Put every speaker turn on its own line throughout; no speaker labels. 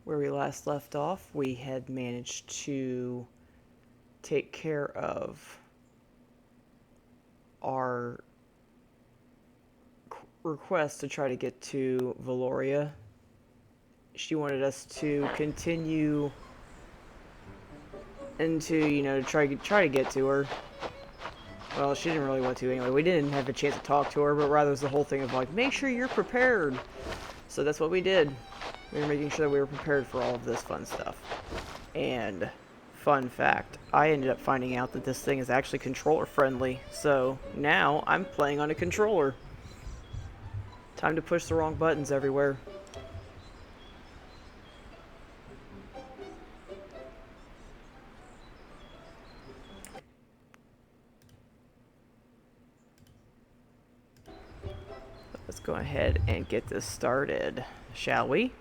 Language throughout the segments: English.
where we last left off, we had managed to take care of our request to try to get to Valoria. She wanted us to continue into, try to get to her. Well, she didn't really want to anyway. We didn't have a chance to talk to her, but rather it was the whole thing of like, make sure you're prepared. So that's what we did. We were making sure that we were prepared for all of this fun stuff. And fun fact, I ended up finding out that this thing is actually controller friendly. So now I'm playing on a controller. Time to push the wrong buttons everywhere. Let's go ahead and get this started, shall we?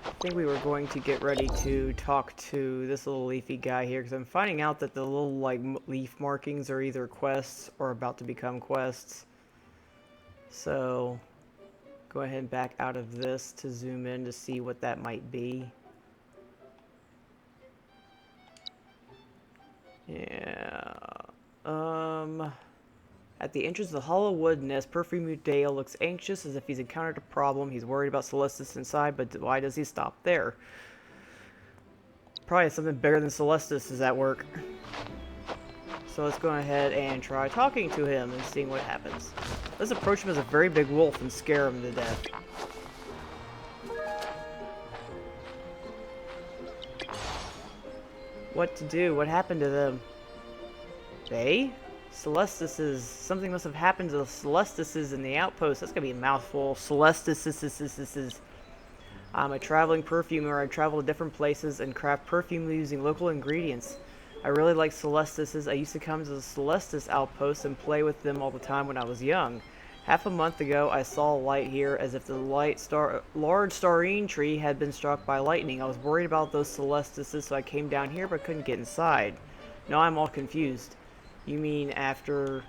I think we were going to get ready to talk to this little leafy guy here, because I'm finding out that the little leaf markings are either quests or about to become quests. So go ahead and back out of this to zoom in to see what that might be. Yeah. At the entrance of the hollow wood nest, Perfume Dale looks anxious as if he's encountered a problem. He's worried about Celestis inside, but why does he stop there? Probably something bigger than Celestis is at work. So let's go ahead and try talking to him and seeing what happens. Let's approach him as a very big wolf and scare him to death. What to do? What happened to them? They? Celestises. Something must have happened to the Celestises in the outpost. That's gonna be a mouthful. Celestises. I'm a traveling perfumer. I travel to different places and craft perfume using local ingredients. I really like Celestises. I used to come to the Celestis outpost and play with them all the time when I was young. Half a month ago, I saw a light here as if the large starine tree had been struck by lightning. I was worried about those Celestises, so I came down here but couldn't get inside. Now I'm all confused. You mean after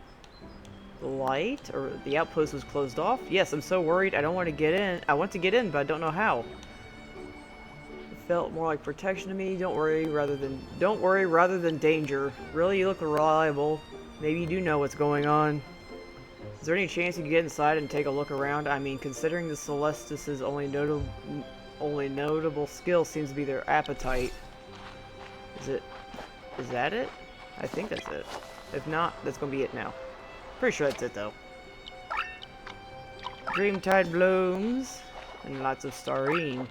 the light or the outpost was closed off? Yes, I'm so worried. I don't want to get in. I want to get in, but I don't know how. It felt more like protection to me. Don't worry rather than danger. Really, you look reliable. Maybe you do know what's going on. Is there any chance you can get inside and take a look around? I mean, considering the Celestis' only notable skill seems to be their appetite. Is that it? I think that's it. If not, that's gonna be it now. Pretty sure that's it though. Dreamtide blooms and lots of starine.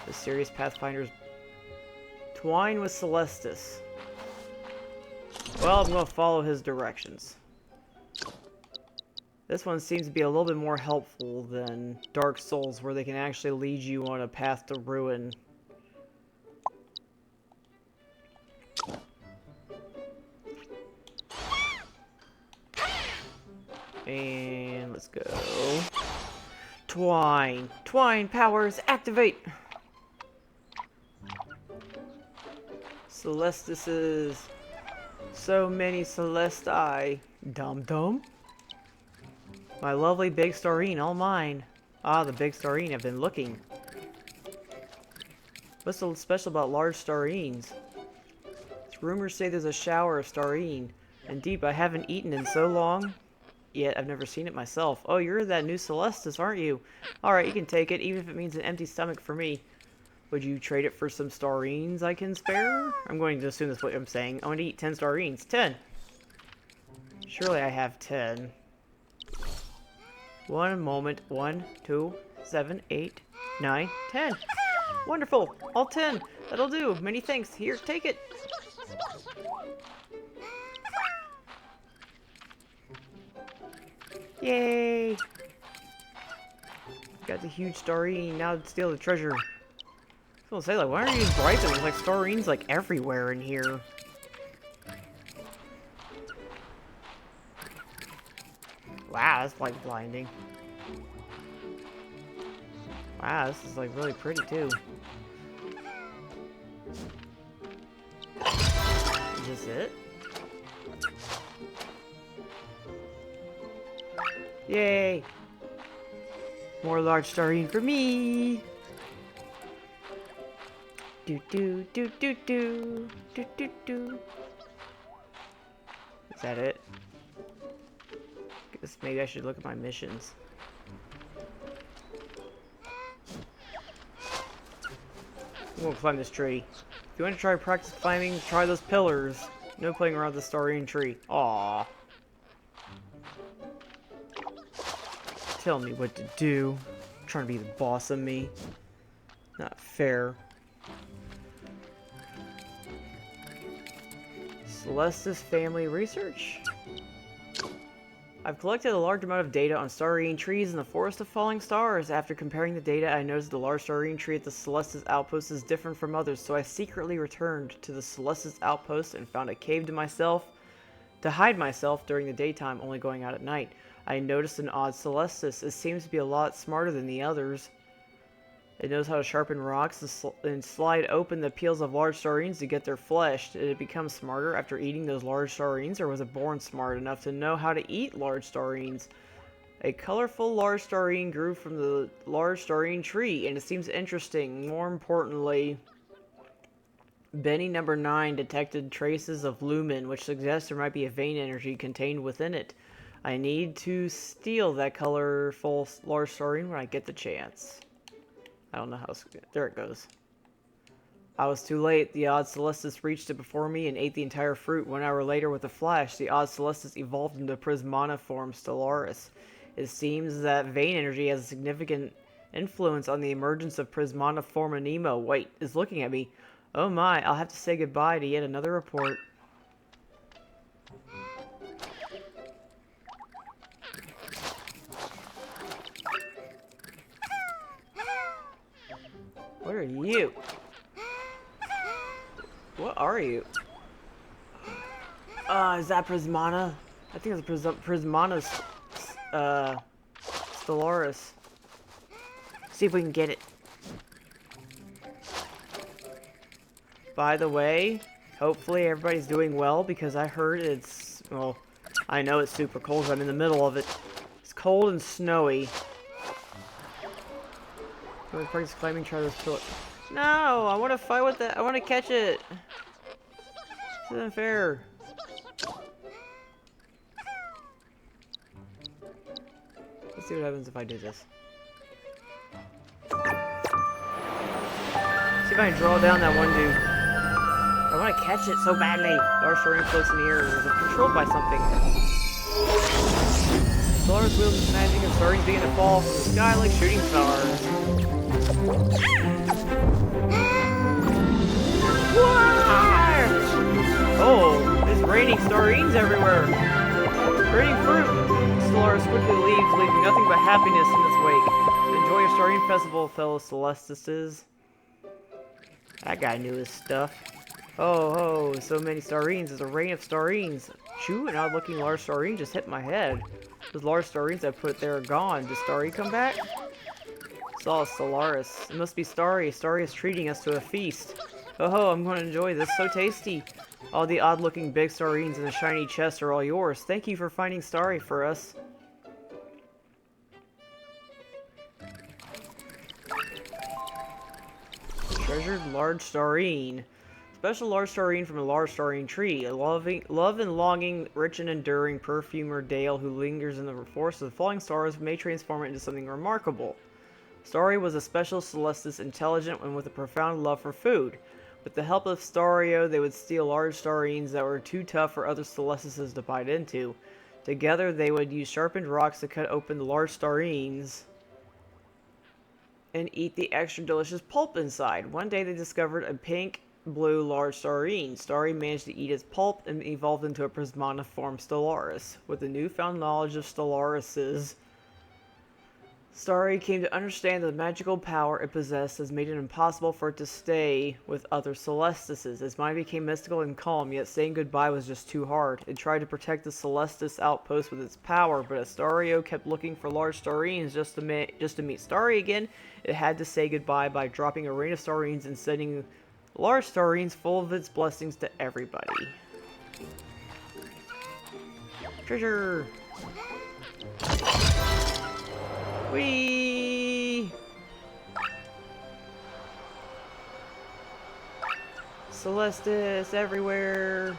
The serious pathfinders twine with Celestis. Well, I'm gonna follow his directions. This one seems to be a little bit more helpful than Dark Souls, where they can actually lead you on a path to ruin. And let's go. Twine. Twine powers activate. Celestises. So many Celesti. Dum-dum. My lovely big starine, all mine. Ah, the big starine, I've been looking. What's so special about large starines? Rumors say there's a shower of starine. And deep, I haven't eaten in so long. Yet I've never seen it myself. Oh, you're that new Celestis, aren't you? Alright, you can take it, even if it means an empty stomach for me. Would you trade it for some starines I can spare? I'm going to assume that's what I'm saying. I want to eat 10 starines. 10! Surely I have 10. One moment. 1, 2, 7, 8, 9, 10. Wonderful! All 10! That'll do! Many thanks. Here, take it! Yay! Got the huge starine, now to steal the treasure. I was gonna say, like, why aren't you just bright? There's like starines like everywhere in here. Wow, that's like blinding. Wow, this is like really pretty too. Is this it? Yay! More large starine for me! Do do do do do do do do. Is that it? Guess maybe I should look at my missions. I'm gonna climb this tree. If you want to try practice climbing, try those pillars. No playing around the starine tree. Aww. Tell me what to do. Trying to be the boss of me. Not fair. Celestis family research? I've collected a large amount of data on starine trees in the Forest of Falling Stars. After comparing the data, I noticed the large starine tree at the Celestis outpost is different from others, so I secretly returned to the Celestis outpost and found a cave to hide myself during the daytime, only going out at night. I noticed an odd Celestis. It seems to be a lot smarter than the others. It knows how to sharpen rocks and slide open the peels of large starines to get their flesh. Did it become smarter after eating those large starines, or was it born smart enough to know how to eat large starines? A colorful large starine grew from the large starine tree, and it seems interesting. More importantly, Benny number 9 detected traces of lumen, which suggests there might be a vein energy contained within it. I need to steal that colorful large starine when I get the chance. I don't know how. There it goes. I was too late. The odd Celestis reached it before me and ate the entire fruit. 1 hour later, with a flash, the odd Celestis evolved into Prismana form Stellaris. It seems that vein energy has a significant influence on the emergence of Prismana form Aniimo. Wait, is looking at me. Oh my, I'll have to say goodbye to yet another report. What are you? What are you? Is that Prismana? I think it's Prismana's, Stellaris. See if we can get it. By the way, hopefully everybody's doing well, because I heard it's, well, I know it's super cold, I'm in the middle of it. It's cold and snowy. Practice climbing, try this pillar. No, I want to fight with that. I want to catch it. This isn't fair. Let's see what happens if I do this. See if I can draw down that one dude. I want to catch it so badly. Large starine floats in the air. Is it controlled by something? Stellaris wheels its magic and starines begin to fall from the sky like shooting stars. Oh, it's raining starines everywhere. Raining fruit. Stellaris quickly leaves, leaving nothing but happiness in its wake. Enjoy your starine festival, fellow Celestises. That guy knew his stuff. Oh, so many starines. There's a rain of starines. Shoo, an odd-looking large starine just hit my head. Those large starines I put there are gone. Does Starry come back? Saw Stellaris. It must be Starry. Starry is treating us to a feast. Oh, I'm going to enjoy this. So tasty. All the odd-looking big starines in the shiny chest are all yours. Thank you for finding Starry for us. Treasured large starine. Special large starine from a large starine tree. A love and longing, rich and enduring perfumer Dale who lingers in the forest of the falling stars may transform it into something remarkable. Starry was a special Celestis, intelligent and with a profound love for food. With the help of Stario, they would steal large starines that were too tough for other Celestises to bite into. Together, they would use sharpened rocks to cut open the large starines and eat the extra delicious pulp inside. One day, they discovered a pink-blue large starine. Starry managed to eat its pulp and evolved into a Prismana form Stellaris. With the newfound knowledge of Stellarises, Starry came to understand that the magical power it possessed has made it impossible for it to stay with other Celestises. Its mind became mystical and calm, yet saying goodbye was just too hard. It tried to protect the Celestis outpost with its power, but as Stario kept looking for large starines just to meet Starry again, it had to say goodbye by dropping a rain of starines and sending large starines full of its blessings to everybody. Treasure! Whee! Celestis everywhere.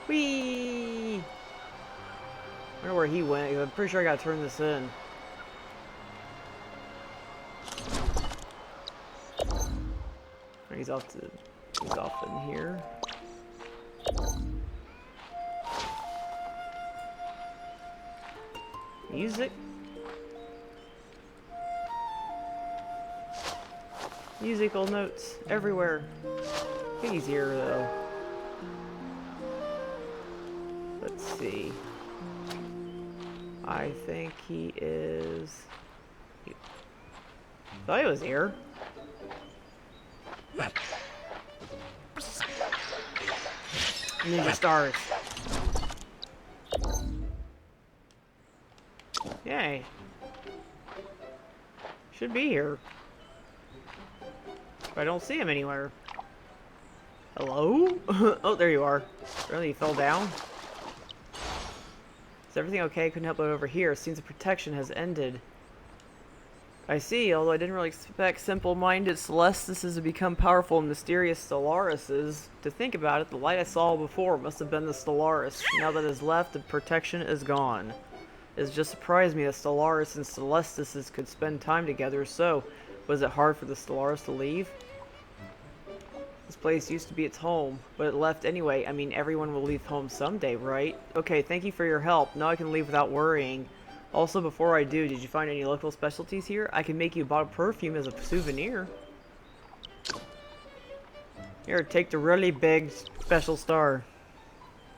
Whee! I wonder where he went. I'm pretty sure I gotta turn this in. He's off in here. Music. Musical notes everywhere. I think he's here though. Let's see. I think he is. Thought he was here. Ninja stars. Yay. Should be here. But I don't see him anywhere. Hello? Oh, there you are. Really, you fell down? Is everything okay? Couldn't help but over here. It seems the protection has ended. I see, although I didn't really expect simple-minded Celestises to become powerful and mysterious Stellaruses. To think about it, the light I saw before must have been the Stellaris. Now that it is left, the protection is gone. It just surprised me that Stellaris and Celestises could spend time together, so was it hard for the Stellaris to leave? This place used to be its home, but it left anyway. I mean, everyone will leave home someday, right? Okay, thank you for your help. Now I can leave without worrying. Also, before I do, did you find any local specialties here? I can make you a bottle of perfume as a souvenir. Here, take the really big special star.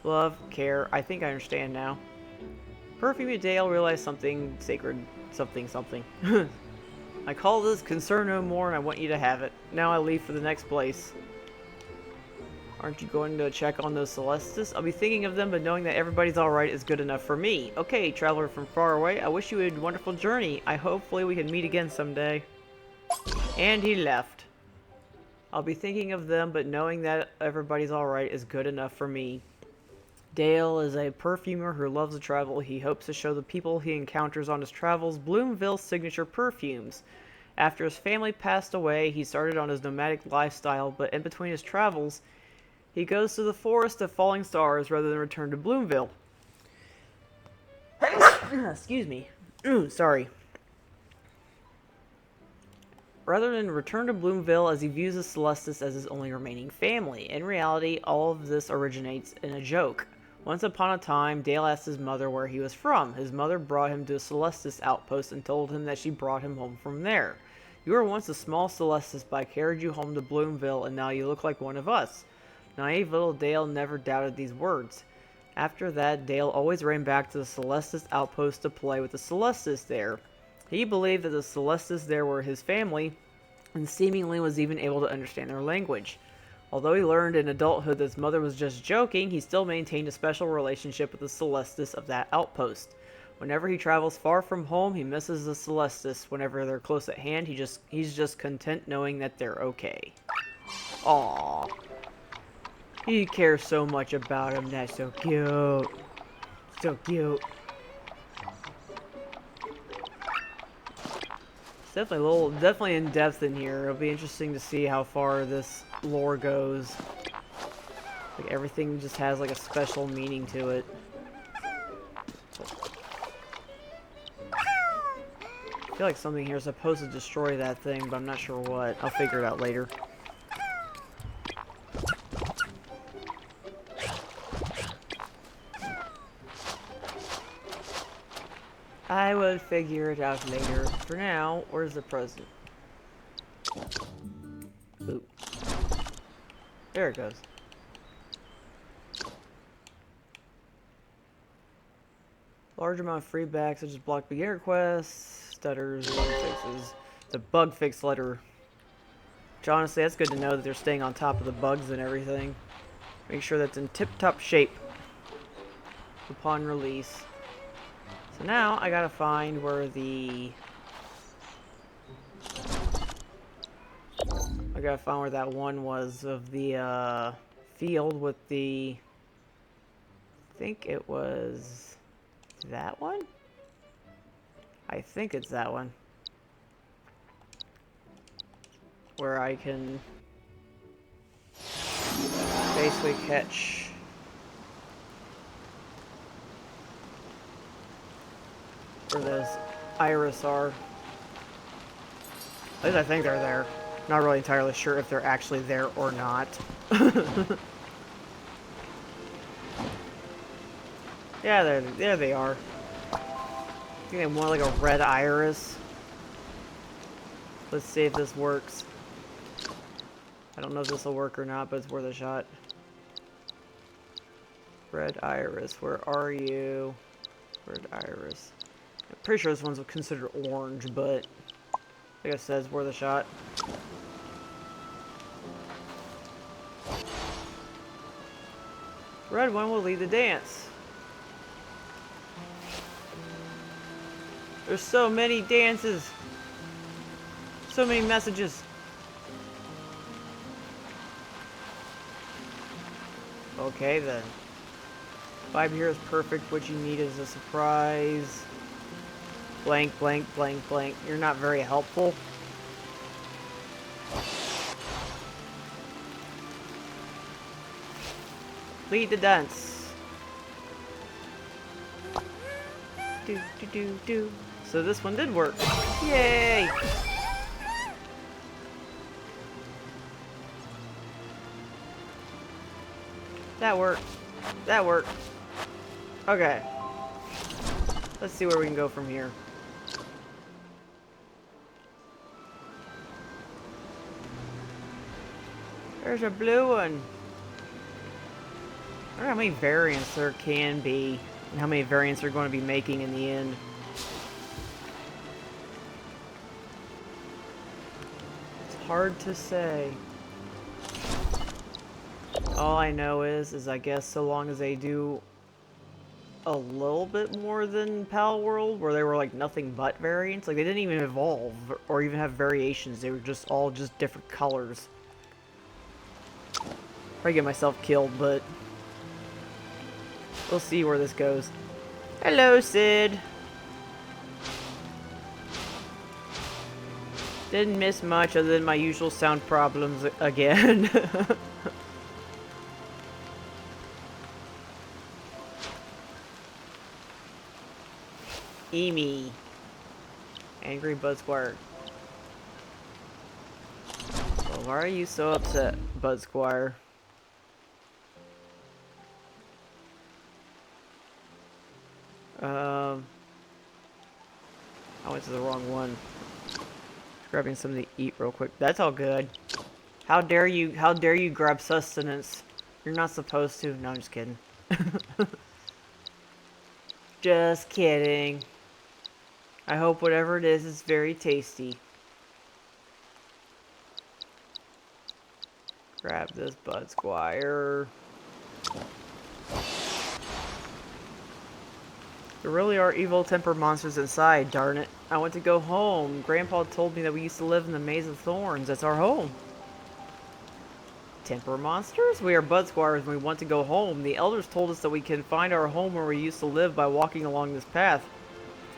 Love, care. I think I understand now. Perfume today, I'll realize something sacred. Something. I call this concern no more, and I want you to have it. Now I leave for the next place. Aren't you going to check on those Celestis? I'll be thinking of them, but knowing that everybody's alright is good enough for me. Okay, traveler from far away, I wish you a wonderful journey. Hopefully we can meet again someday. And he left. I'll be thinking of them, but knowing that everybody's alright is good enough for me. Dale is a perfumer who loves to travel. He hopes to show the people he encounters on his travels Bloomville's signature perfumes. After his family passed away, he started on his nomadic lifestyle, but in between his travels, he goes to the forest of falling stars rather than return to Bloomville. Excuse me. Sorry. Rather than return to Bloomville, as he views the Celestis as his only remaining family. In reality, all of this originates in a joke. Once upon a time, Dale asked his mother where he was from. His mother brought him to a Celestis outpost and told him that she brought him home from there. You were once a small Celestis, but I carried you home to Bloomville, and now you look like one of us. Naive little Dale never doubted these words. After that, Dale always ran back to the Celestis outpost to play with the Celestis there. He believed that the Celestis there were his family, and seemingly was even able to understand their language. Although he learned in adulthood that his mother was just joking, he still maintained a special relationship with the Celestis of that outpost. Whenever he travels far from home, he misses the Celestis. Whenever they're close at hand, he's just content knowing that they're okay. Aww. He cares so much about him. That's so cute. So cute. It's definitely in depth in here. It'll be interesting to see how far this lore goes. Like everything just has like a special meaning to it. I feel like something here is supposed to destroy that thing, but I'm not sure what. I'll figure it out later. I will figure it out later. For now, where's the present? Ooh. There it goes. Large amount of feedback, such as blocked beginner quests, stutters, bug fixes. It's a bug fix letter. Which honestly, that's good to know that they're staying on top of the bugs and everything. Make sure that's in tip-top shape upon release. So now I gotta find where that one was of the field with the. I think it was That one? I think it's that one. Where I can basically catch where those iris are. At least I think they're there. Not really entirely sure if they're actually there or not. Yeah, there they are. I think they want like a red iris. Let's see if this works. I don't know if this will work or not, but it's worth a shot. Red iris, where are you? Red iris. I'm pretty sure this one's considered orange, but like I said, it's worth a shot. Red one will lead the dance. There's so many dances. So many messages. Okay then. Vibe here is perfect. What you need is a surprise. Blank, blank, blank, blank. You're not very helpful. Lead the dance. Do, do, do, do. So this one did work. Yay! That worked. That worked. Okay. Let's see where we can go from here. There's a blue one. I don't know how many variants there can be, and how many variants they're going to be making in the end. It's hard to say. All I know is I guess so long as they do a little bit more than Pal World, where they were like nothing but variants. Like they didn't even evolve or even have variations. They were just all just different colors. Probably get myself killed, but we'll see where this goes. Hello, Sid. Didn't miss much other than my usual sound problems again. Amy. Angry Bud Squire. Well, why are you so upset, Bud Squire? I went to the wrong one. Grabbing something to eat real quick. That's all good. How dare you grab sustenance? You're not supposed to. No, I'm just kidding. Just kidding. I hope whatever it is very tasty. Grab this Bud Squire. There really are evil temper monsters inside, darn it. I want to go home. Grandpa told me that we used to live in the Maze of Thorns. That's our home. Temper monsters? We are Bud Squires and we want to go home. The elders told us that we can find our home where we used to live by walking along this path.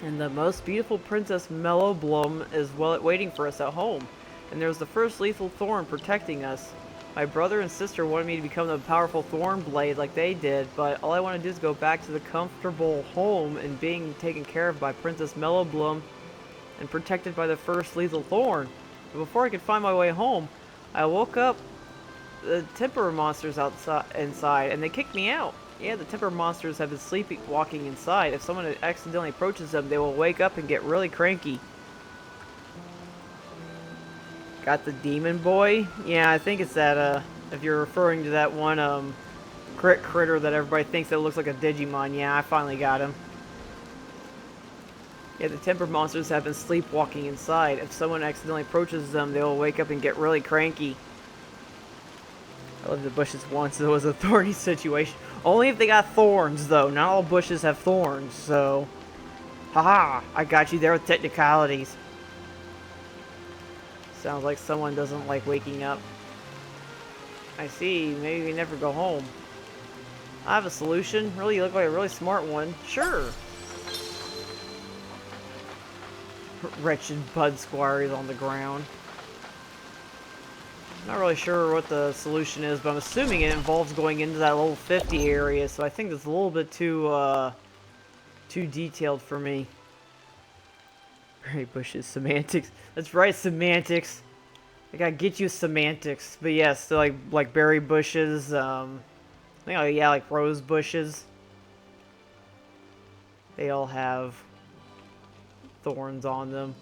And the most beautiful Princess Mellowbloom is waiting for us at home. And there's the first lethal thorn protecting us. My brother and sister wanted me to become the powerful thorn blade like they did, but all I want to do is go back to the comfortable home and being taken care of by Princess Mellowbloom and protected by the first lethal thorn. But before I could find my way home, I woke up the temper monsters inside, and they kicked me out. Yeah, the temper monsters have been sleepwalking inside. If someone accidentally approaches them, they will wake up and get really cranky. Got the demon boy? Yeah, I think it's that, if you're referring to that one, critter that everybody thinks that looks like a Digimon. Yeah, I finally got him. Yeah, the temper monsters have been sleepwalking inside. If someone accidentally approaches them, they will wake up and get really cranky. I lived in the bushes once. It was a thorny situation. Only if they got thorns, though. Not all bushes have thorns, so... Haha! I got you there with technicalities. Sounds like someone doesn't like waking up. I see. Maybe we never go home. I have a solution. Really, you look like a really smart one. Sure. wretched bud squires on the ground. Not really sure what the solution is, but I'm assuming it involves going into that level 50 area, so I think it's a little bit too detailed for me. Berry bushes, semantics. That's right, semantics. I gotta get you semantics. But yes, so like berry bushes, I think, yeah, like rose bushes. They all have thorns on them.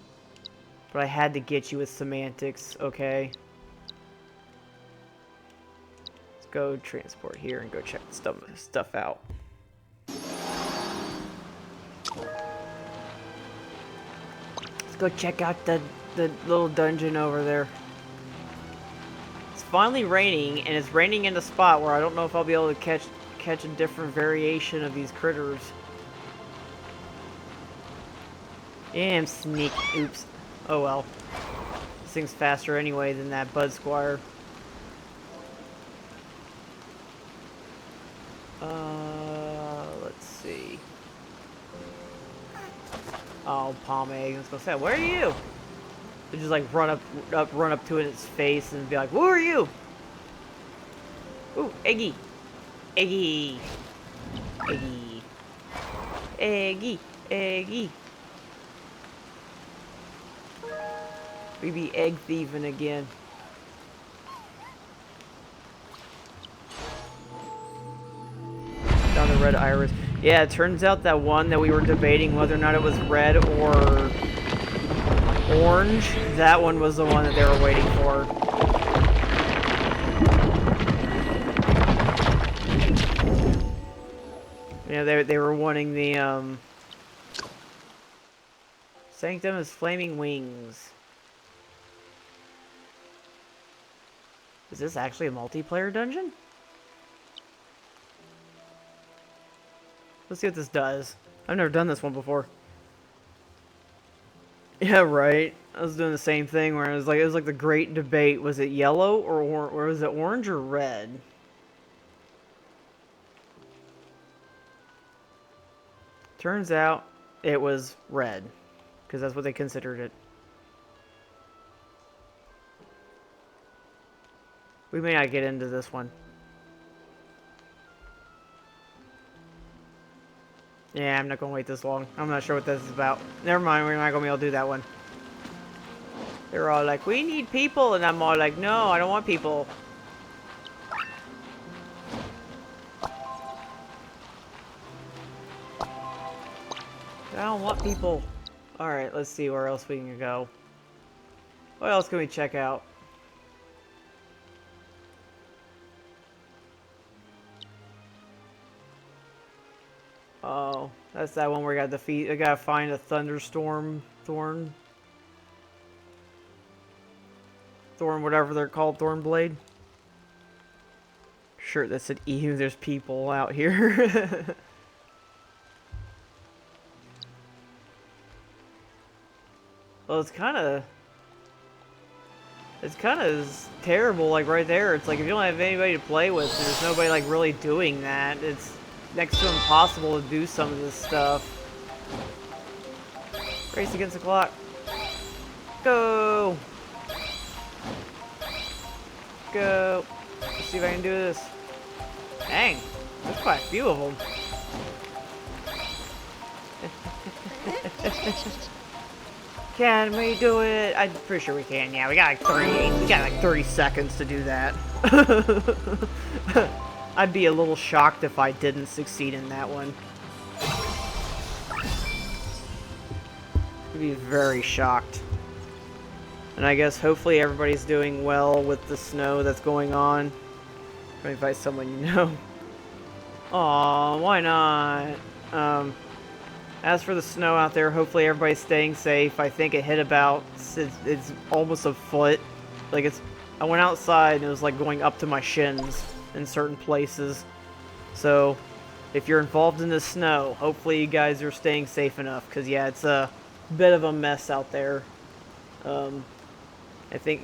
But I had to get you with semantics, okay? Let's go transport here and go check stuff out. Let's go check out the little dungeon over there. It's finally raining, and it's raining in a spot where I don't know if I'll be able to catch a different variation of these critters. Yeah, I'm sneak. Oops. Oh well. This thing's faster anyway than that Bud Squire. Let's see. Oh, palm egg. I was gonna say, where are you? They just like run up to it in its face and be like, "Who are you?" Ooh, Eggy, Eggy, Eggy, Eggy, Eggy. We be egg thieving again. Found the red iris. Yeah, it turns out that one that we were debating whether or not it was red or orange, that one was the one that they were waiting for. Yeah, they were wanting the Sanctum is Flaming Wings. Is this actually a multiplayer dungeon? Let's see what this does. I've never done this one before. Yeah, right. I was doing the same thing where it was like the great debate. Was it yellow or was it orange or red? Turns out it was red, because that's what they considered it. We may not get into this one. Yeah, I'm not gonna wait this long. I'm not sure what this is about. Never mind, we're not gonna be able to do that one. They're all like, we need people, and I'm all like, no, I don't want people. I don't want people. Alright, let's see where else we can go. What else can we check out? Oh, that's that one where I gotta find a thunderstorm thorn. Thorn, whatever they're called, Thornblade. Shirt that said EU, there's people out here. Well, it's kind of terrible, like right there. It's like if you don't have anybody to play with, and there's nobody like really doing that, it's next to impossible to do some of this stuff. Race against the clock. Go! Go! Let's see if I can do this. Dang, there's quite a few of them. Can we do it? I'm pretty sure we can. Yeah, we got like 30 seconds to do that. I'd be a little shocked if I didn't succeed in that one. I'd be very shocked. And I guess hopefully everybody's doing well with the snow that's going on. Try to invite someone you know. Aw, why not? As for the snow out there, hopefully everybody's staying safe. I think it hit about, it's almost a foot. Like I went outside and it was like going up to my shins in certain places. So, if you're involved in the snow, hopefully you guys are staying safe enough. Because yeah, it's a bit of a mess out there. I think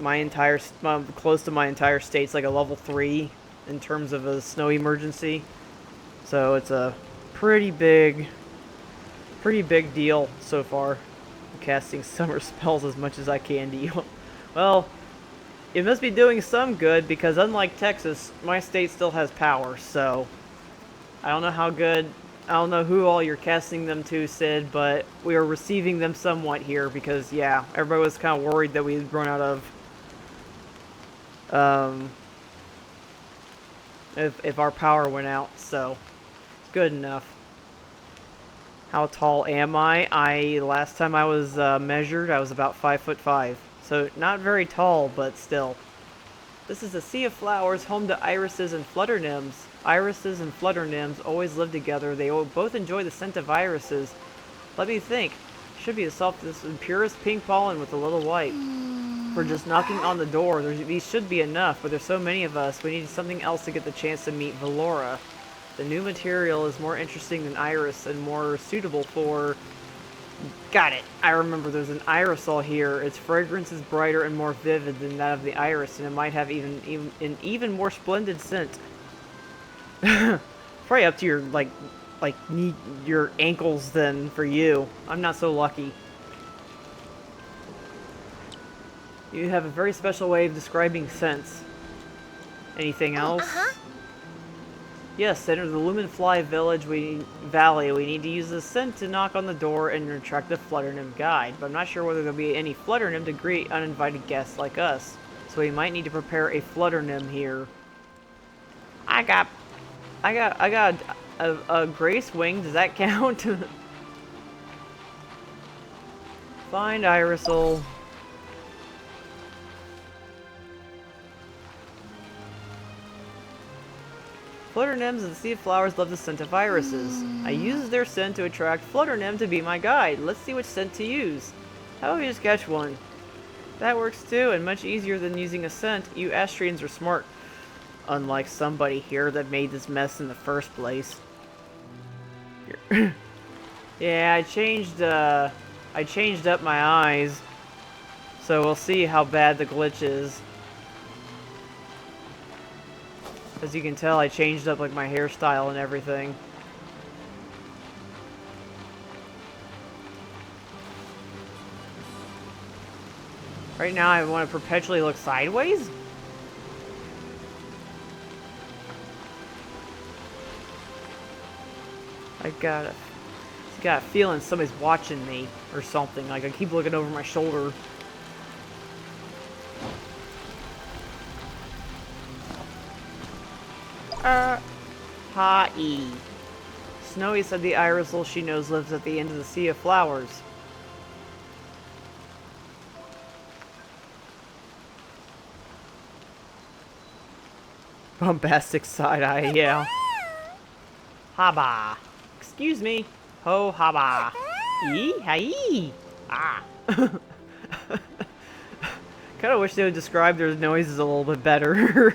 close to my entire state's like a level 3 in terms of a snow emergency. So it's a pretty big deal so far. casting summer spells as much as I can to you. Well, it must be doing some good, because unlike Texas, my state still has power, so... I don't know how good... I don't know who all you're casting them to, Sid, but we are receiving them somewhat here, because, yeah, everybody was kind of worried that we'd run out of... if our power went out, so... good enough. How tall am I? Last time I was measured, I was about 5'5". So, not very tall, but still. This is a sea of flowers, home to irises and flutter nymphs. Irises and flutter nymphs always live together. They both enjoy the scent of irises. Let me think. Should be the softest and purest pink pollen with a little white. For just knocking on the door, these should be enough, but there's so many of us. We need something else to get the chance to meet Valora. The new material is more interesting than iris and more suitable for... Got it. I remember there's an irisol here. Its fragrance is brighter and more vivid than that of the iris, and it might have an even more splendid scent. Probably up to your your ankles then for you. I'm not so lucky. You have a very special way of describing scents. Anything else? Yes, enter the Lumenfly Valley. We need to use the scent to knock on the door and attract the Flutter Nymph guide, but I'm not sure whether there'll be any Flutter Nymph to greet uninvited guests like us. So we might need to prepare a Flutter Nymph here. I got a Grace Wing. Does that count? Find Irisol. Flutter nymphs and the sea of flowers love the scent of irises. I use their scent to attract Flutter Nymph to be my guide. Let's see which scent to use. How about we just catch one? That works too, and much easier than using a scent. You Astrians are smart. Unlike somebody here that made this mess in the first place. Yeah, I changed up my eyes. So we'll see how bad the glitch is. As you can tell, I changed up like my hairstyle and everything. Right now I want to perpetually look sideways? I got a feeling somebody's watching me or something. Like I keep looking over my shoulder. Ha-ee. Snowy said the irisol she knows lives at the end of the sea of flowers. Bombastic side-eye, yeah. Haba. Excuse me. Ho haba. Ee? Hi-ee. Ah. Kinda wish they would describe their noises a little bit better.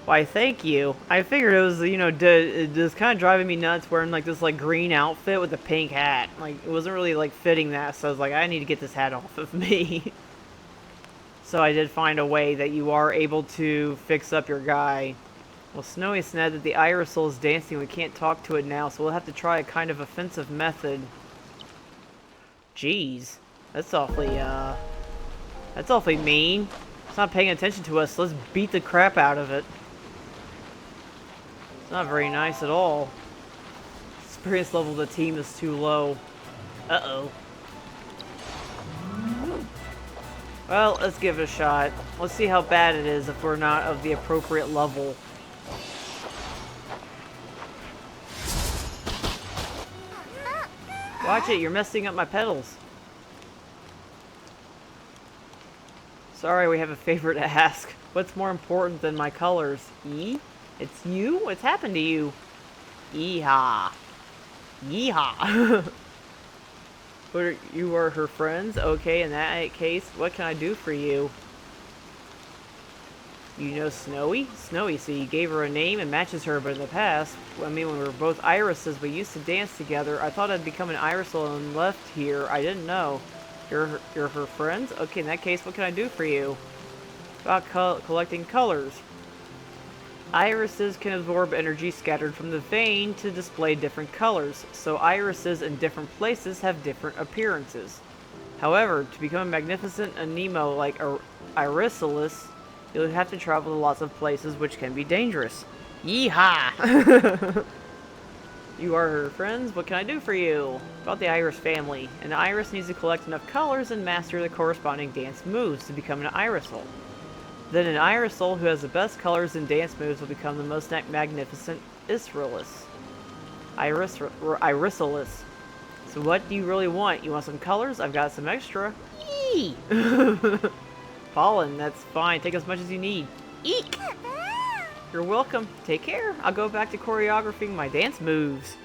Why, thank you. I figured it was, you know, it was kind of driving me nuts wearing, like, this, like, green outfit with a pink hat. Like, it wasn't really, like, fitting that, so I was like, I need to get this hat off of me. So I did find a way that you are able to fix up your guy. Well, Snowy said that the irisol is dancing. We can't talk to it now, so we'll have to try a kind of offensive method. Jeez. That's awfully mean. It's not paying attention to us, so let's beat the crap out of it. It's not very nice at all. Experience level of the team is too low. Uh-oh. Well, let's give it a shot. Let's see how bad it is if we're not of the appropriate level. Watch it, you're messing up my pedals. Sorry, we have a favor to ask. What's more important than my colors? E? It's you? What's happened to you? Yeehaw. Yeehaw. You are her friends? Okay, in that case, what can I do for you? You know Snowy? Snowy, so you gave her a name and matches her, but in the past, I mean, when we were both irises, we used to dance together. I thought I'd become an irisol and left here. I didn't know. You're her friends? Okay, in that case, what can I do for you? About collecting colors. Irises can absorb energy scattered from the vein to display different colors, so irises in different places have different appearances. However, to become a magnificent Aniimo like Irisalis, you'll have to travel to lots of places which can be dangerous. Yeehaw! You are her friends. What can I do for you? About the Iris family. An Iris needs to collect enough colors and master the corresponding dance moves to become an Irisol. Then an Irisol who has the best colors and dance moves will become the most magnificent Israelis. Irisalis. So what do you really want? You want some colors? I've got some extra. Yee! Pollen, that's fine. Take as much as you need. Eek! You're welcome. Take care. I'll go back to choreographing my dance moves.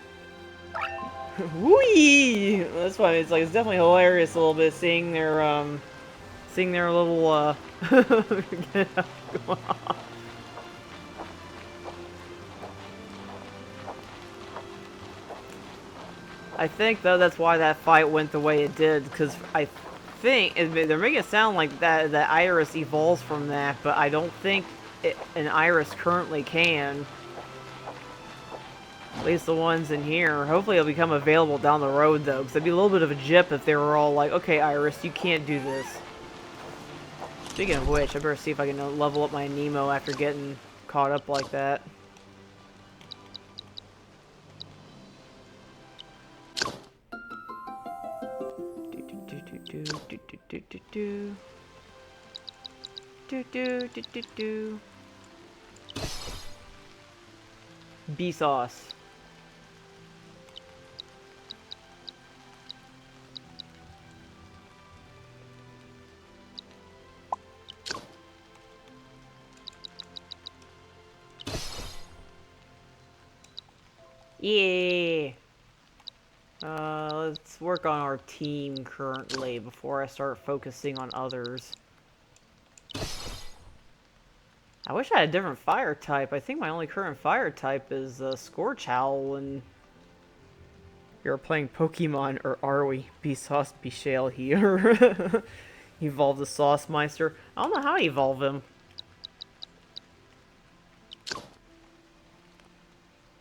Whee! That's why it's like it's definitely hilarious a little bit seeing their little get up, go on. I think though that's why that fight went the way it did, because I think they're making it sound like that Iris evolves from that, but I don't think an Iris currently can. At least the ones in here. Hopefully it'll become available down the road though, because it'd be a little bit of a jip if they were all like, okay Iris, you can't do this. Speaking of which, I better see if I can level up my Aniimo after getting caught up like that. Bee sauce. Yeah. Let's work on our team currently before I start focusing on others. I wish I had a different fire type. I think my only current fire type is Scorch Owl when you're playing Pokemon, or are we? Be Sauce, Be Shale here. Evolve the Sauce Meister. I don't know how to evolve him.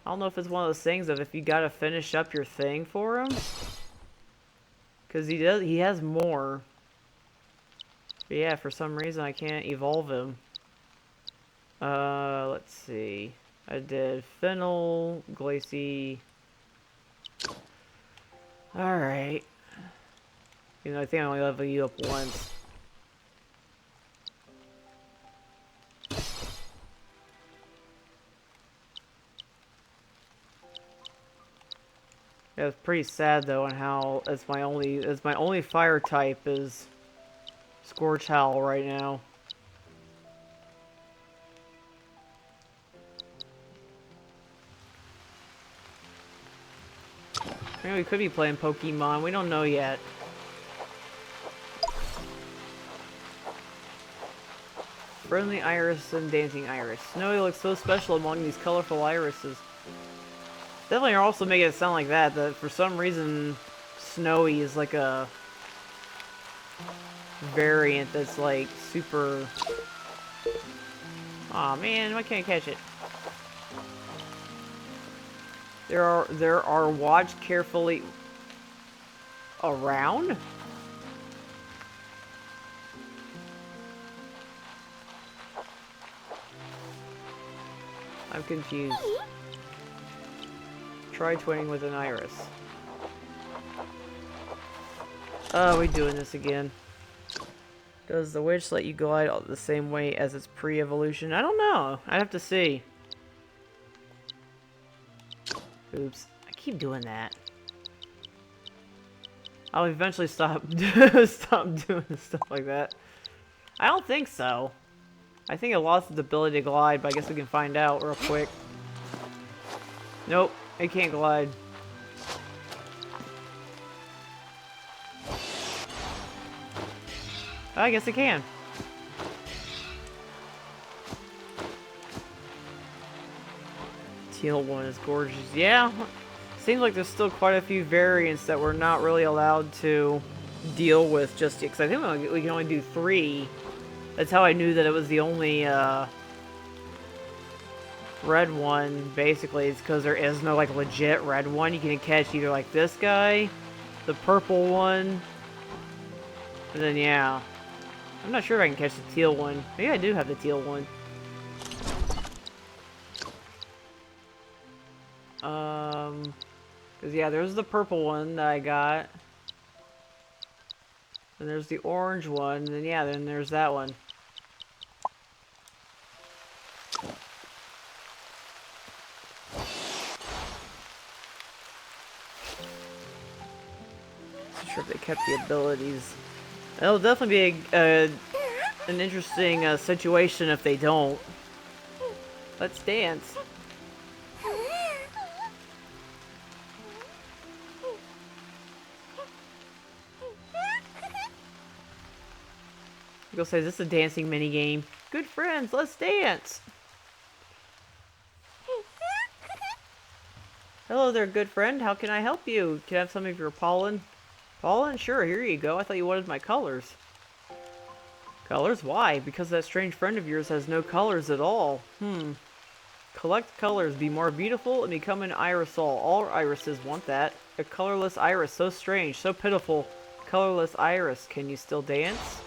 I don't know if it's one of those things of if you gotta finish up your thing for him. Because he has more. But yeah, for some reason I can't evolve him. Let's see. I did Fennel, Glacy. Alright. You know, I think I only level you up once. Yeah, it's pretty sad though on how it's my only fire type is Scorch Owl right now. Maybe we could be playing Pokemon, we don't know yet. Friendly Iris and Dancing Iris. Snowy looks so special among these colorful irises. Definitely are also making it sound like that for some reason Snowy is like a variant that's like super... Aw man, why can't I catch it? There are watched carefully around? I'm confused. Try twinning with an Iris. Oh, we doing this again. Does the witch let you glide the same way as its pre-evolution? I don't know. I'd have to see. Oops. I keep doing that. I'll eventually stop stop doing stuff like that. I don't think so. I think it lost its ability to glide, but I guess we can find out real quick. Nope, it can't glide. I guess it can. Teal one is gorgeous. Yeah, seems like there's still quite a few variants that we're not really allowed to deal with just yet. Because I think we can only do 3. That's how I knew that it was the only red one, basically, is because there is no, like, legit red one. You can catch either, like, this guy, the purple one, and then, yeah. I'm not sure if I can catch the teal one. Maybe I do have the teal one. Because, yeah, there's the purple one that I got. And there's the orange one, and then, yeah, then there's that one. Not sure if they kept the abilities. It'll definitely be an interesting situation if they don't. Let's dance. Go say, is this a dancing mini game? Good friends, let's dance. Hello there, good friend. How can I help you? Can I have some of your pollen? Pollen? Sure, here you go. I thought you wanted my colors. Colors? Why? Because that strange friend of yours has no colors at all. Collect colors, be more beautiful, and become an irisol. All irises want that. A colorless iris, so strange, so pitiful. Colorless iris, can you still dance?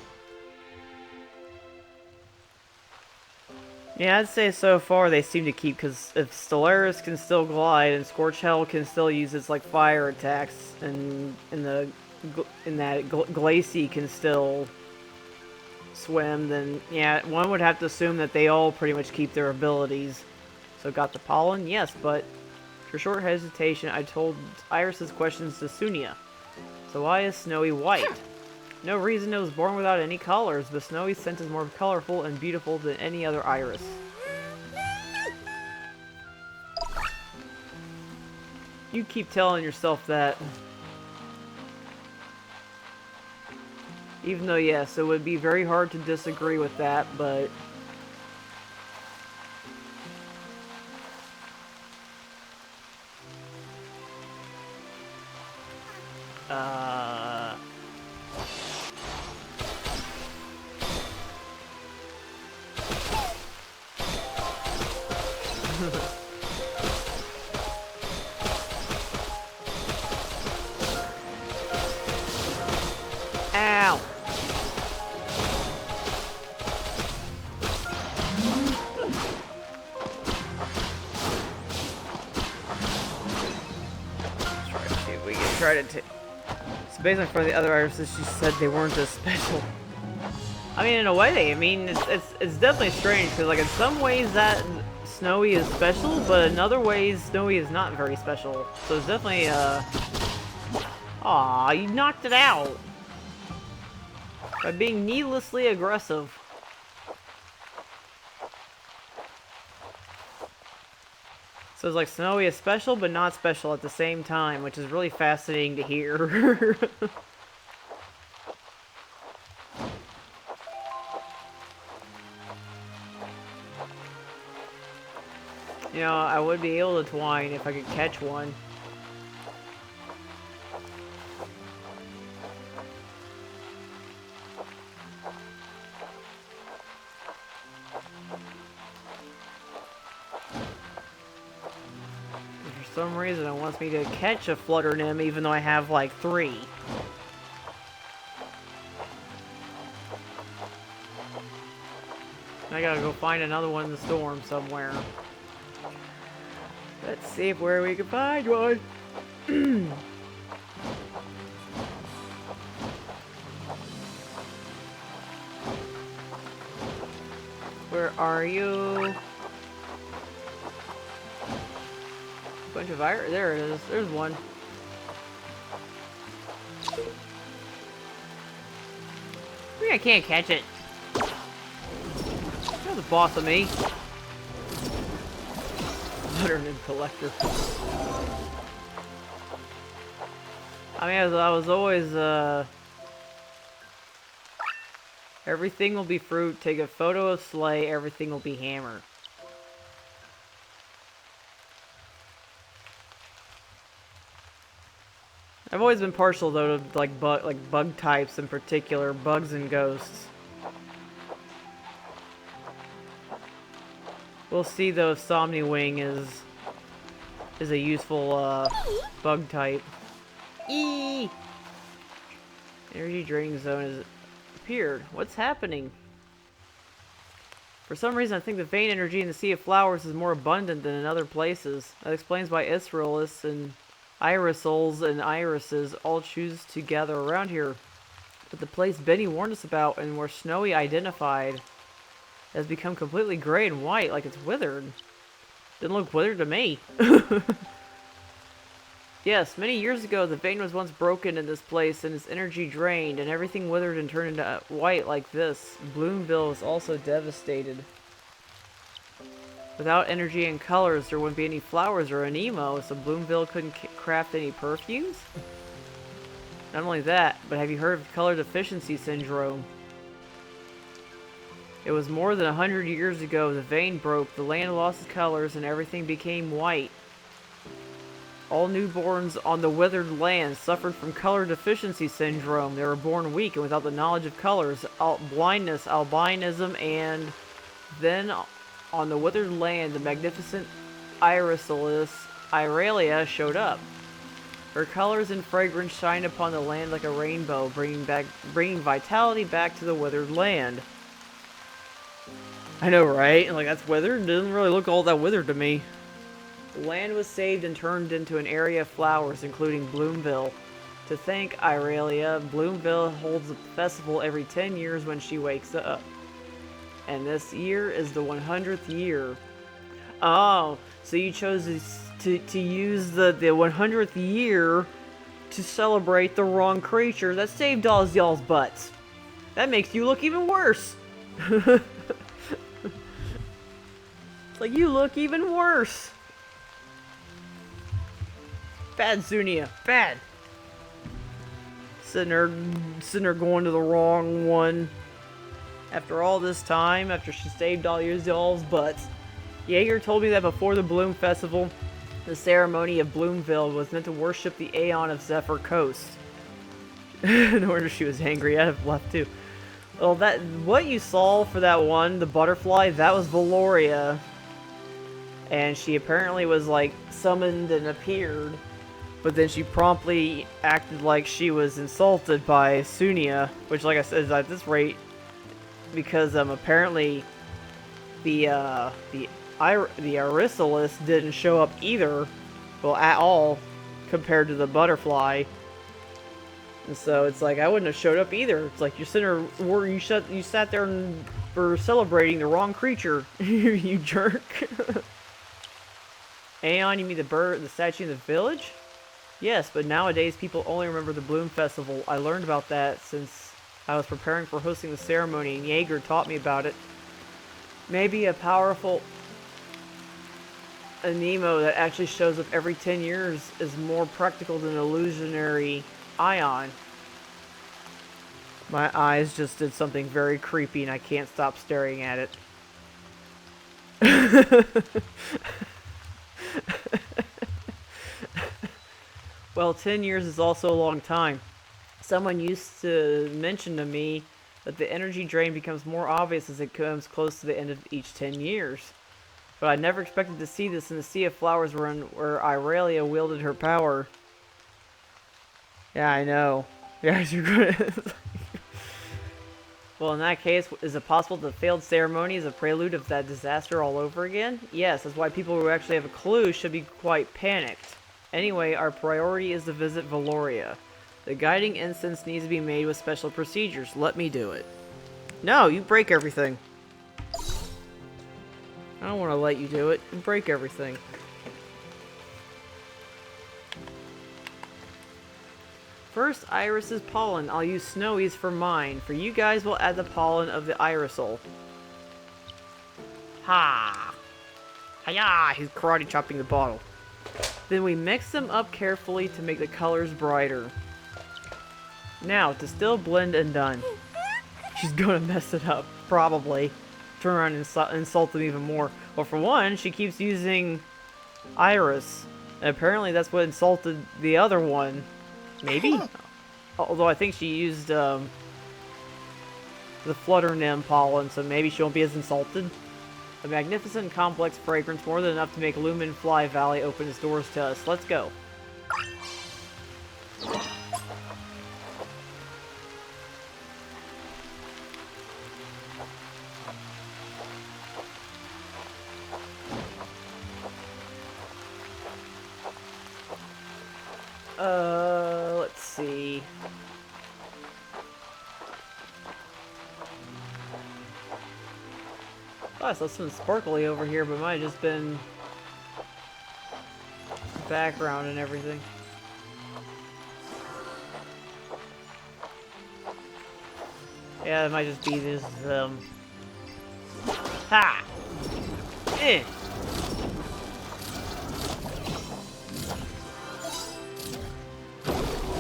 Yeah, I'd say so far they seem to keep, because if Stellaris can still glide and Scorch Hell can still use its like fire attacks, and Glacie can still swim, then yeah, one would have to assume that they all pretty much keep their abilities. So got the pollen, yes, but for short hesitation, I told Iris's questions to Sunia. So why is Snowy white? No reason, it was born without any colors, but Snowy's scent is more colorful and beautiful than any other iris. You keep telling yourself that. Even though, yes, it would be very hard to disagree with that, but... Ow! Try to take. So based on front of the other irises, she said they weren't as special. I mean, in a way, it's definitely strange because, like, in some ways that Snowy is special, but in other ways Snowy is not very special. So it's definitely Aw, you knocked it out by being needlessly aggressive. So it's like Snowy is special, but not special at the same time, which is really fascinating to hear. You know, I would be able to twine if I could catch one. For some reason, it wants me to catch a flutter nymph, even though I have like 3. I gotta go find another one in the storm somewhere. Let's see where we can find one. Where are you? Bunch of iron. There it is. There's one. I think I can't catch it. You're the boss of me. Modern and collector. I mean, I was always, everything will be fruit, take a photo of Slay, everything will be hammer. I've always been partial, though, to, like, bug types in particular, bugs and ghosts. We'll see though if Somniwing is a useful bug type. Eee! Energy draining zone has appeared. What's happening? For some reason, I think the vein energy in the Sea of Flowers is more abundant than in other places. That explains why Israelis and Irisols and Irises all choose to gather around here. But the place Benny warned us about and where Snowy identified has become completely gray and white, like it's withered. Didn't look withered to me. Yes, many years ago, the vein was once broken in this place and its energy drained, and everything withered and turned into white like this. Bloomville was also devastated. Without energy and colors, there wouldn't be any flowers or Aniimo, so Bloomville couldn't craft any perfumes? Not only that, but have you heard of color deficiency syndrome? It was more than 100 years ago the vein broke, the land lost its colors, and everything became white. All newborns on the withered land suffered from color deficiency syndrome. They were born weak and without the knowledge of colors, blindness, albinism, and then on the withered land, the magnificent Irisalis, Iralia, showed up. Her colors and fragrance shined upon the land like a rainbow, bringing vitality back to the withered land. I know, right? Like, that's withered? It doesn't really look all that withered to me. The land was saved and turned into an area of flowers, including Bloomville. To thank Iralia, Bloomville holds a festival every 10 years when she wakes up. And this year is the 100th year. Oh, so you chose to use the 100th year to celebrate the wrong creature that saved all y'all's butts. That makes you look even worse. It's like, you look even worse. Bad Zunia, bad. Sitting there going to the wrong one. After all this time, after she saved all y'all's butts. Jaeger told me that before the Bloom Festival, the ceremony of Bloomville was meant to worship the Aeon of Zephyr Coast. No wonder she was angry. I'd have left too. Well, what you saw for that one, the butterfly, that was Valoria. And she apparently was like summoned and appeared. But then she promptly acted like she was insulted by Sunia, which, like I said, is at this rate, because apparently the Arisalis didn't show up either, well, at all, compared to the butterfly. And so it's like, I wouldn't have showed up either. It's like, you sat there and were celebrating the wrong creature, you jerk. Aeon, you mean the statue in the village? Yes, but nowadays people only remember the Bloom Festival. I learned about that since I was preparing for hosting the ceremony, and Jaeger taught me about it. Maybe a powerful Aniimo that actually shows up every 10 years is more practical than an illusionary Ion. My eyes just did something very creepy and I can't stop staring at it. Well, 10 years is also a long time. Someone used to mention to me that the energy drain becomes more obvious as it comes close to the end of each 10 years. But I never expected to see this in the Sea of Flowers where Iralia wielded her power. Yeah, I know. Yeah, you're gonna... Well, in that case, is it possible the failed ceremony is a prelude of that disaster all over again? Yes, that's why people who actually have a clue should be quite panicked. Anyway, our priority is to visit Valoria. The guiding incense needs to be made with special procedures. Let me do it. No, you break everything. I don't want to let you do it. You break everything. First, Iris's pollen. I'll use Snowy's for mine. For you guys, we'll add the pollen of the Irisol. Ha! Hiya! He's karate chopping the bottle. Then we mix them up carefully to make the colors brighter. Now, distill, blend, and done. She's gonna mess it up, probably. Turn around and insult them even more. Well, for one, she keeps using Iris. And apparently that's what insulted the other one. Maybe? Although I think she used the Flutter Nymph pollen, so maybe she won't be as insulted. A magnificent complex fragrance, more than enough to make Lumen Fly Valley open its doors to us. Let's go. Let's see. Oh, I saw something sparkly over here, but it might have just been background and everything. Yeah, it might just be this, Ha! Eh!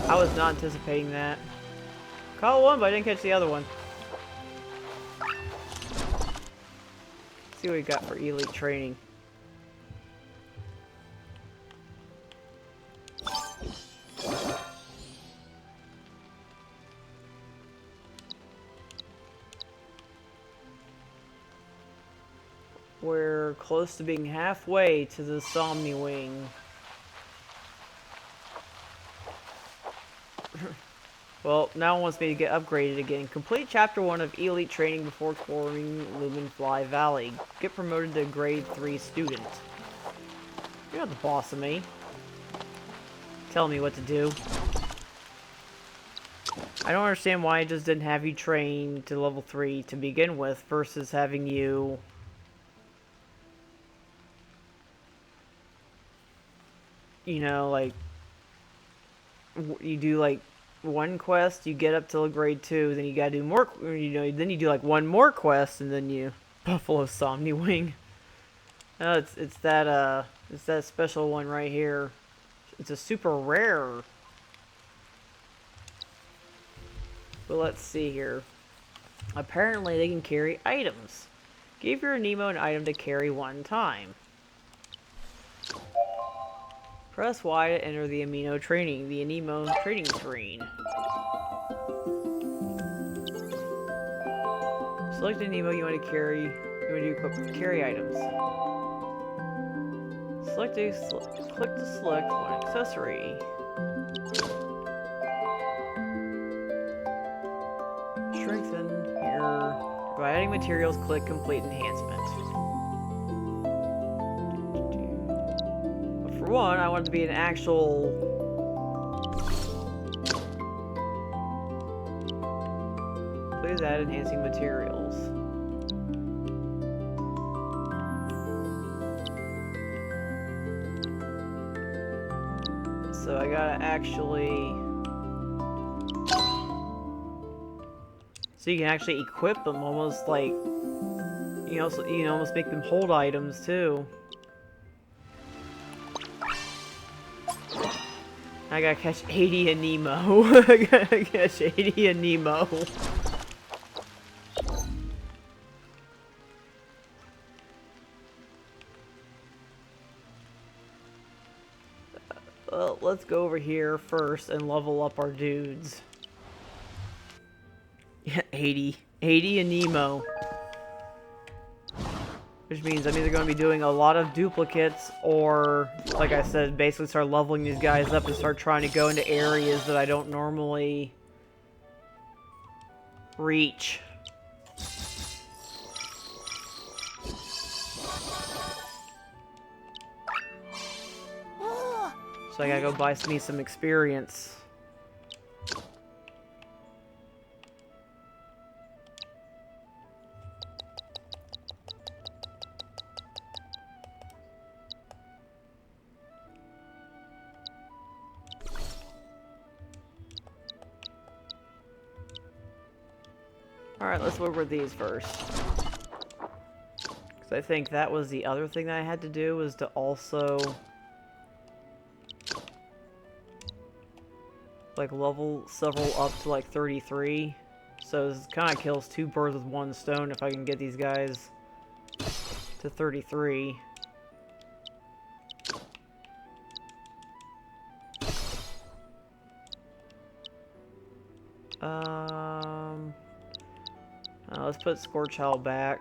I was not anticipating that. Caught one, but I didn't catch the other one. Let's see what we got for elite training. We're close to being halfway to the Somni Wing. Well, now it wants me to get upgraded again. Complete Chapter 1 of Elite Training before exploring Lumenfly Valley. Get promoted to Grade 3 student. You're not the boss of me. Tell me what to do. I don't understand why I just didn't have you train to level 3 to begin with versus having you... You know, like... You do, like... one quest, you get up till grade 2, then you gotta do more, you know, then you do like one more quest, and then you Buffalo Somni Wing. It's that special one right here. It's a super rare. But let's see here. Apparently they can carry items. Give your Aniimo an item to carry one time. Press Y to enter the Aniimo training screen. Select an Aniimo you want to carry. You want to equip carry items. Click to select one accessory. Strengthen your... By adding materials, click complete enhancement. But for one, I want it to be an actual... Please add enhancing materials. So I gotta actually... So you can actually equip them, almost like... You know, almost make them hold items, too. I gotta catch 80 Aniimo. I gotta catch 80 Aniimo. Well, let's go over here first and level up our dudes. Yeah, 80 Aniimo. Which means I'm either going to be doing a lot of duplicates or, like I said, basically start leveling these guys up and start trying to go into areas that I don't normally reach. So I gotta go buy me some experience. Alright, let's go over these first. Because I think that was the other thing that I had to do, was to also... like, level several up to, like, 33. So this kind of kills two birds with one stone if I can get these guys to 33. Let's put Scorch Owl back.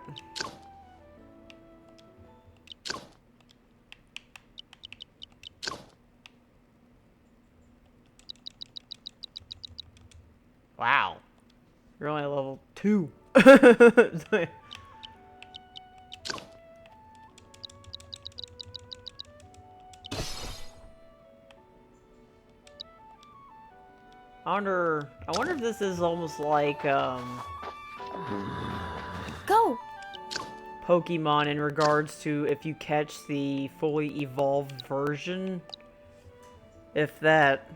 You're only at level 2. I wonder if this is almost like,
Go!
Pokemon in regards to if you catch the fully evolved version. If that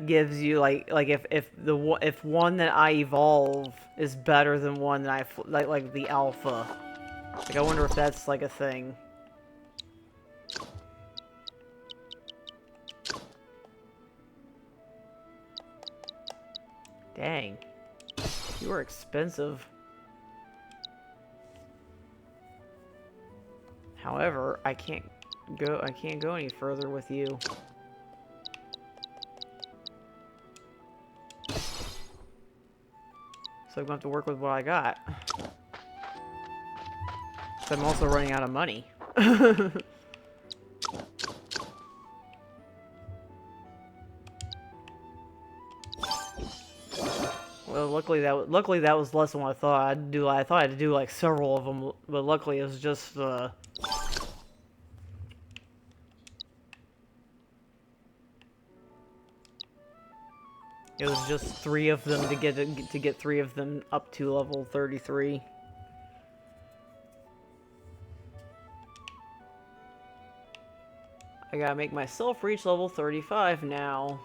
gives you if one that I evolve is better than one that like the alpha. Like I wonder if that's like a thing. Dang. You were expensive. However, I can't go any further with you. So I'm going to have to work with what I got. So I'm also running out of money. Well, luckily that was less than what I thought I'd do. I thought I had to do like several of them, but luckily it was just it was just 3 of them to get 3 of them up to level 33. I gotta make myself reach level 35 now.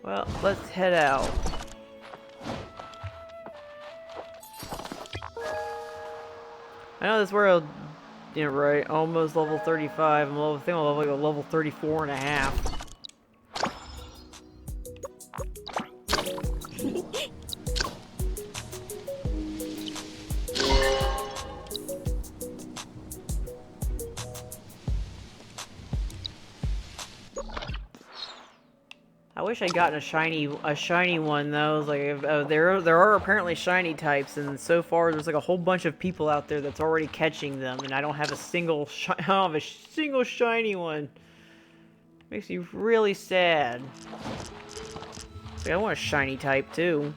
Well, let's head out. I know this world, you know, right? Almost level 35. I think I'm level 34 and a half. I wish I'd gotten a shiny one though. Like there are apparently shiny types, and so far there's like a whole bunch of people out there that's already catching them, and I don't have a single shiny one. Makes me really sad. Like, I want a shiny type too.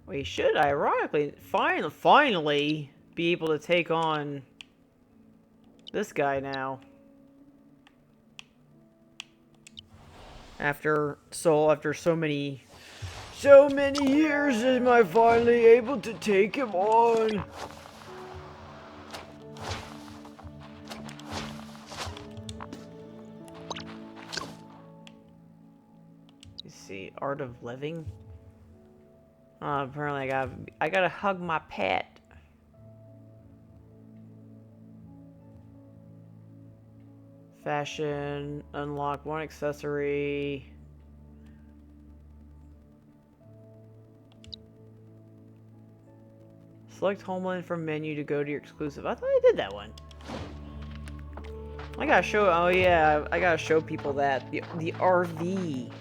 We should, ironically, finally be able to take on this guy now. After so many years, am I finally able to take him on? Let's see, Art of Living. Apparently I gotta hug my pet. Fashion, unlock 1 accessory. Select Homeland from menu to go to your exclusive. I thought I did that one. I gotta show, oh yeah, I gotta show people that. The RV.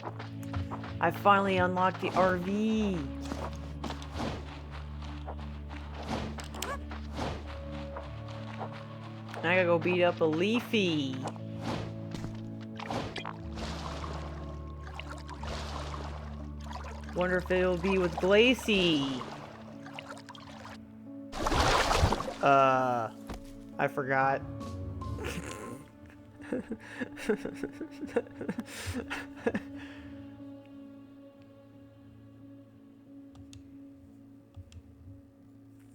I finally unlocked the RV. I gotta go beat up a Leafy. Wonder if it'll be with Glacy. I forgot.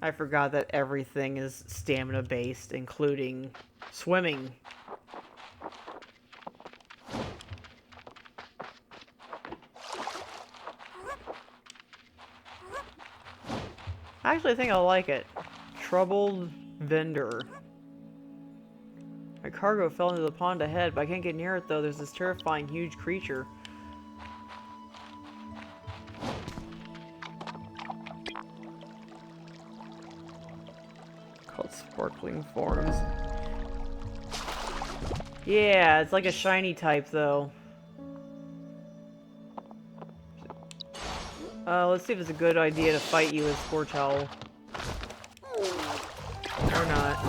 I forgot that everything is stamina based, including swimming. Actually, I think I like it. Troubled vendor. My cargo fell into the pond ahead, but I can't get near it though. There's this terrifying huge creature. Called Sparkling Forms. Yeah, it's like a shiny type, though. Let's see if it's a good idea to fight you as Scorch Owl. Or not.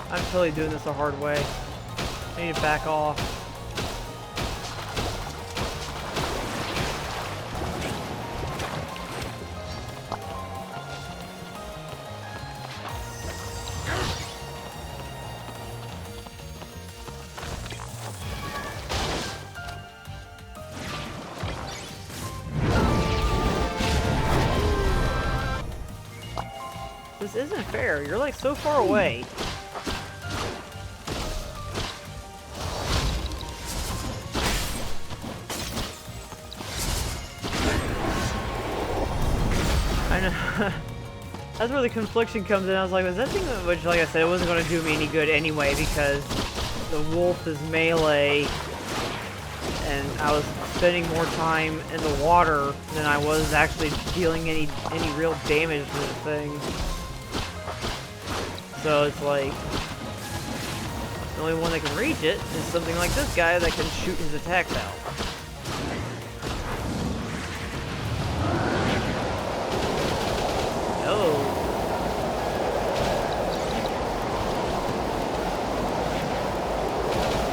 I'm totally doing this the hard way. I need to back off. This isn't fair. You're like so far away. I know. That's where the confliction comes in. I was like, was that thing, which, like I said, it wasn't going to do me any good anyway because the wolf is melee, and I was spending more time in the water than I was actually dealing any real damage to the thing. So it's like the only one that can reach it is something like this guy that can shoot his attacks out. Oh.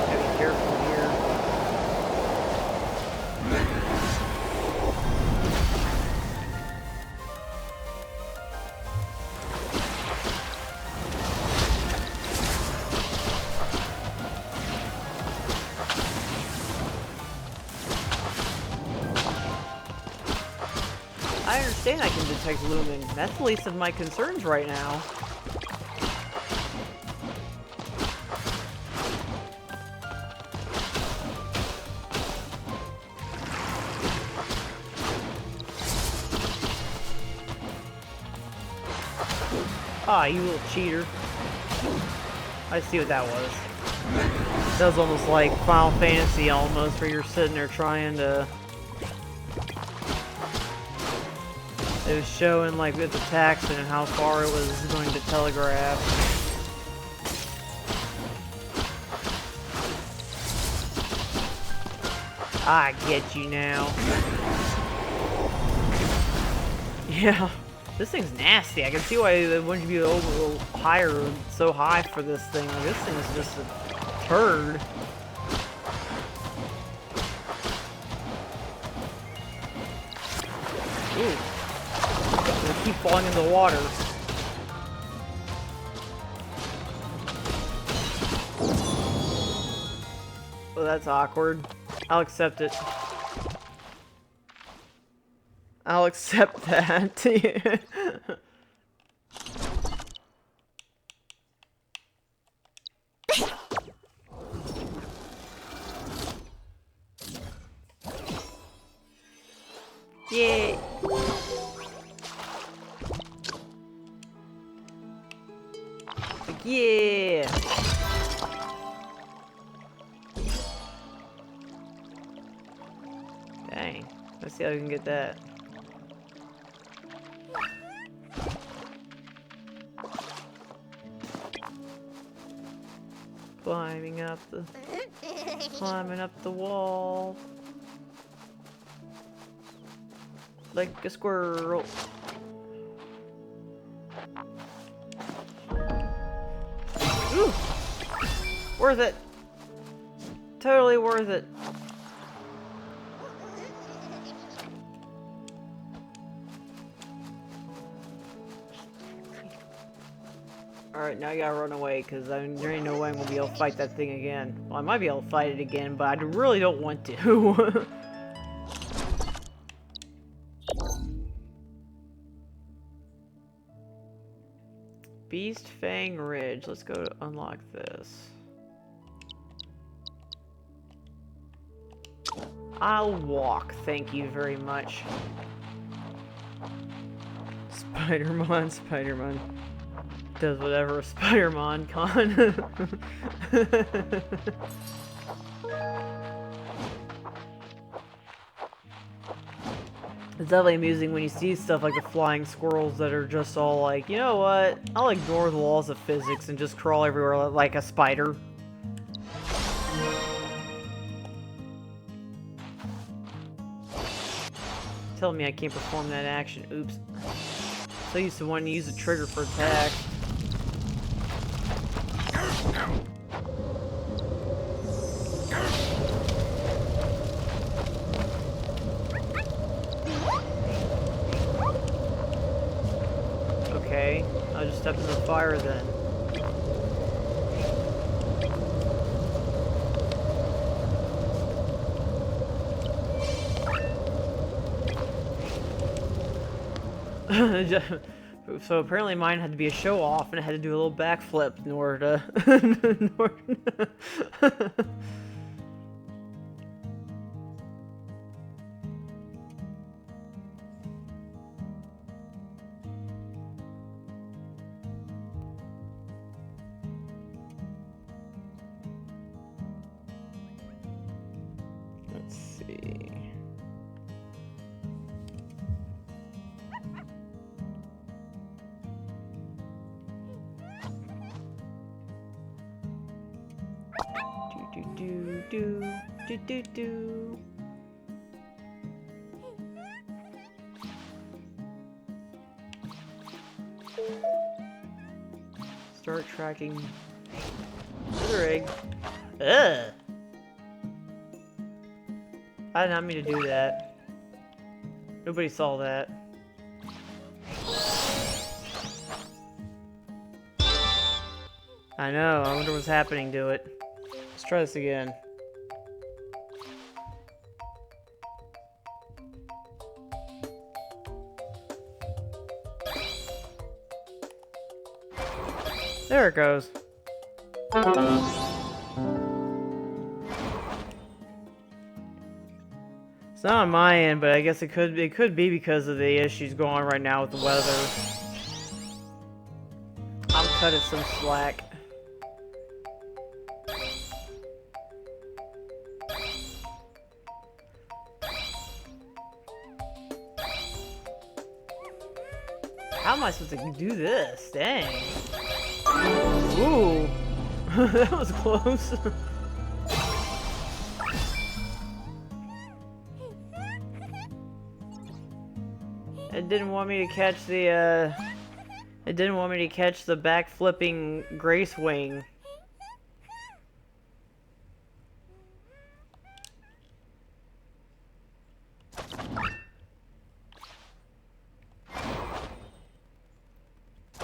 Gotta be careful here. I understand I can detect Lumen. That's the least of my concerns right now. Ah, you little cheater. I see what that was. That was almost like Final Fantasy almost, where you're sitting there trying to... It was showing like its attacks and how far it was going to telegraph. I get you now. Yeah, this thing's nasty. I can see why they wouldn't be a little higher, so high for this thing. Like, this thing is just a turd. Ooh. They keep falling in the water. Well, that's awkward. I'll accept it. I'll accept that. Yeah. Yeah. Dang. Let's see how we can get that. Climbing up the wall. Like a squirrel. Ooh! Worth it. Totally worth it. Alright, now I gotta run away, because there ain't no way I'm gonna be able to fight that thing again. Well, I might be able to fight it again, but I really don't want to. Beast Fang Ridge. Let's go to unlock this. I'll walk, thank you very much. Spider-Man, Spider-Man. Does whatever a Spider-Man can. It's definitely amusing when you see stuff like the flying squirrels that are just all like, you know what? I'll ignore the laws of physics and just crawl everywhere like a spider. Telling me I can't perform that action. Oops. So used to wanting to use the trigger for attack. Okay, I'll just step in the fire then. So apparently mine had to be a show off, and I had to do a little backflip in order to. Let's see. Do. Start tracking. Another egg. Ugh. I did not mean to do that. Nobody saw that. I know, I wonder what's happening to it. Let's try this again. There it goes. It's not on my end, but I guess it could be because of the issues going on right now with the weather. I'm cutting some slack. How am I supposed to do this? Dang. Ooh. That was close. It didn't want me to catch the, It didn't want me to catch the back-flipping Grace Wing.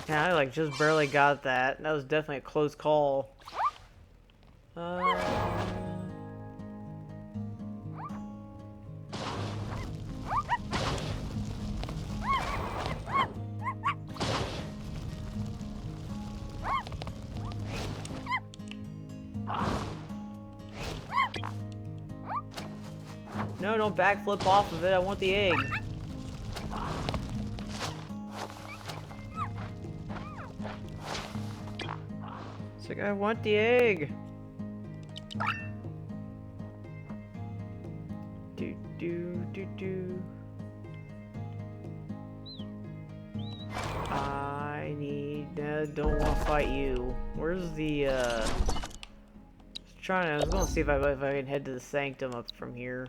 Yeah, I like just barely got that. That was definitely a close call. No, don't backflip off of it. I want the egg. It's like, I want the egg. Do. I need, don't want to fight you. Where's the, I was gonna see if I can head to the sanctum up from here.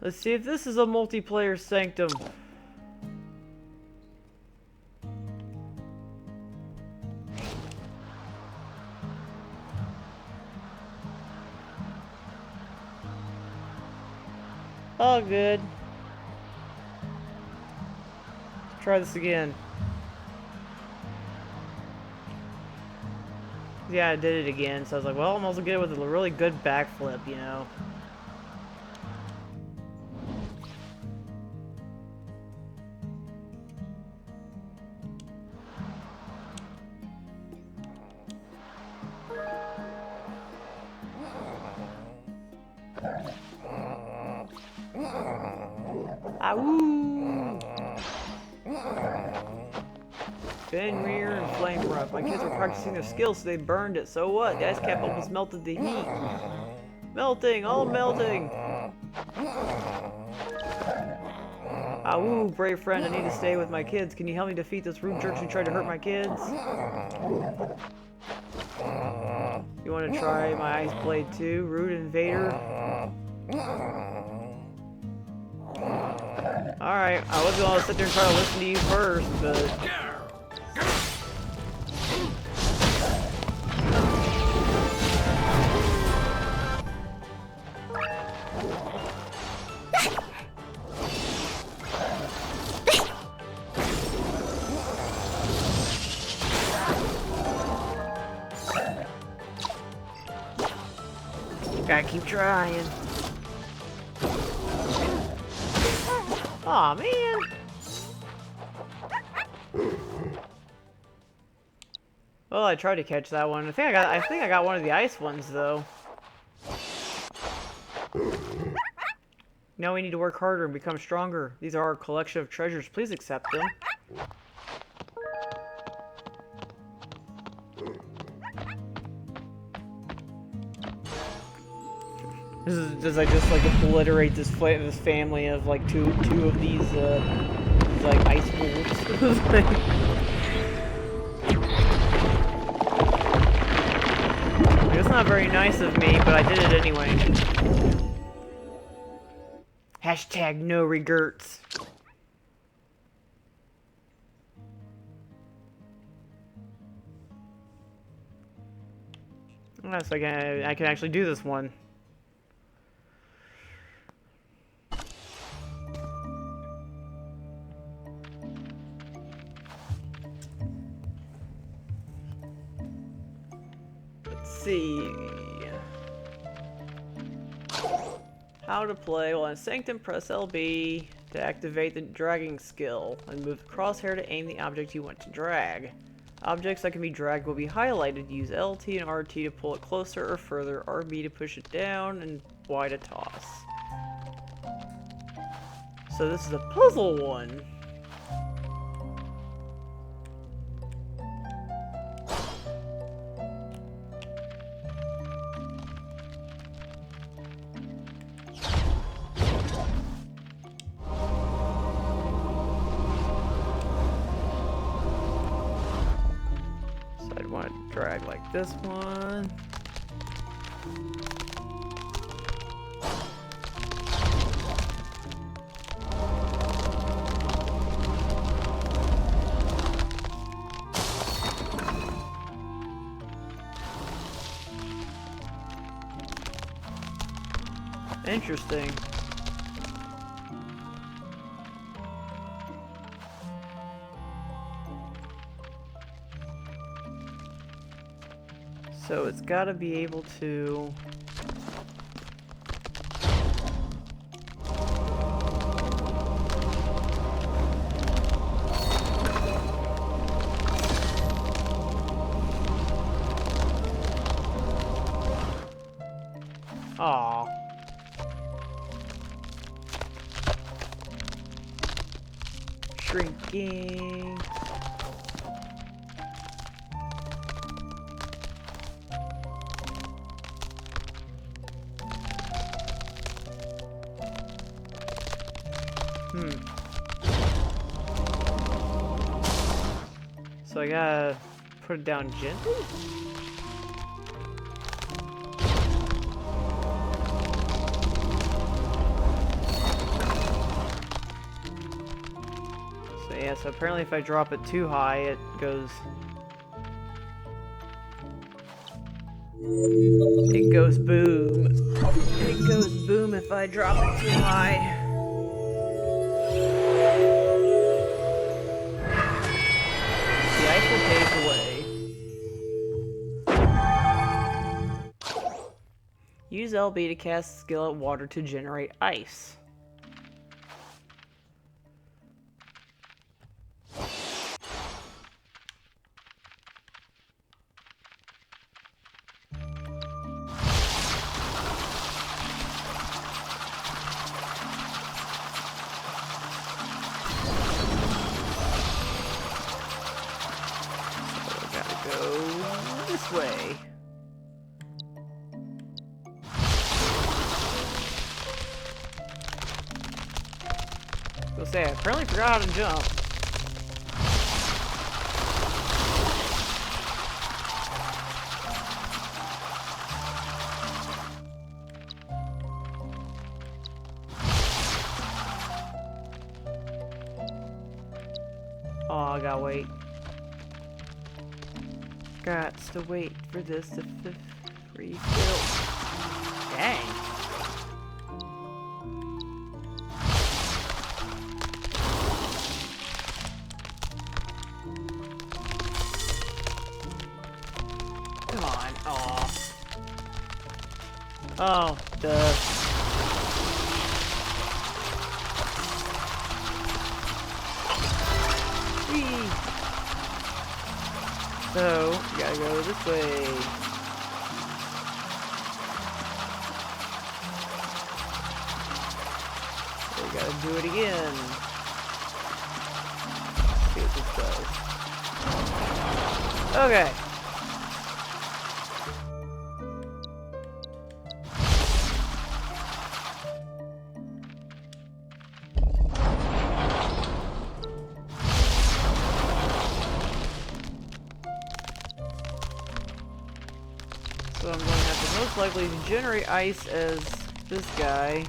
Let's see if this is a multiplayer sanctum. All good. Let's try this again. Yeah, I did it again, so I was like, well, I'm also good with a really good backflip, you know. Ow! Fenrir and Flame Rough. My kids were practicing their skills, so they burned it. So what? The ice cap almost melted the heat. Melting, all melting. Ah, woo, brave friend, I need to stay with my kids. Can you help me defeat those rude jerks who tried to hurt my kids? You want to try my ice blade too, rude invader? Alright, I was gonna sit there and try to listen to you first, but... Gotta keep trying. Aw, man. Well, I tried to catch that one. I think I got one of the ice ones though. Now we need to work harder and become stronger. These are our collection of treasures. Please accept them. Does I just like obliterate this family of like two of these like ice wolves? It's not very nice of me, but I did it anyway. Hashtag no regrets. Unless I can actually do this one. See how to play. Well, in Sanctum, press LB to activate the dragging skill and move the crosshair to aim the object you want to drag. Objects that can be dragged will be highlighted. Use LT and RT to pull it closer or further, RB to push it down, and Y to toss. So this is a puzzle one. Drag like this one. Interesting. So it's got to be able to... Aw. Shrinking. So I gotta put it down gently? So yeah, so apparently if I drop it too high, it goes... It goes boom. It goes boom if I drop it too high. Use LB to cast skill at water to generate ice. this way. Go say, I apparently forgot how to jump. Oh, I gotta wait. Gots to wait for this to refill. Dang. Come on. Aw. Oh, duh. Whee! So, you gotta go this way. So we gotta do it again. Let's see what this does. Okay. So I'm going to have to most likely generate ice as this guy.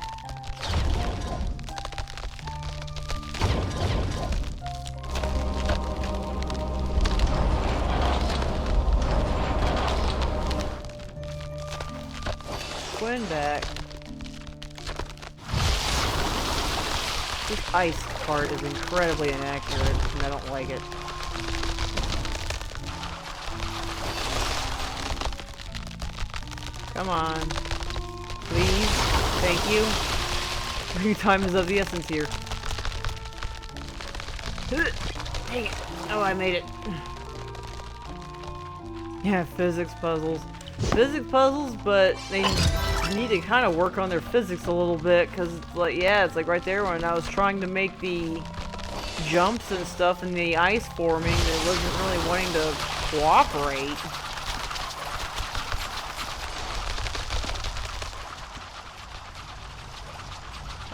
Twin back. This ice part is incredibly inaccurate, and I don't like it. Come on. Please. Thank you. Your time is of the essence here. Dang it. Oh, I made it. Yeah, physics puzzles. Physics puzzles, but they need to kind of work on their physics a little bit, because, like, yeah, it's like right there when I was trying to make the jumps and stuff in the ice forming, it wasn't really wanting to cooperate.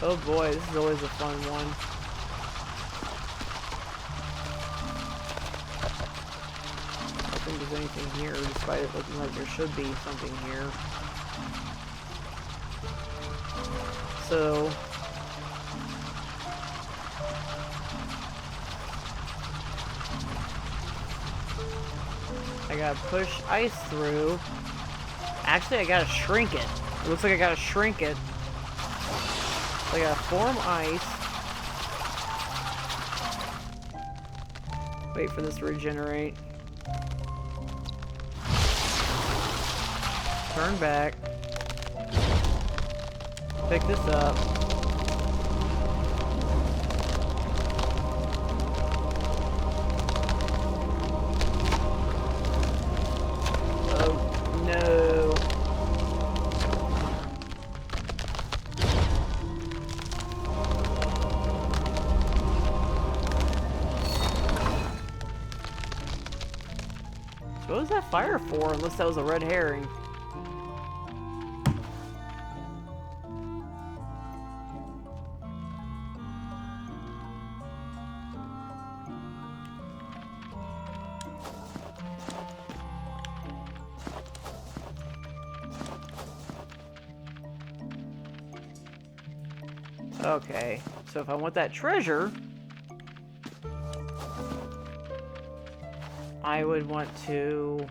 Oh boy, this is always a fun one. I don't think there's anything here, despite it looking like there should be something here. So... I gotta push ice through. Actually, I gotta shrink it. It looks like I gotta shrink it. So I gotta form ice. Wait for this to regenerate. Turn back. Pick this up. Oh no. So what was that fire for, unless that was a red herring? Okay, so if I want that treasure, I would want to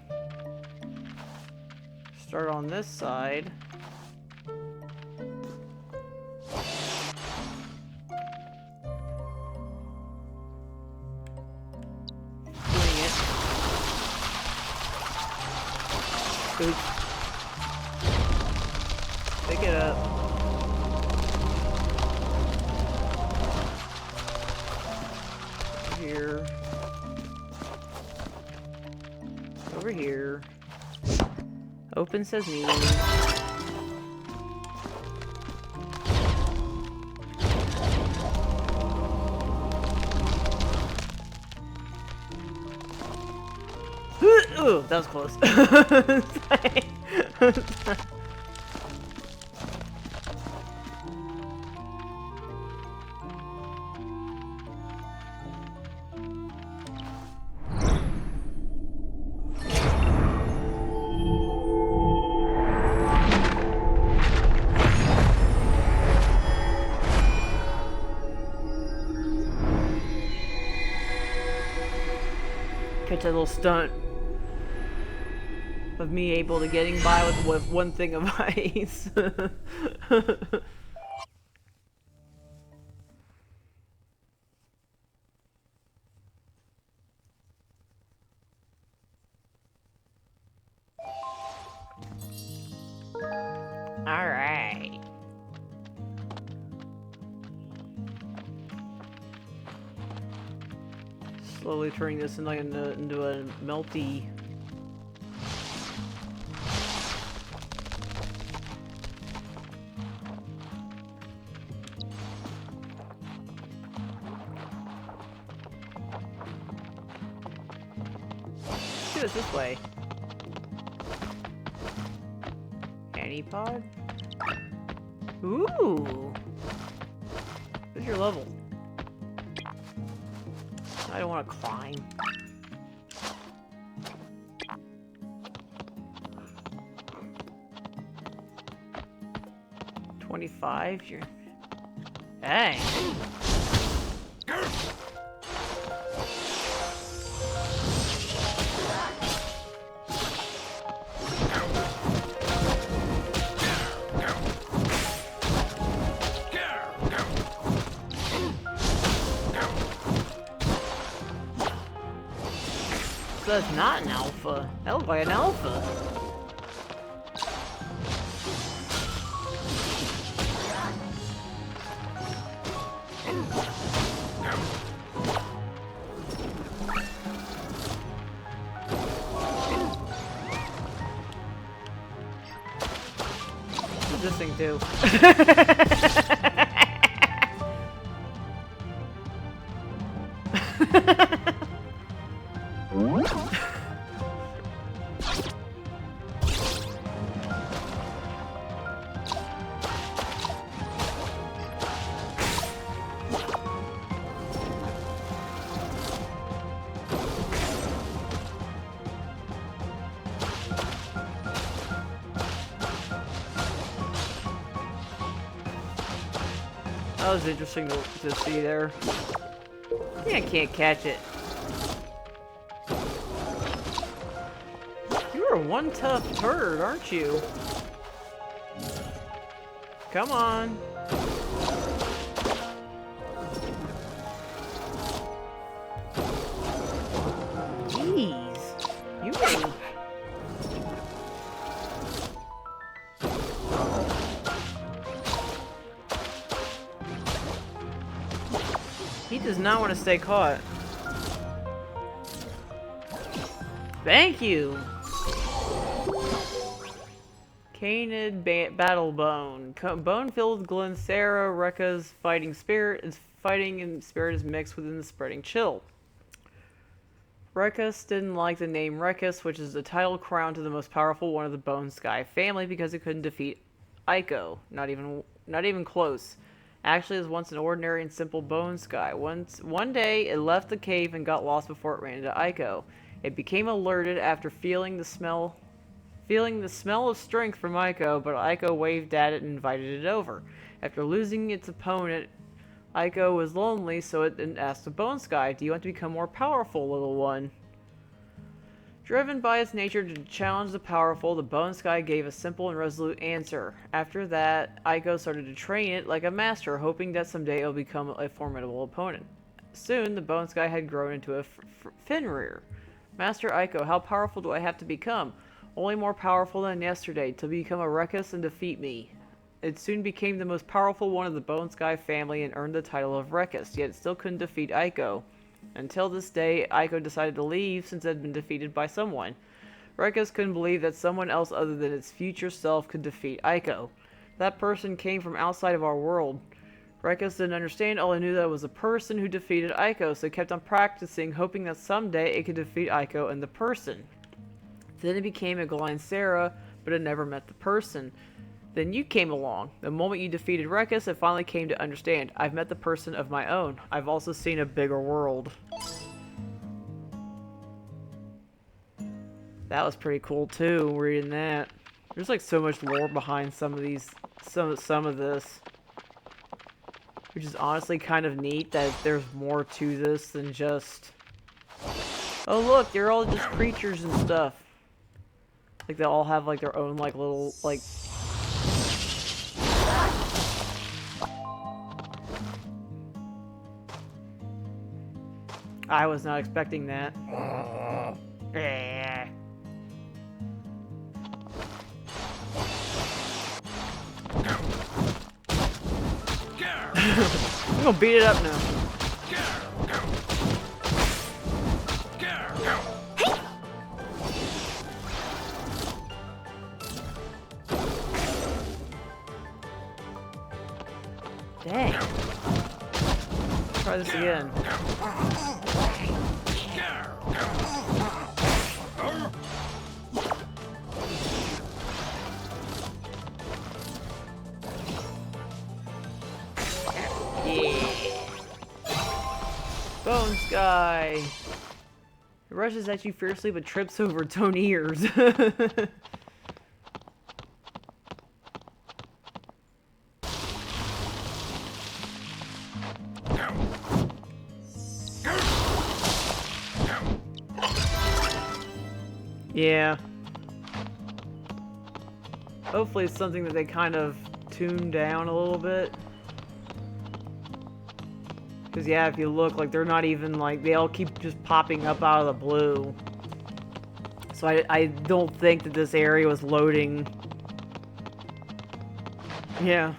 start on this side. Swing it. Oops. Pick it up. Here. Over here. Open sesame. Ooh, that was close. Catch that little stunt of me able to getting by with one thing of ice. Alright. Slowly turning this into a melty. Let's do it this way. Antipod? Ooh! What's your level? I don't want to climb. $25? You're... Dang! So that's not an alpha. That looks like an alpha. What's this thing do? That was interesting to see there. I can't catch it. You're one tough turd, aren't you? Come on. Jeez. You can... He does not want to stay caught. Thank you! Canid Battle Bone. Bone filled with Glyncera, Rekka's fighting spirit is mixed within the spreading chill. Rekkas didn't like the name Rekkas, which is the title crown to the most powerful one of the Bone Sky family, because it couldn't defeat Aiko. Not even close. Actually, it was once an ordinary and simple Bone Sky. One day, it left the cave and got lost before it ran into Aiko. It became alerted after feeling the smell of strength from Aiko, but Aiko waved at it and invited it over. After losing its opponent, Aiko was lonely, so it asked the Bone Sky, "Do you want to become more powerful, little one?" Driven by its nature to challenge the powerful, the Bone Sky gave a simple and resolute answer. After that, Aiko started to train it like a master, hoping that someday it will become a formidable opponent. Soon, the Bone Sky had grown into a Fenrir. "Master Aiko, how powerful do I have to become?" "Only more powerful than yesterday, to become a Rekkas and defeat me." It soon became the most powerful one of the Bone Sky family and earned the title of Rekkas, yet it still couldn't defeat Aiko. Until this day, Aiko decided to leave since it had been defeated by someone. Rekkas couldn't believe that someone else other than its future self could defeat Aiko. That person came from outside of our world. Rekkas didn't understand, all he knew that it was a person who defeated Aiko, so he kept on practicing, hoping that someday it could defeat Aiko and the person. Then it became a Glyncera, but it never met the person. Then you came along. The moment you defeated Rekus, I finally came to understand. I've met the person of my own. I've also seen a bigger world. That was pretty cool too, reading that. There's like so much lore behind some of these, some of this. Which is honestly kind of neat that there's more to this than just... Oh look, they're all just creatures and stuff. Like they all have like their own like little like... I was not expecting that. I'm gonna beat it up now. Dang. Let's try this again. Bone Sky! It rushes at you fiercely but trips over its own ears. Yeah. Hopefully it's something that they kind of tune down a little bit. Because, yeah, if you look, like, they're not even, like, they all keep just popping up out of the blue. So I don't think that this area was loading. Yeah.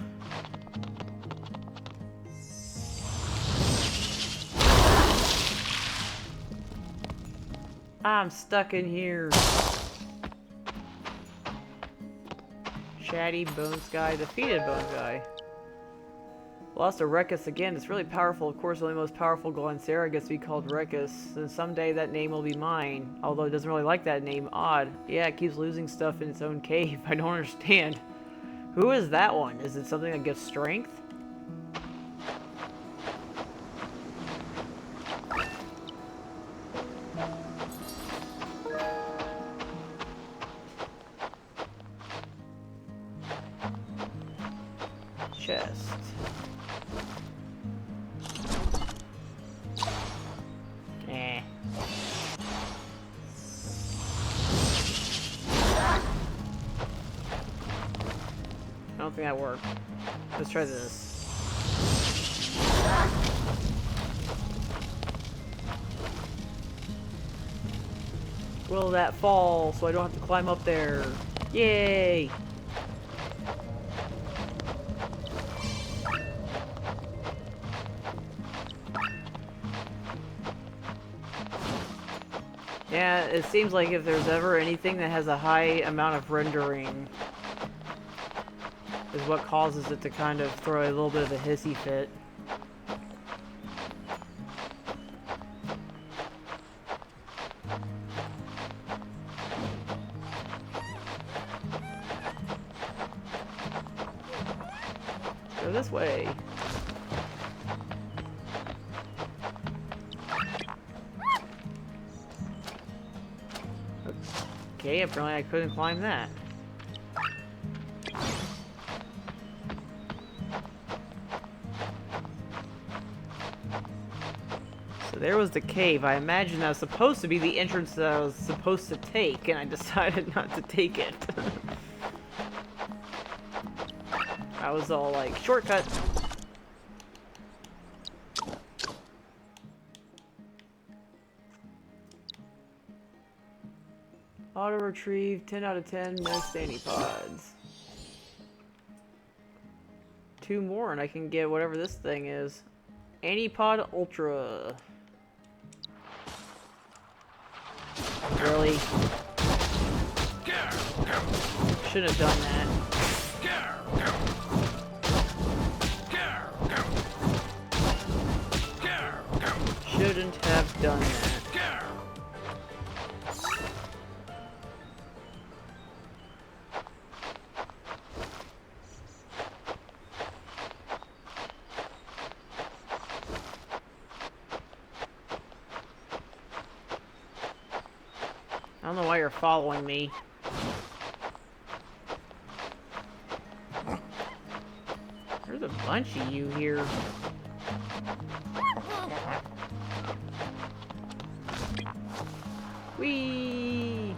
I'm stuck in here. Chatty Bone Sky defeated Bone Sky. Lost to Rekus again. It's really powerful. Of course, the only most powerful Glyncera gets to be called Rekus. And someday that name will be mine. Although it doesn't really like that name. Odd. Yeah, it keeps losing stuff in its own cave. I don't understand. Who is that one? Is it something that gives strength? Chest. Eh. I don't think that worked. Let's try this. Will that fall so I don't have to climb up there? Yay! Yeah, it seems like if there's ever anything that has a high amount of rendering is what causes it to kind of throw a little bit of a hissy fit. Go this way. Okay, apparently I couldn't climb that. So there was the cave. I imagine that was supposed to be the entrance that I was supposed to take, and I decided not to take it. I was all like, shortcut. Auto retrieve, 10 out of 10, no standy pods. 2 more and I can get whatever this thing is. Antipod Ultra. Really? Shouldn't have done that. Shouldn't have done that. I don't know why you're following me. There's a bunch of you here. Whee!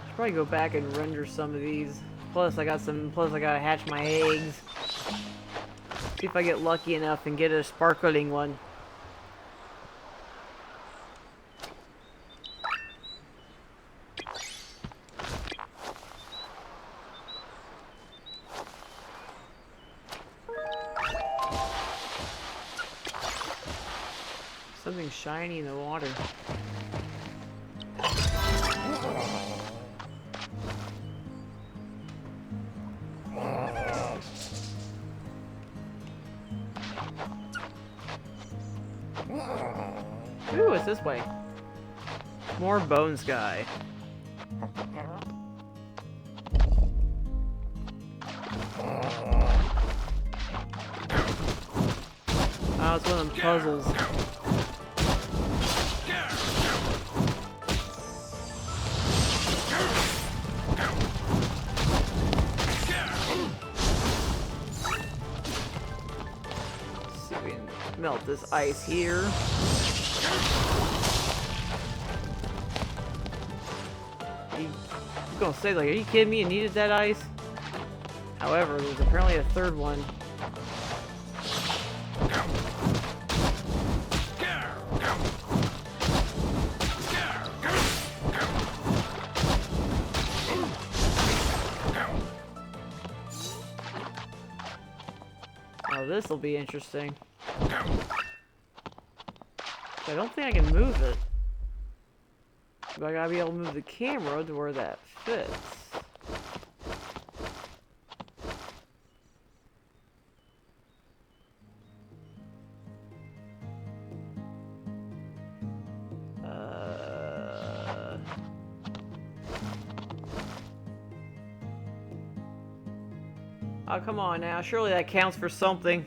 Should probably go back and render some of these. Plus I gotta hatch my eggs. See if I get lucky enough and get a sparkling one. Something shiny in the water. Ooh, it's this way. More bone sky. Oh, it's one of them puzzles. Let's see if we can melt this ice here. I'm gonna say, like, are you kidding me? You needed that ice? However, there's apparently a third one. Now this will be interesting. I don't think I can move it. But I gotta be able to move the camera to where that fits. Oh, come on now. Surely that counts for something.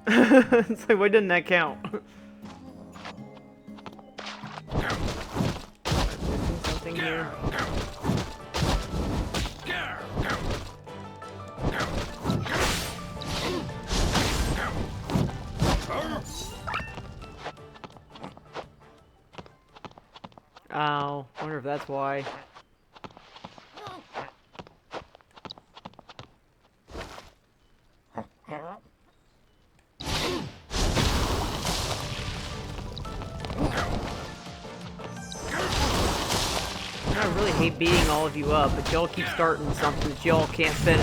It's like, why didn't that count? Something here. Oh, wonder if that's why. I really hate beating all of you up, but y'all keep starting something that y'all can't finish.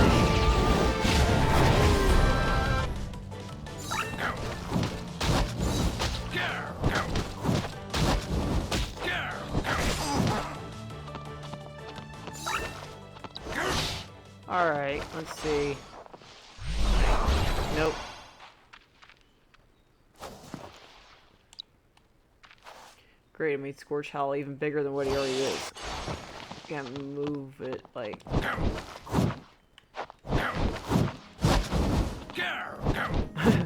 Alright, let's see. Nope. Great, it made Scorch Hollow even bigger than what he already is. Can't move it, like... I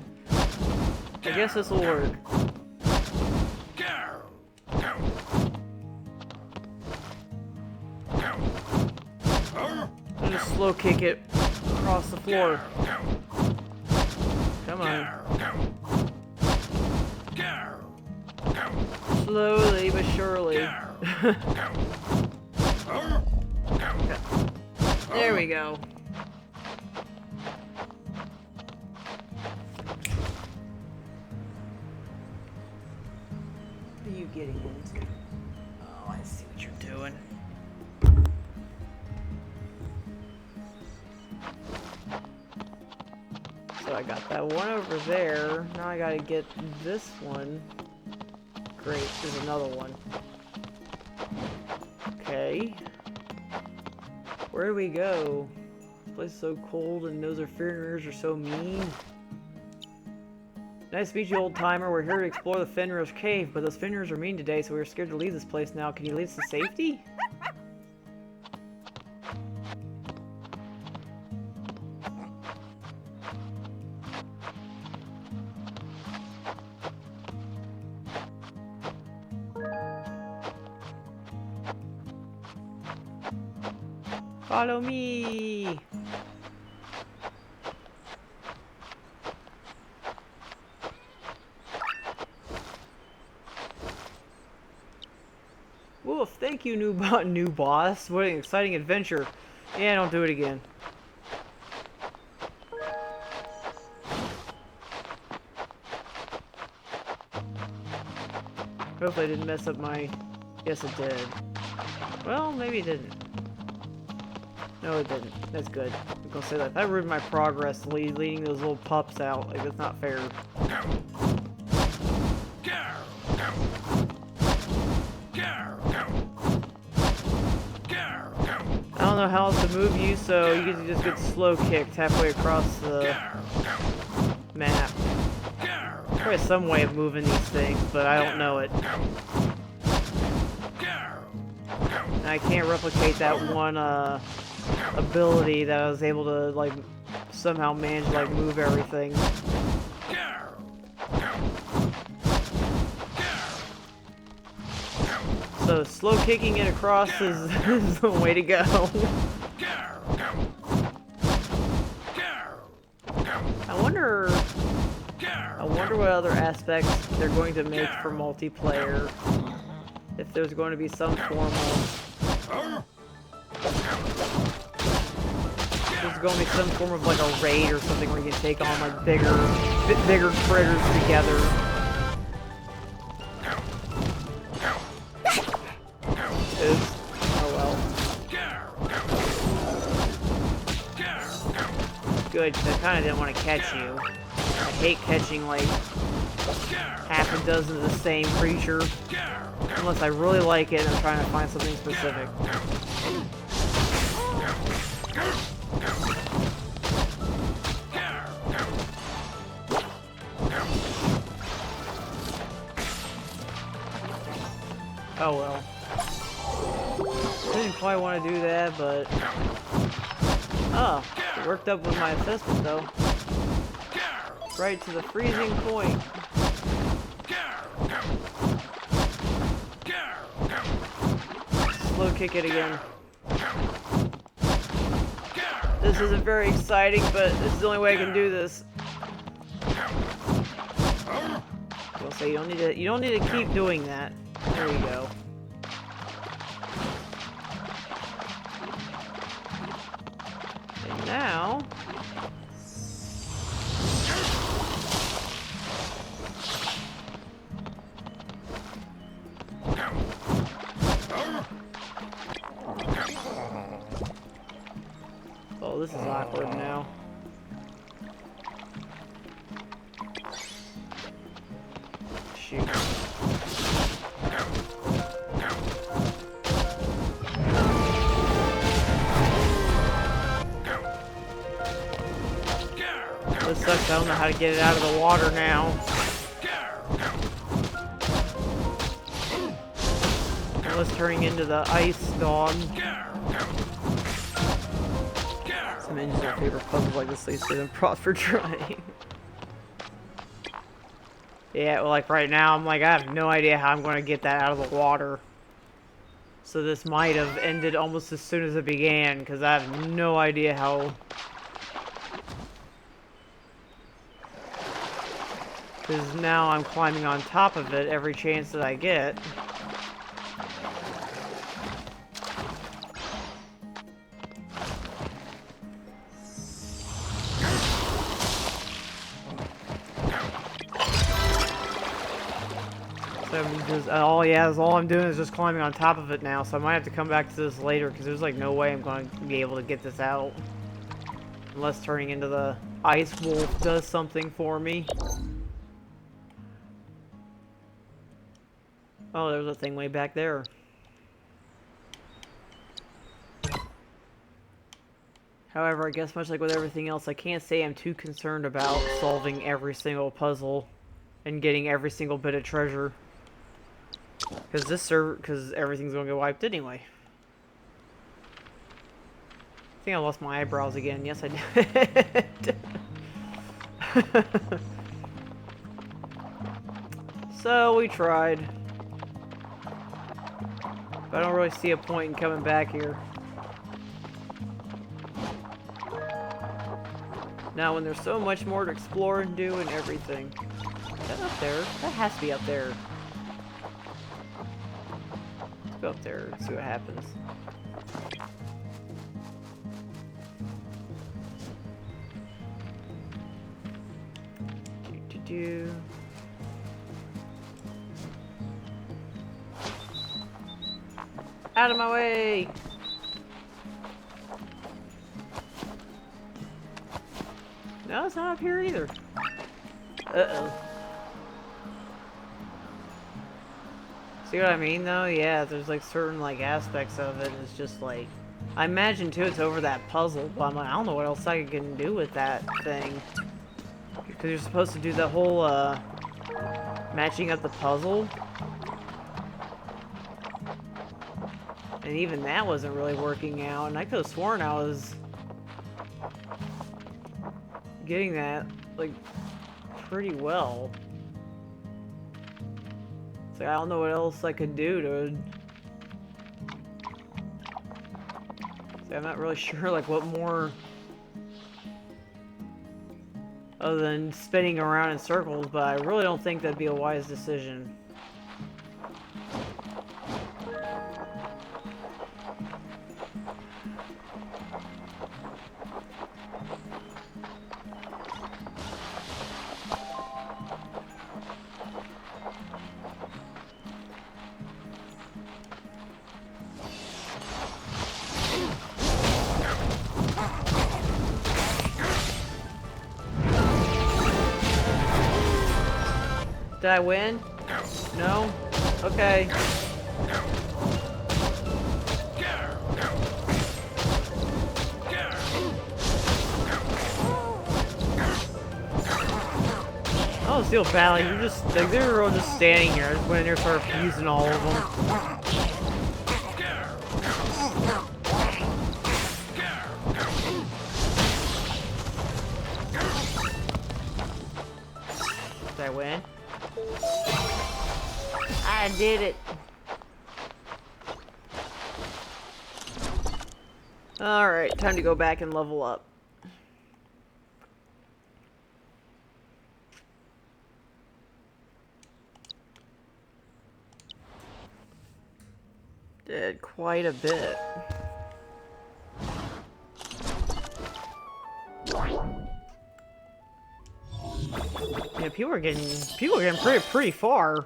guess this will work. I'll just slow kick it across the floor. Come on. Slowly but surely. There we go. What are you getting into? Oh, I see what you're doing. So I got that one over there. Now I gotta get this one. Great, there's another one. Okay. Where do we go? This place is so cold and those Fenrir's are so mean. Nice to meet you, old timer. We're here to explore the Fenrir's cave, but those Fenrir's are mean today, so we're scared to leave this place now. Can you lead us to safety? Follow me! Woof, thank you, new boss. What an exciting adventure. Yeah, don't do it again. Hopefully I didn't mess up my... Yes, it did. Well, maybe it didn't. No, it didn't. That's good. I'm gonna say that. That ruined my progress leading those little pups out. Like, that's not fair. I don't know how else to move you, so you can just get slow kicked halfway across the map. Probably some way of moving these things, but I don't know it. And I can't replicate that one ability that I was able to like somehow manage to like move everything. So slow kicking it across is the way to go. I wonder what other aspects they're going to make for multiplayer. If there's going to be some form of... There's going to be some form of like a raid or something where you can take on like bigger critters together. Oops. Oh well. Good, because I kind of didn't want to catch you. I hate catching like half a dozen of the same creature. Unless I really like it and I'm trying to find something specific. Oh well. Didn't quite want to do that, but... Oh, it worked up with my assessment though. Right to the freezing point. Slow kick it again. This isn't very exciting, but this is the only way I can do this. I'll say you don't need to keep doing that. There you go. And now oh, this is awkward now. Shoot. This sucks, I don't know how to get it out of the water now. Unless turning into the ice dog. Some engines are favorite puzzles like this, so you see them props for trying. Yeah, well, like right now, I'm like, I have no idea how I'm going to get that out of the water. So this might have ended almost as soon as it began, because I have no idea how... Because now I'm climbing on top of it every chance that I get. All I'm doing is just climbing on top of it now, so I might have to come back to this later, because there's like no way I'm going to be able to get this out. Unless turning into the ice wolf does something for me. Oh, there's a thing way back there. However, I guess much like with everything else, I can't say I'm too concerned about solving every single puzzle and getting every single bit of treasure. Because everything's going to get wiped anyway. I think I lost my eyebrows again. Yes, I did. So, we tried. But I don't really see a point in coming back here. Now, when there's so much more to explore and do and everything. Is that up there? That has to be up there. Let's go up there and see what happens. Do. Out of my way! No, it's not up here either. Uh-oh. See what I mean, though? Yeah, there's, like, certain, like, aspects of it. It's just, like... I imagine, too, it's over that puzzle, but I'm like, I don't know what else I can do with that thing. Because you're supposed to do the whole, matching up the puzzle. And even that wasn't really working out, and I could have sworn I was getting that, like, pretty well. So I don't know what else I could do to... So I'm not really sure, like, what more... Other than spinning around in circles, but I really don't think that'd be a wise decision. Did I win? No? Okay. I don't feel bad, like, you're just, like, they were all just standing here. I just went in there and started fusing all of them. Did I win? I did it! Alright, time to go back and level up. Did quite a bit. Yeah, people are getting pretty far.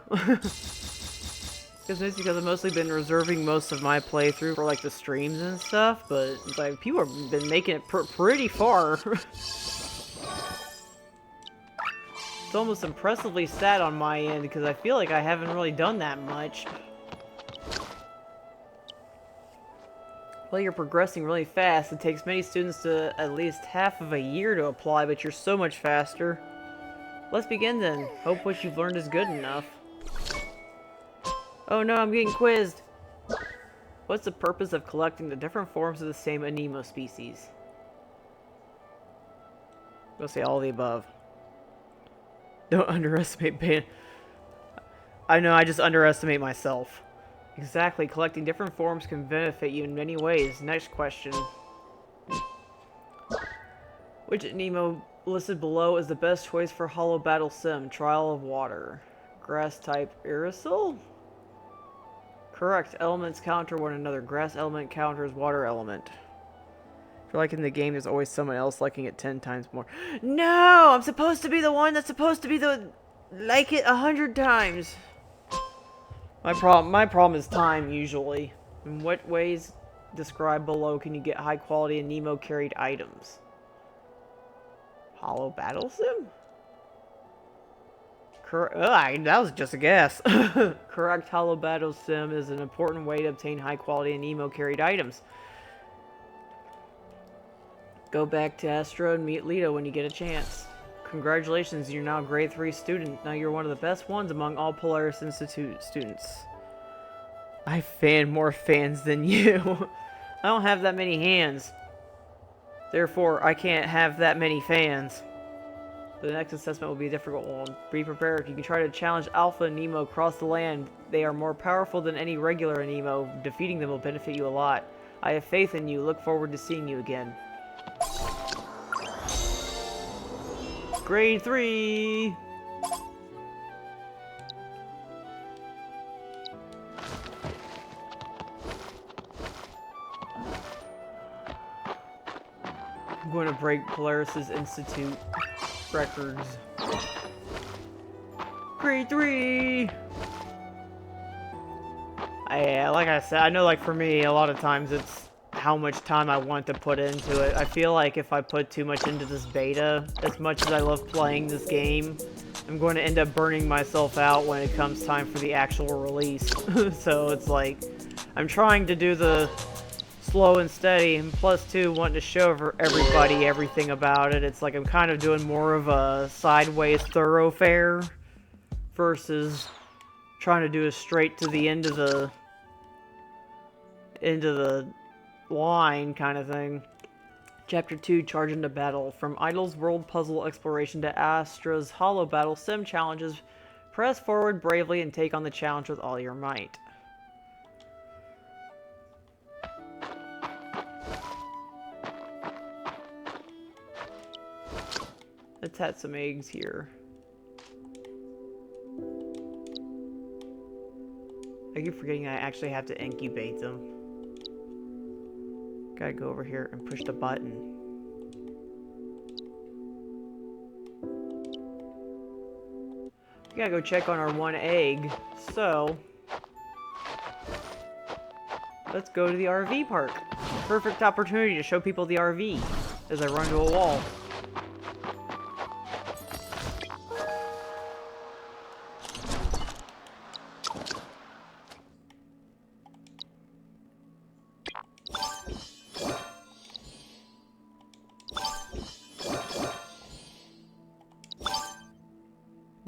Because I've mostly been reserving most of my playthrough for like the streams and stuff, but like people have been making it pretty far. It's almost impressively sad on my end because I feel like I haven't really done that much. Well, you're progressing really fast. It takes many students to at least half of a year to apply, but you're so much faster. Let's begin then. Hope what you've learned is good enough. Oh no, I'm getting quizzed! What's the purpose of collecting the different forms of the same Aniimo species? We'll say all the above. Don't underestimate pain. I know, I just underestimate myself. Exactly, collecting different forms can benefit you in many ways. Next question. Which Aniimo listed below is the best choice for Hollow Battle Sim? Trial of Water. Grass type Aerosol? Correct. Elements counter one another. Grass element counters water element. I feel like in the game there's always someone else liking it 10 times more. No! I'm supposed to be the one that's supposed to be the... like it 100 times. My problem is time, usually. In what ways described below can you get high quality Aniimo carried items? Hollow Battle Sim? That was just a guess. Correct. Hollow Battle Sim is an important way to obtain high quality Aniimo carried items. Go back to Astro and meet Lito when you get a chance. Congratulations, you're now a grade 3 student. Now you're one of the best ones among all Polaris Institute students. I fan more fans than you. I don't have that many hands. Therefore, I can't have that many fans. The next assessment will be a difficult one. Be prepared. You can try to challenge Alpha Aniimo across the land. They are more powerful than any regular Aniimo. Defeating them will benefit you a lot. I have faith in you. Look forward to seeing you again. Grade 3! I'm going to break Polaris's Institute records. Grade 3! Like I said, I know, like, for me, a lot of times it's how much time I want to put into it. I feel like if I put too much into this beta, as much as I love playing this game, I'm going to end up burning myself out when it comes time for the actual release. So it's like, I'm trying to do the slow and steady, and plus two, wanting to show everybody everything about it. It's like I'm kind of doing more of a sideways thoroughfare versus trying to do a straight to the end of the line kind of thing. Chapter 2, Charge into Battle. From Idle's World Puzzle Exploration to Astra's Hollow Battle Sim Challenges, press forward bravely and take on the challenge with all your might. Let's hatch some eggs here. I keep forgetting I actually have to incubate them. Gotta go over here and push the button. We gotta go check on our one egg, so let's go to the RV park. Perfect opportunity to show people the RV as I run to a wall.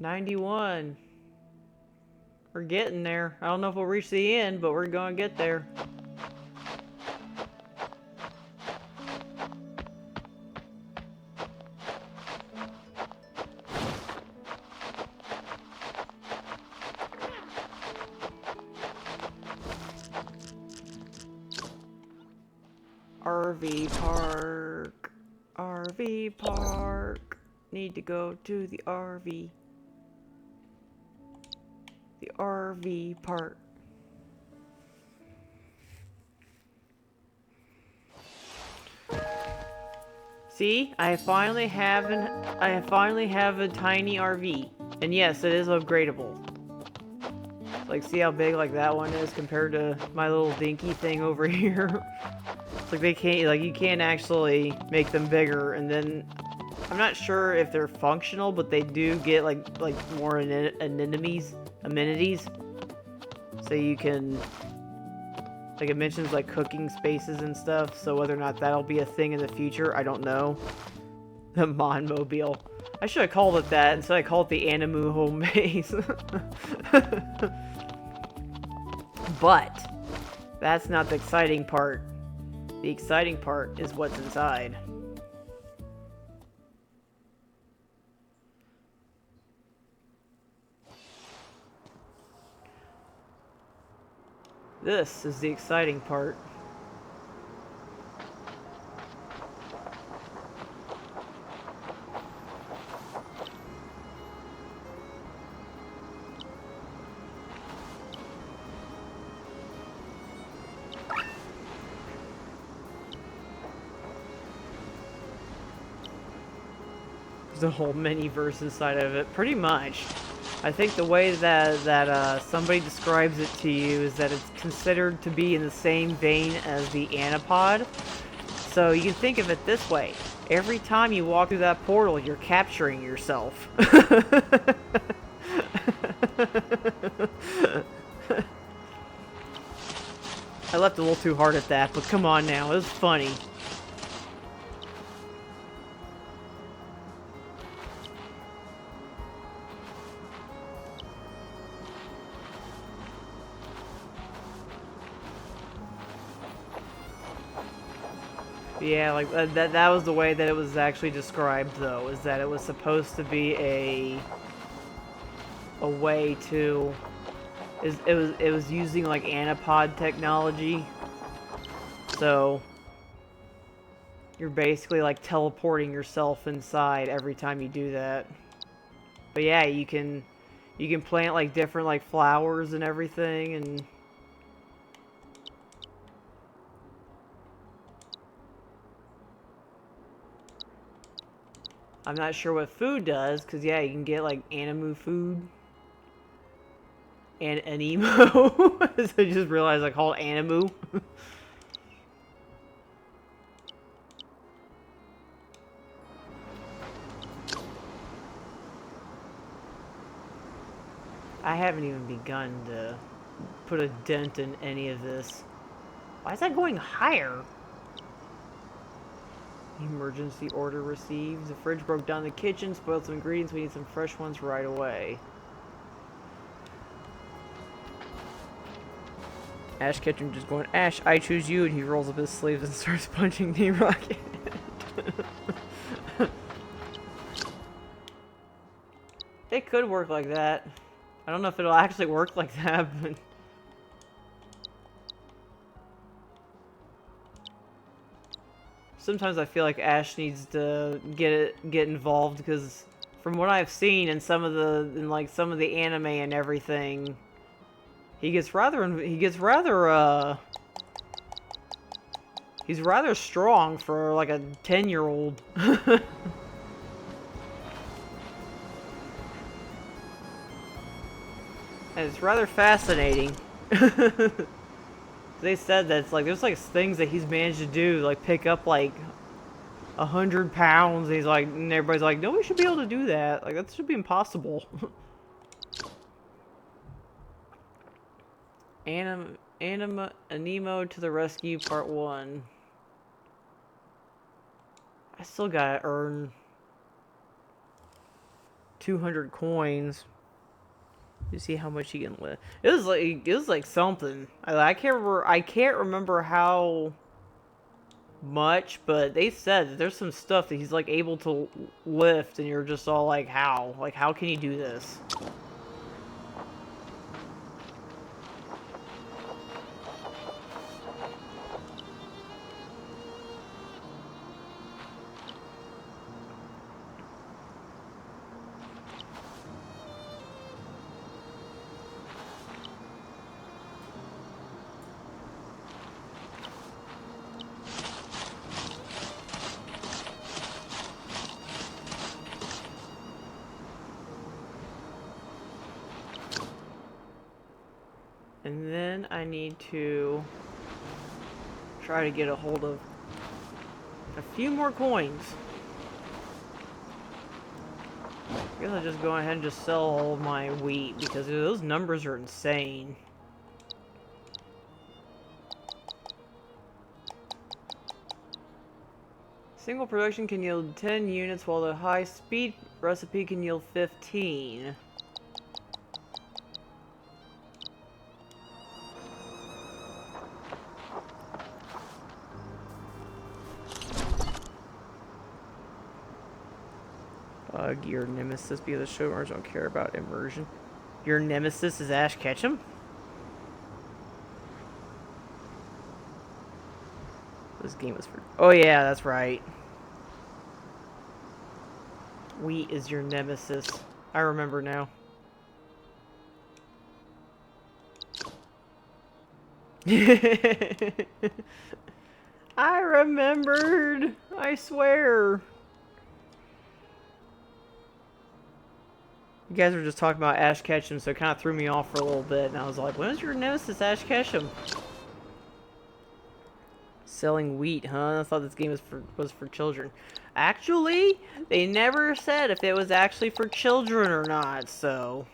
$91. We're getting there. I don't know if we'll reach the end, but we're gonna get there. RV park. RV park. Need to go to the RV. The RV park. See, I finally have a tiny RV, and yes, it is upgradable. Like, see how big like that one is compared to my little dinky thing over here. It's like they can't, like, you can't actually make them bigger, and then I'm not sure if they're functional, but they do get like more amenities. So you can, like, it mentions like cooking spaces and stuff. So whether or not that'll be a thing in the future, I don't know. The Monmobile. I should have called it that instead. I called it the Aniimo home base. But that's not the exciting part. The exciting part is what's inside. This is the exciting part. The whole mini-verse inside of it, pretty much. I think the way that somebody describes it to you is that it's considered to be in the same vein as the Anipod. So you can think of it this way. Every time you walk through that portal, you're capturing yourself. I left a little too hard at that, but come on now, it was funny. Yeah, like, that was the way that it was actually described, though, is that it was supposed to be a way to... It was using, like, Anipod technology. So, You're basically like teleporting yourself inside every time you do that. But yeah, you can plant like different like flowers and everything, and I'm not sure what food does, because yeah, you can get like Aniimo food and Aniimo. So I just realized I called Aniimo. I haven't even begun to put a dent in any of this. Why is that going higher? Emergency order received. The fridge broke down in the kitchen, spoiled some ingredients. We need some fresh ones right away. Ash Ketchum just going, Ash, I choose you, and he rolls up his sleeves and starts punching Team Rocket. It could work like that. I don't know if it'll actually work like that, but... Sometimes I feel like Ash needs to get involved, because from what I've seen in some of the anime and everything, he's rather strong for like a 10-year-old. And it's rather fascinating. They said that it's like there's like things that he's managed to do, like pick up like 100 pounds. And he's like, and everybody's like, nobody should be able to do that. Like that should be impossible. Aniimo to the rescue, part 1. I still gotta earn 200 coins. You see how much you can live. It was like something. I can't remember how much, but they said that there's some stuff that he's like able to lift, and you're just all like, how? Like, how can you do this? And then I need to try to get a hold of a few more coins. I guess I'll just go ahead and just sell all of my wheat, because those numbers are insane. Single production can yield 10 units, while the high-speed recipe can yield 15. Your nemesis, because the showrunners don't care about immersion. Your nemesis is Ash Ketchum? This game is for... Oh yeah, that's right. Wheat is your nemesis. I remember now. I remembered! I swear! You guys were just talking about Ash Ketchum, so it kind of threw me off for a little bit, and I was like, when is your nemesis Ash Ketchum? Selling wheat, huh? I thought this game was for children. Actually, they never said if it was actually for children or not, so...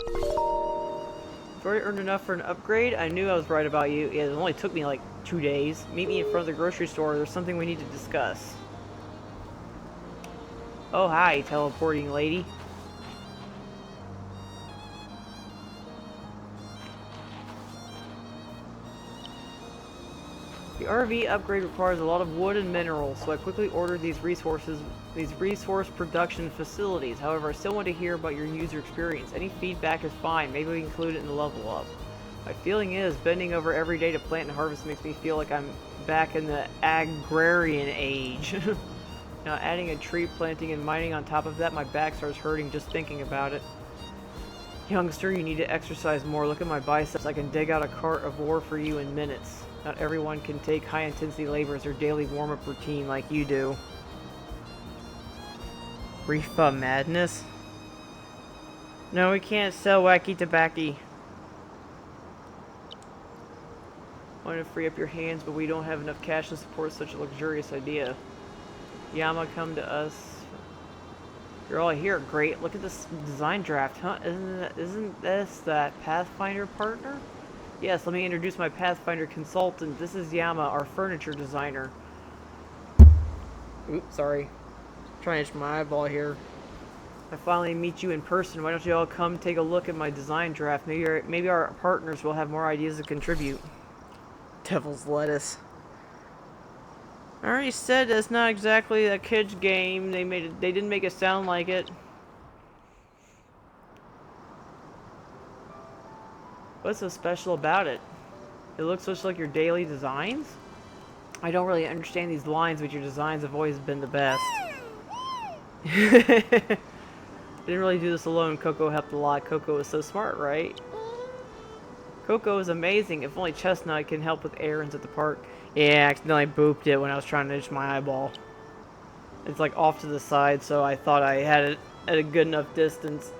I've already earned enough for an upgrade. I knew I was right about you. Yeah, it only took me like 2 days. Meet me in front of the grocery store. There's something we need to discuss. Oh, hi, teleporting lady. The RV upgrade requires a lot of wood and minerals, so I quickly ordered these resource production facilities. However, I still want to hear about your user experience. Any feedback is fine. Maybe we can include it in the level up. My feeling is, bending over every day to plant and harvest makes me feel like I'm back in the agrarian age. Now adding a tree planting and mining on top of that, my back starts hurting just thinking about it. Youngster, you need to exercise more. Look at my biceps. I can dig out a cart of ore for you in minutes. Not everyone can take high-intensity labor as their daily warm-up routine like you do. Reefa madness? No, we can't sell wacky tobacco. Want to free up your hands, but we don't have enough cash to support such a luxurious idea. Yama, come to us. You're all here. Great. Look at this design draft, huh? Isn't this that Pathfinder partner? Yes, let me introduce my Pathfinder consultant. This is Yama, our furniture designer. Oops, sorry. Trying to itch my eyeball here. I finally meet you in person. Why don't you all come take a look at my design draft? Maybe our partners will have more ideas to contribute. Devil's lettuce. I already said that's not exactly a kid's game. They didn't make it sound like it. What's so special about it? It looks just like your daily designs? I don't really understand these lines, but your designs have always been the best. I didn't really do this alone. Coco helped a lot. Coco is so smart, right? Coco is amazing. If only Chestnut can help with errands at the park. Yeah, I accidentally booped it when I was trying to itch my eyeball. It's like off to the side, so I thought I had it at a good enough distance.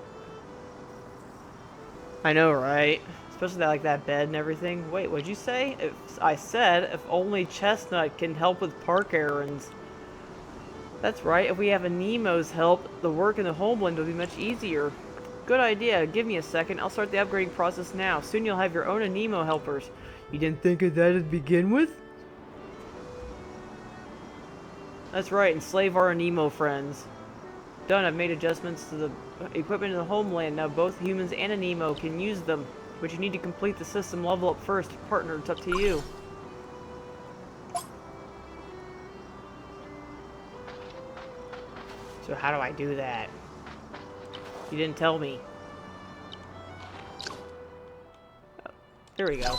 I know, right? Especially that bed and everything. Wait, what'd you say? I said, if only Chestnut can help with park errands. That's right, if we have Aniimo's help, the work in the homeland will be much easier. Good idea. Give me a second. I'll start the upgrading process now. Soon you'll have your own Aniimo helpers. You didn't think of that to begin with? That's right, enslave our Aniimo friends. Done, I've made adjustments to the equipment in the homeland. Now both humans and Aniimo can use them. But you need to complete the system level up first. Partner, it's up to you. So how do I do that? You didn't tell me. Oh, there we go.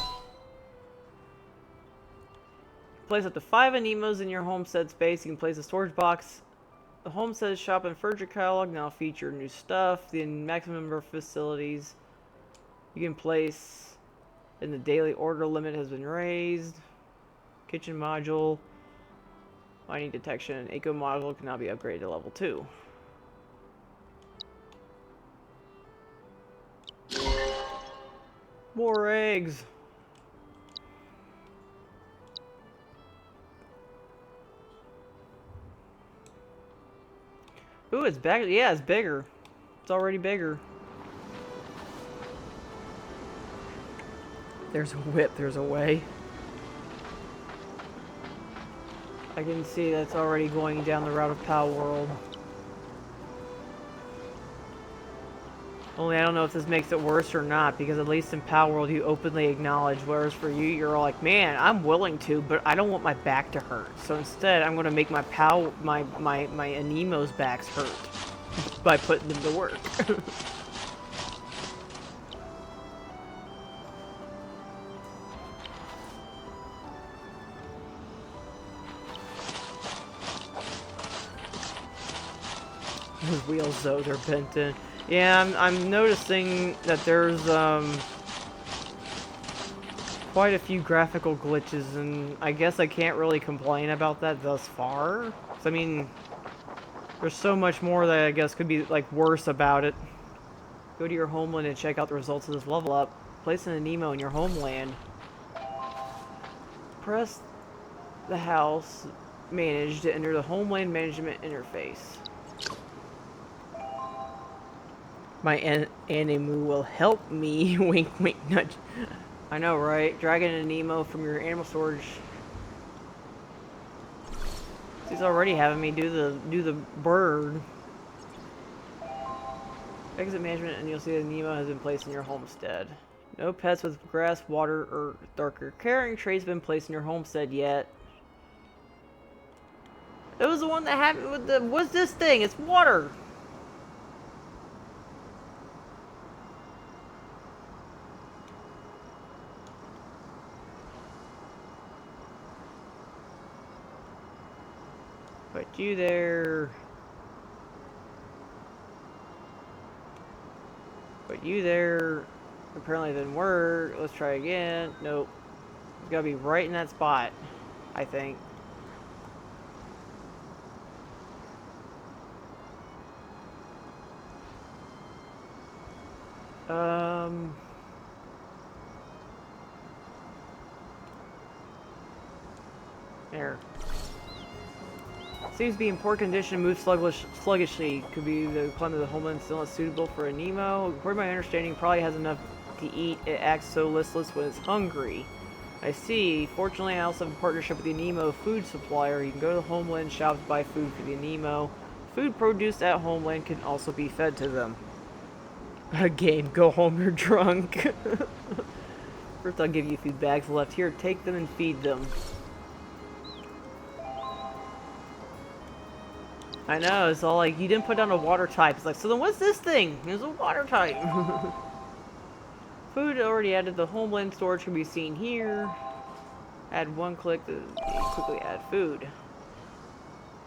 Place up to 5 Aniimos in your homestead space. You can place a storage box. The homestead shop and furniture catalog now feature new stuff. The maximum number of facilities you can place in the daily order limit has been raised. Kitchen module. Mining detection. Eco module can now be upgraded to level 2. More eggs. Ooh, it's back. Yeah, it's bigger. It's already bigger. There's a whip. There's a way. I can see that's already going down the route of Pal World. Only I don't know if this makes it worse or not, because at least in Pal World you openly acknowledge, whereas for you, you're all like, man, I'm willing to, but I don't want my back to hurt. So instead, I'm going to make my Aniimo's backs hurt by putting them to work. Those wheels, though, they're bent in. Yeah, I'm noticing that there's quite a few graphical glitches, and I guess I can't really complain about that thus far. 'Cause, I mean, there's so much more that I guess could be like worse about it. Go to your homeland and check out the results of this level up. Place an Aniimo in your homeland. Press the house manage to enter the homeland management interface. My Aniimo will help me. Wink, wink, nudge. I know, right? Dragging an Aniimo from your animal storage. He's already having me do the bird. Exit management, and you'll see the Aniimo has been placed in your homestead. No pets with grass, water, or darker carrying trays have been placed in your homestead yet. That was the one that happened with the. What's this thing? It's water. Put you there. Put you there. Apparently it didn't work. Let's try again. Nope. It's gotta be right in that spot, I think. There. Seems to be in poor condition and moves sluggishly. Could be the climate of the homeland still not suitable for Aniimo. According to my understanding, probably has enough to eat. It acts so listless when it's hungry. I see. Fortunately, I also have a partnership with the Aniimo food supplier. You can go to the homeland shop to buy food for the Aniimo. Food produced at homeland can also be fed to them. Game, go home, you're drunk. First, I'll give you food bags left here. Take them and feed them. I know, it's all like, you didn't put down a water type. It's like, so then what's this thing? It's a water type. Food already added. The homeland storage can be seen here. Add one click to quickly add food.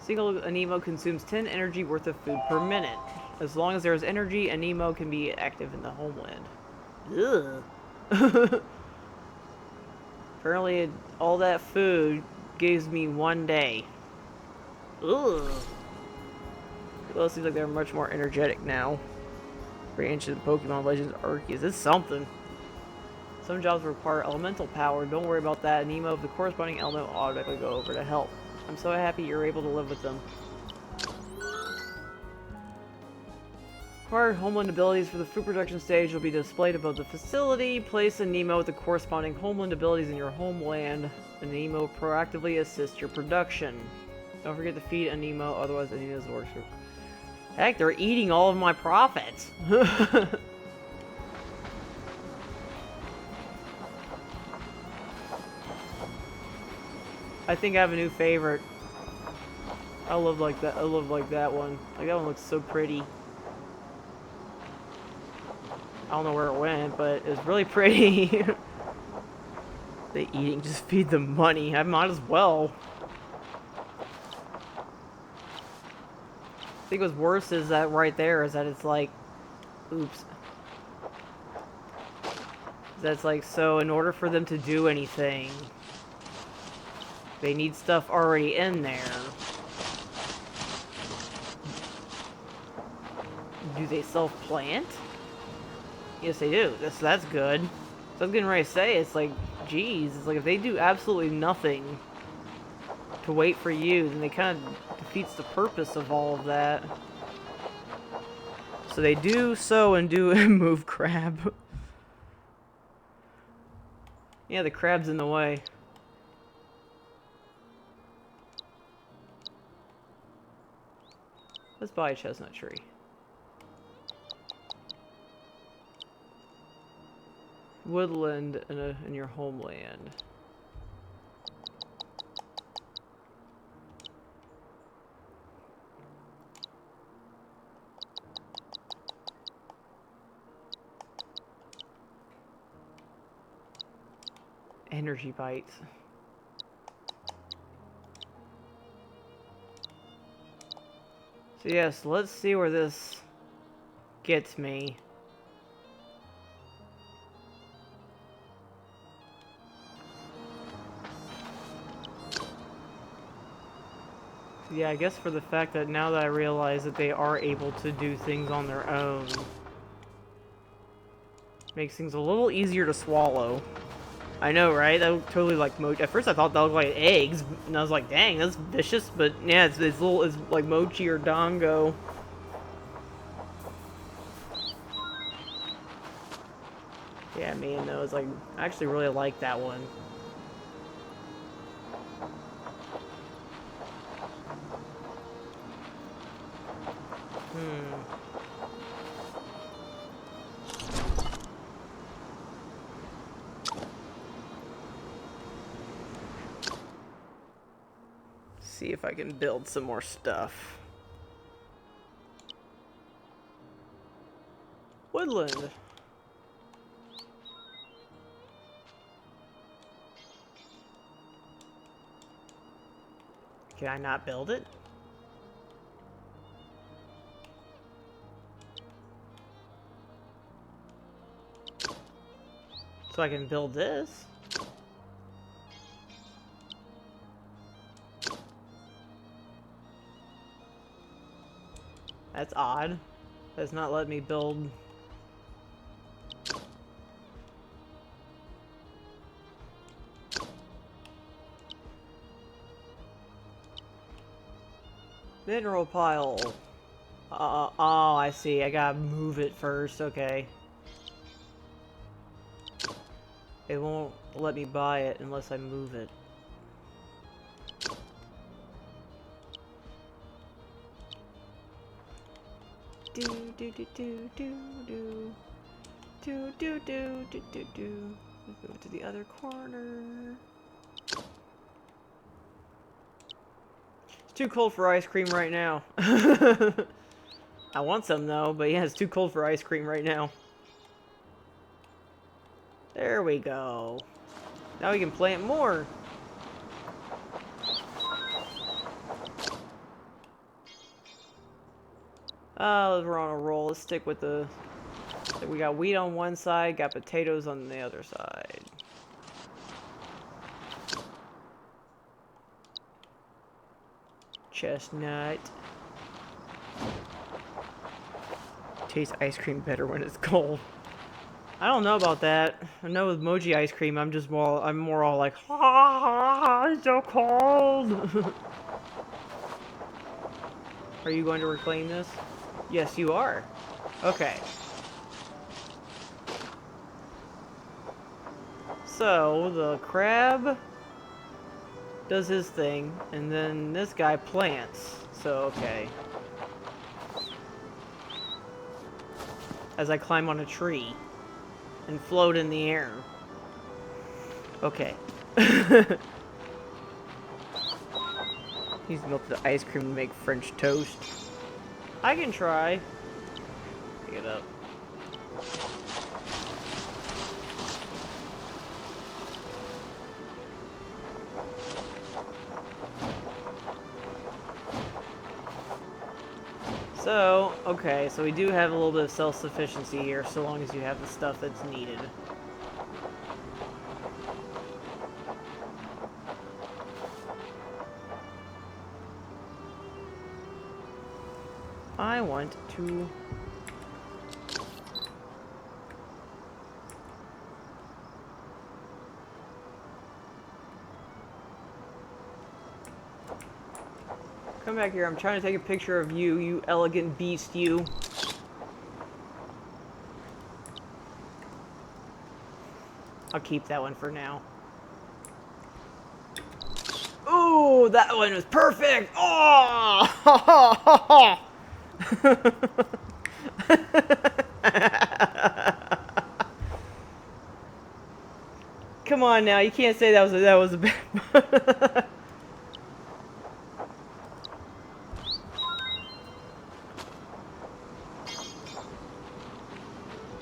Single Aniimo consumes 10 energy worth of food per minute. As long as there is energy, Aniimo can be active in the homeland. Ugh. Apparently, all that food gives me 1 day. Ugh. Well, it seems like they're much more energetic now. Very interested in Pokemon Legends Arceus. It's something. Some jobs require elemental power. Don't worry about that. Aniimo of the corresponding element will automatically go over to help. I'm so happy you're able to live with them. Acquired homeland abilities for the food production stage will be displayed above the facility. Place Aniimo with the corresponding homeland abilities in your homeland. Aniimo will proactively assist your production. Don't forget to feed Aniimo, otherwise Animo's works. Heck, they're eating all of my profits. I think I have a new favorite. I love like that. I love like that one. Like that one looks so pretty. I don't know where it went, but it was really pretty. They eating, just feed them money. I might as well. I think what's worse is that right there is that it's like, oops. That's like, so in order for them to do anything, they need stuff already in there. Do they self-plant? Yes, they do. That's good. So I was getting ready to say, it's like, geez, it's like if they do absolutely nothing to wait for you, then they kind of defeats the purpose of all of that. So they do so and do move crab. Yeah, the crab's in the way. Let's buy a chestnut tree. Woodland in your homeland. Energy bites. So yes, let's see where this gets me. Yeah, I guess for the fact that now that I realize that they are able to do things on their own, makes things a little easier to swallow. I know, right? That looked totally like mochi. At first I thought that looked like eggs, and I was like, dang, that's vicious, but yeah, it's little, it's like mochi or dango. Yeah, me and those, like, I actually really like that one. See if I can build some more stuff. Woodland. Can I not build it? So I can build this. That's odd. That's not letting me build. Mineral pile. Oh, I see. I gotta move it first. Okay. It won't let me buy it unless I move it. Do do do do do do do do do do do do. Let's move it to the other corner. It's too cold for ice cream right now. I want some though, but yeah, it's too cold for ice cream right now. There we go. Now we can plant more. We're on a roll. Let's stick with the... We got wheat on one side, got potatoes on the other side. Chestnut. Tastes ice cream better when it's cold. I don't know about that. I know with mochi ice cream, I'm more all like, ah, it's so cold. Are you going to reclaim this? Yes, you are. Okay. So, the crab does his thing, and then this guy plants. So, okay. As I climb on a tree and float in the air. Okay. He's melted the ice cream to make French toast. I can try. Pick it up. So, okay, so we do have a little bit of self-sufficiency here, so long as you have the stuff that's needed. I want to... Come back here, I'm trying to take a picture of you, you elegant beast, you. I'll keep that one for now. Ooh, that one was perfect! Oh! Come on now, you can't say that was a bad.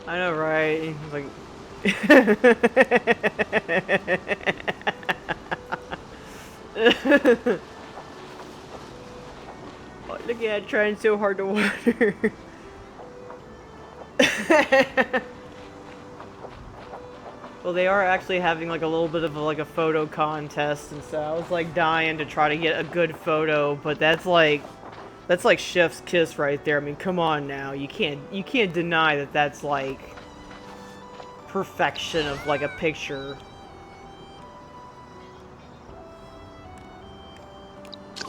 I know, right? Like. Oh, look at it, trying so hard to water. Well, they are actually having like a little bit of a photo contest, and so I was like dying to try to get a good photo, but that's like chef's kiss right there. I mean, come on now, you can't deny that that's like perfection of like a picture.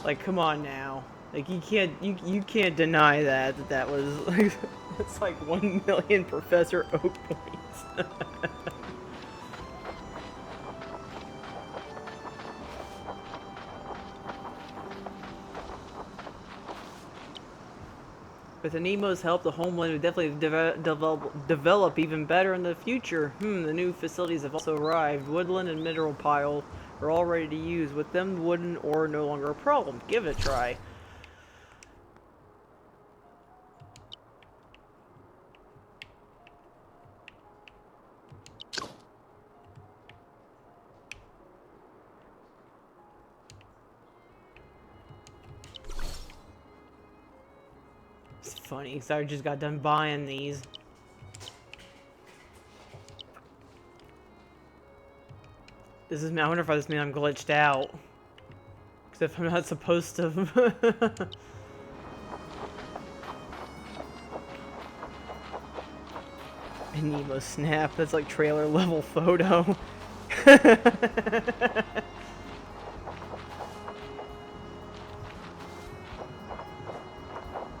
Like, come on now. Like, you can't deny that was like it's like 1,000,000 Professor Oak points. With Aniimo's help, the homeland would definitely develop even better in the future. The new facilities have also arrived. Woodland and mineral pile are all ready to use. With them, wooden ore no longer a problem. Give it a try. It's funny, because I just got done buying these. I wonder if this means I'm glitched out. Because if I'm not supposed to... Aniimo snap, that's like trailer level photo.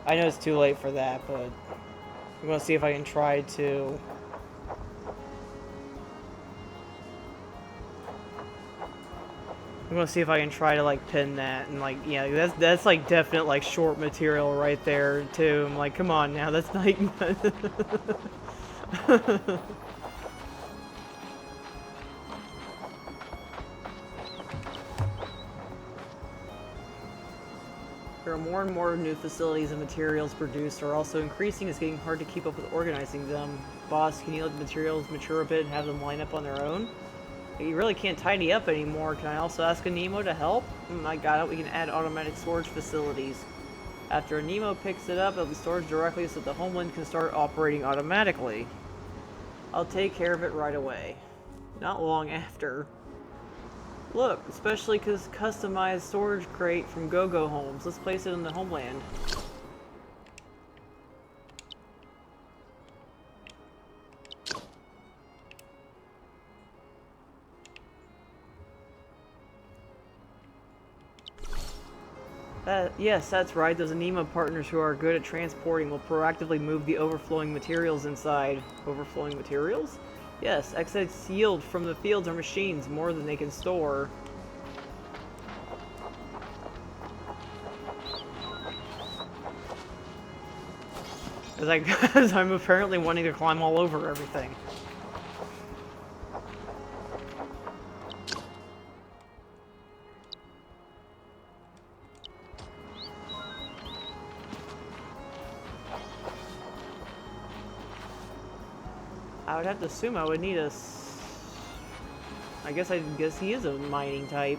I know it's too late for that, but I'm gonna see if I can try to... I'm gonna see if I can try to like pin that and like, yeah, that's like definite like short material right there too. I'm like, come on now, that's like... There are more and more new facilities and materials produced are also increasing. It's getting hard to keep up with organizing them. Boss, can you let the materials mature a bit and have them line up on their own? You really can't tidy up anymore. Can I also ask Aniimo to help? I got it. We can add automatic storage facilities. After Aniimo picks it up, it'll be stored directly so the homeland can start operating automatically. I'll take care of it right away. Not long after. Look, especially because customized storage crate from Go-Go Homes. Let's place it in the homeland. Yes, that's right. Those Aniimo partners who are good at transporting will proactively move the overflowing materials inside. Overflowing materials? Yes, excess yield from the fields or machines, more than they can store. As I'm apparently wanting to climb all over everything. I would have to assume I would need I guess he is a mining type.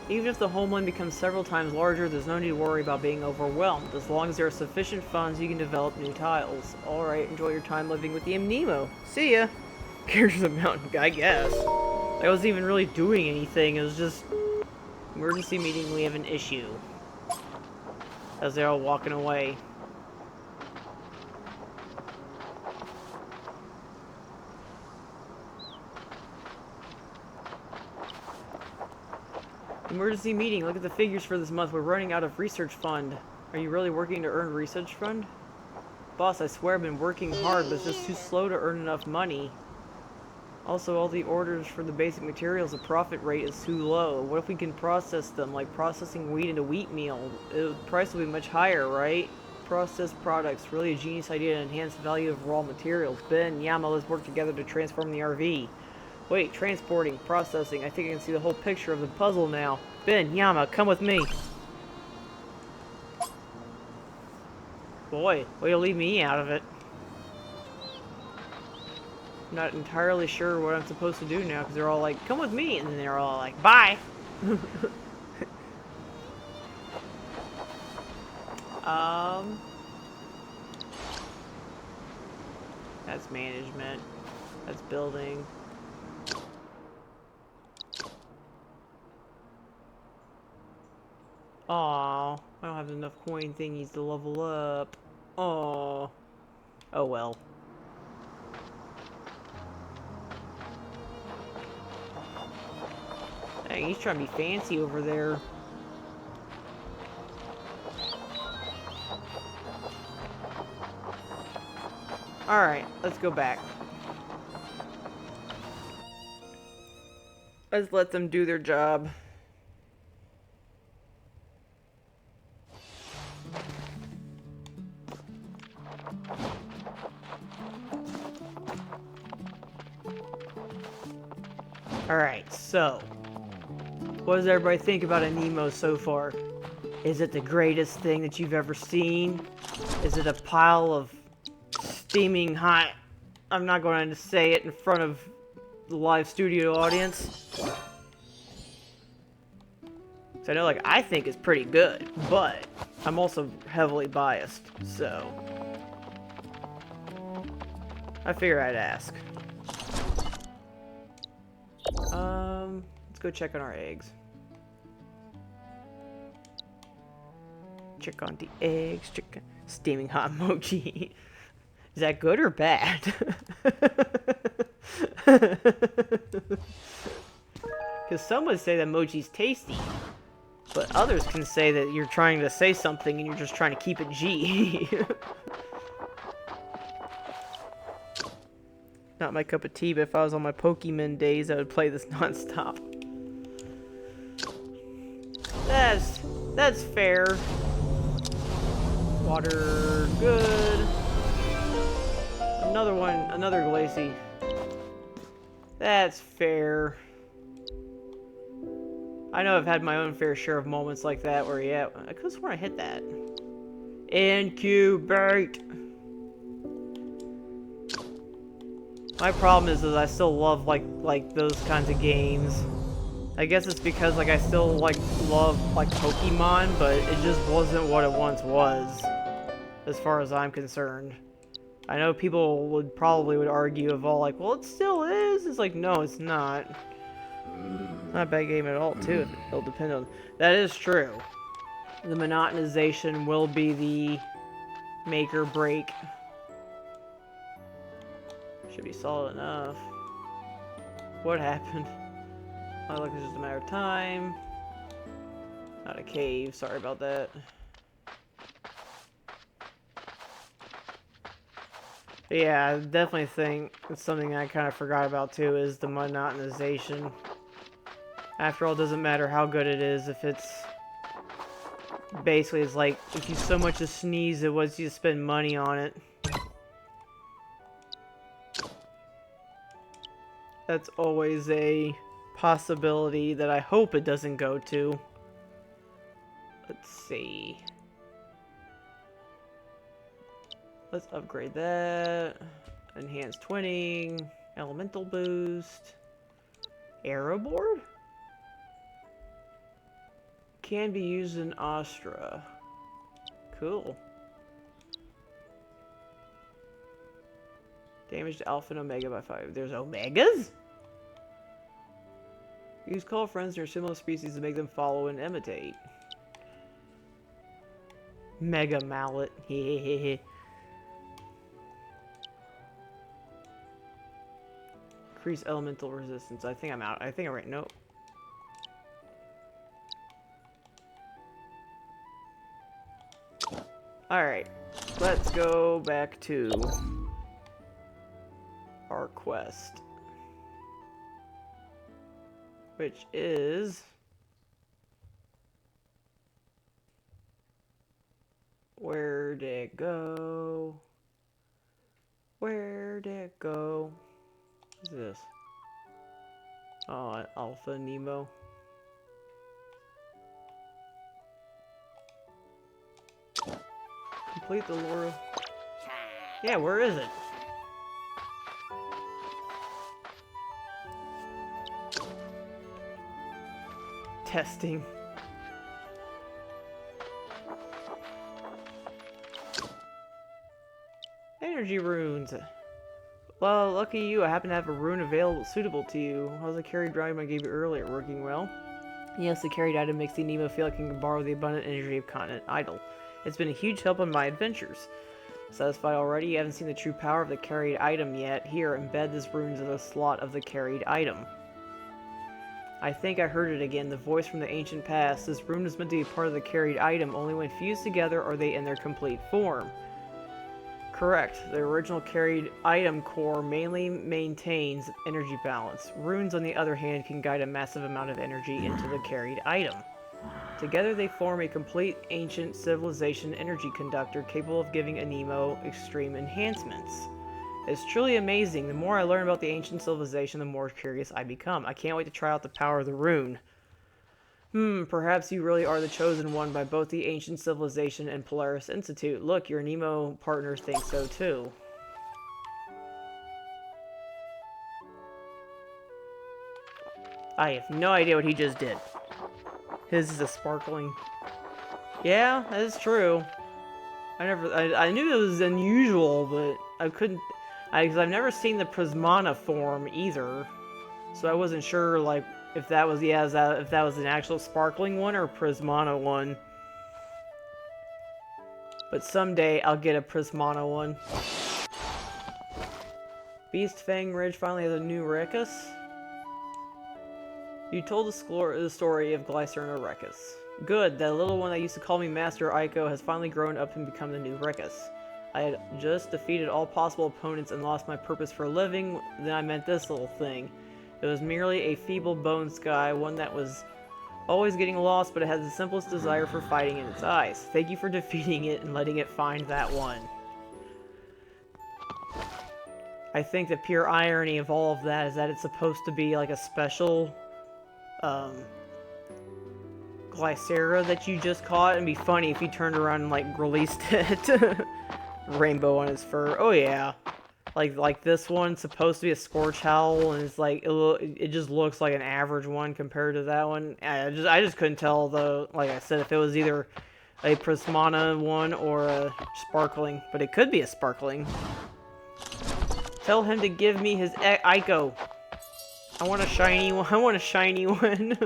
Even if the homeland becomes several times larger, there's no need to worry about being overwhelmed. As long as there are sufficient funds, you can develop new tiles. Alright, enjoy your time living with the Aniimo. See ya! Characters of Mountain, I guess. I wasn't even really doing anything, it was just... Emergency meeting, we have an issue. As they're all walking away. Emergency meeting, look at the figures for this month. We're running out of research fund. Are you really working to earn research fund? Boss, I swear I've been working hard, but it's just too slow to earn enough money. Also, all the orders for the basic materials, the profit rate is too low. What if we can process them, like processing wheat into wheat meal? The price will be much higher, right? Processed products, really a genius idea to enhance the value of raw materials. Ben, Yama, let's work together to transform the RV. Wait, transporting, processing. I think I can see the whole picture of the puzzle now. Ben, Yama, come with me. Boy, way to leave me out of it. I'm not entirely sure what I'm supposed to do now, because they're all like, come with me, and then they're all like, bye! That's management. That's building. Aww, I don't have enough coin thingies to level up. Aww. Oh well. Dang, he's trying to be fancy over there. Alright, let's go back. Let's let them do their job. Alright, so what does everybody think about Aniimo so far? Is it the greatest thing that you've ever seen? Is it a pile of steaming hot... I'm not going to say it in front of the live studio audience. So I know, like, I think it's pretty good, but I'm also heavily biased, so I figure I'd ask. Let's go check on our eggs. Check on the eggs. Check steaming hot mochi. Is that good or bad? Because some would say that mochi's tasty, but others can say that you're trying to say something and you're just trying to keep it G. Not my cup of tea, but if I was on my Pokemon days, I would play this non-stop. That's fair. Water, good. Another one, another Glacy. That's fair. I know I've had my own fair share of moments like that where, yeah, I could have sworn I hit that. Incubate! My problem is that I still love, like those kinds of games. I guess it's because, like, I still, like, love, like, Pokemon, but it just wasn't what it once was, as far as I'm concerned. I know people would argue of all, like, well, it still is. It's like, no, it's not. Not a bad game at all, too. It'll depend on... That is true. The monotonization will be the make or break. Should be solid enough. What happened? I look, it's just a matter of time. Not a cave. Sorry about that. But yeah, I definitely think it's something I kind of forgot about too, is the monotonization. After all, it doesn't matter how good it is if it's... Basically, it's like, if you so much as sneeze, it was you spend money on it. That's always a possibility that I hope it doesn't go to. Let's see. Let's upgrade that. Enhanced twinning. Elemental boost. Arrow board? Can be used in Astra. Cool. Damage to Alpha and Omega by 5. There's Omegas? Use call friends or similar species to make them follow and imitate. Mega Mallet. Hehehe. Increase elemental resistance. I think I'm out. I think I'm right. Nope. Alright. Let's go back to our quest. Which is... Where'd it go? Where'd it go? What's this? Oh, Alpha Aniimo. Complete the lore. Yeah, where is it? Testing. Energy runes. Well, lucky you, I happen to have a rune available suitable to you. How's the carried item I gave you earlier working well? Yes, the carried item makes the Aniimo feel like I can borrow the abundant energy of Continent Idle. It's been a huge help on my adventures. Satisfied already? You haven't seen the true power of the carried item yet. Here, embed this rune in the slot of the carried item. I think I heard it again, the voice from the ancient past. This rune is meant to be part of the carried item. Only when fused together are they in their complete form. Correct. The original carried item core mainly maintains energy balance. Runes, on the other hand, can guide a massive amount of energy into the carried item. Together they form a complete ancient civilization energy conductor capable of giving Aniimo extreme enhancements. It's truly amazing. The more I learn about the ancient civilization, the more curious I become. I can't wait to try out the power of the rune. Perhaps you really are the chosen one by both the ancient civilization and Polaris Institute. Look, your Aniimo partners think so too. I have no idea what he just did. His is a sparkling. Yeah, that is true. I knew it was unusual, but I couldn't, because I've never seen the Prismana form either. So I wasn't sure, like, if that was, yeah, if that was an actual sparkling one or a Prismana one. But someday I'll get a Prismana one. Beast Fang Ridge finally has a new Rekus. You told the story of Glycer and Rekus. Good, that little one that used to call me Master Aiko has finally grown up and become the new Rekus. I had just defeated all possible opponents and lost my purpose for living, then I met this little thing. It was merely a feeble bone sky, one that was always getting lost, but it had the simplest desire for fighting in its eyes. Thank you for defeating it and letting it find that one. I think the pure irony of all of that is that it's supposed to be like a special Glycera that you just caught. It'd be funny if you turned around and like released it. Rainbow on his fur. Oh yeah. Like this one's supposed to be a Scorch Howl, and it's like it just looks like an average one compared to that one. I just couldn't tell though. Like I said, if it was either a Prismana one or a Sparkling, but it could be a Sparkling. Tell him to give me his Aiko. I want a shiny one. I want a shiny one.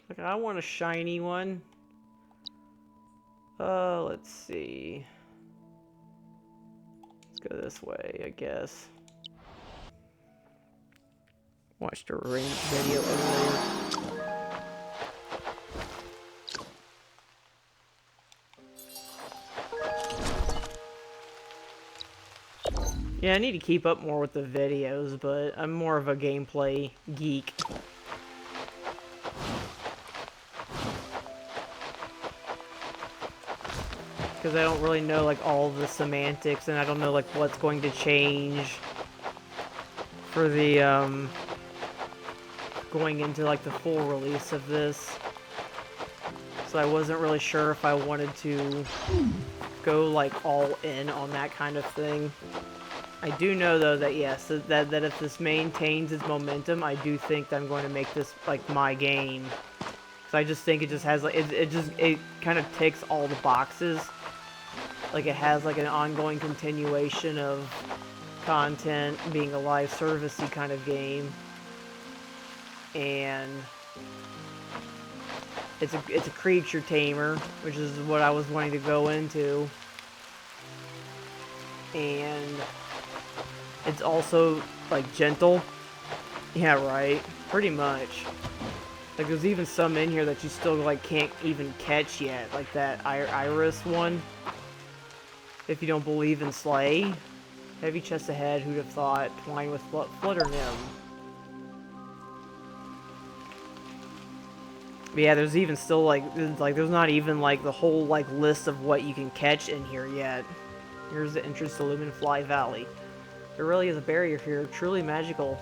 Like, I want a shiny one. Let's see. Let's go this way, I guess. Watched a rain video earlier. Yeah, I need to keep up more with the videos, but I'm more of a gameplay geek. Because I don't really know like all the semantics, and I don't know like what's going to change for the going into like the full release of this. So I wasn't really sure if I wanted to go like all in on that kind of thing. I do know though that yes, that if this maintains its momentum, I do think that I'm going to make this like my game. Because I just think it just has like it kind of ticks all the boxes. Like it has like an ongoing continuation of content, being a live servicey kind of game, and it's a creature tamer, which is what I was wanting to go into, and it's also like gentle. Yeah, right. Pretty much. Like there's even some in here that you still like can't even catch yet, like that Iris one. If you don't believe in Slay. Heavy chest ahead, who'd have thought, flying with Flutter Nim. But yeah, there's even still like there's not even like the whole like list of what you can catch in here yet. Here's the entrance to Lumenfly Valley. There really is a barrier here, truly magical.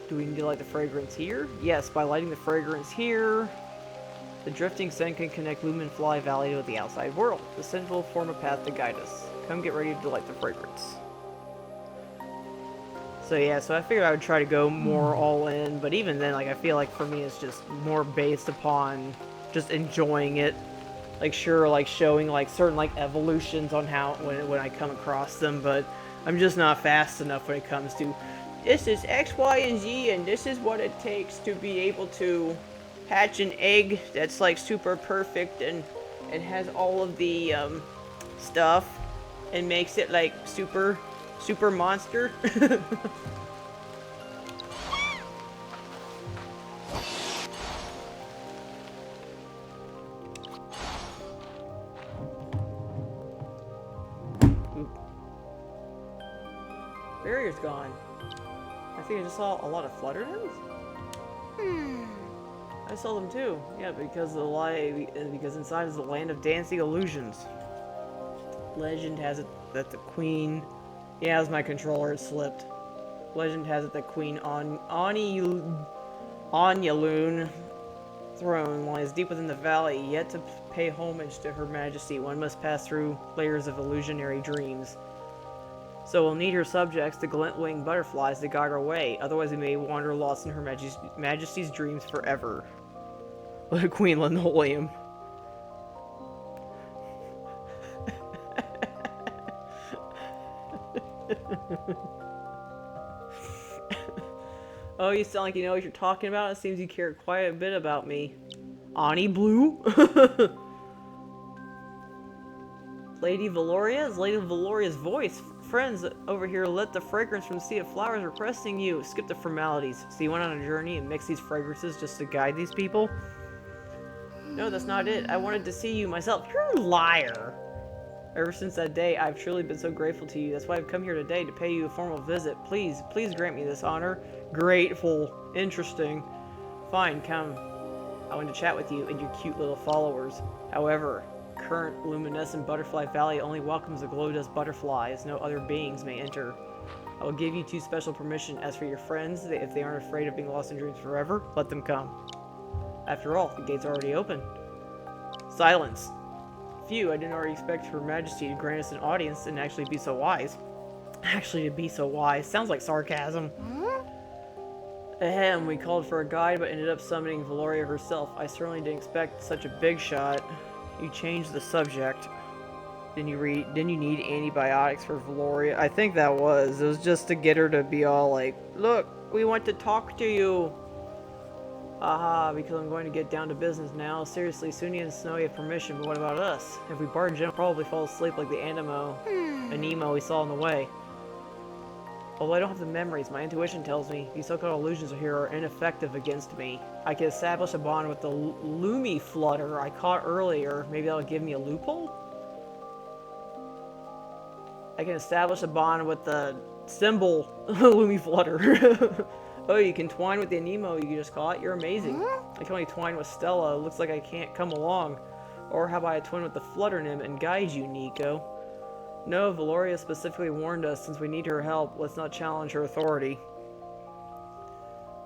Do we need to light the fragrance here? Yes, by lighting the fragrance here, the drifting sun can connect Lumenfly Valley with the outside world. The sun will form a path to guide us. Come get ready to light the fragrance. So yeah, so I figured I would try to go more all in, but even then, like I feel like for me it's just more based upon just enjoying it. Like sure, like showing like certain like evolutions on how when I come across them, but I'm just not fast enough when it comes to this is X, Y, and Z, and this is what it takes to be able to hatch an egg that's like super perfect and it has all of the stuff and makes it like super monster. Barrier's gone. I think I just saw a lot of Flutter Nims. I saw them too. Yeah, because because inside is the land of dancing illusions. Legend has it that the queen. Yeah, as my controller, it slipped. Legend has it that Queen Anyaloon throne lies deep within the valley, yet to pay homage to her majesty, one must pass through layers of illusionary dreams. So we'll need her subjects, the glint-winged butterflies, to guide our way. Otherwise we may wander lost in her majesty's dreams forever. Queen Linoleum. Oh, you sound like you know what you're talking about. It seems you care quite a bit about me. Ani Blue? Lady Valoria? It's Lady Valoria's voice. Friends over here, let the fragrance from the sea of flowers requesting you. Skip the formalities. So you went on a journey and mixed these fragrances just to guide these people? No, that's not it. I wanted to see you myself. You're a liar. Ever since that day, I've truly been so grateful to you. That's why I've come here today to pay you a formal visit. Please, please grant me this honor. Grateful. Interesting. Fine, come. I want to chat with you and your cute little followers. However, current luminescent Butterfly Valley only welcomes the glow dust butterflies. No other beings may enter. I will give you 2 special permission. As for your friends, if they aren't afraid of being lost in dreams forever, let them come. After all, the gates are already open. Silence. Phew, I didn't already expect Her Majesty to grant us an audience and actually be so wise. Actually, to be so wise. Sounds like sarcasm. Ahem, we called for a guide but ended up summoning Valoria herself. I certainly didn't expect such a big shot. You changed the subject. Didn't you need antibiotics for Valoria? I think that was. It was just to get her to be all like, look, we want to talk to you. Aha, because I'm going to get down to business now. Seriously, Sunia and Snowy have permission, but what about us? If we barge in, we'll probably fall asleep like the Aniimo we saw on the way. Although I don't have the memories, my intuition tells me these so-called illusions here are ineffective against me. I can establish a bond with the Lumi Flutter I caught earlier. Maybe that'll give me a loophole? I can establish a bond with the symbol Lumi Flutter. Oh, you can twine with the Aniimo you just caught? You're amazing. I can only twine with Stella. Looks like I can't come along. Or how about I twin with the Flutter Nymph and guide you, Nico? No, Valoria specifically warned us. Since we need her help, let's not challenge her authority.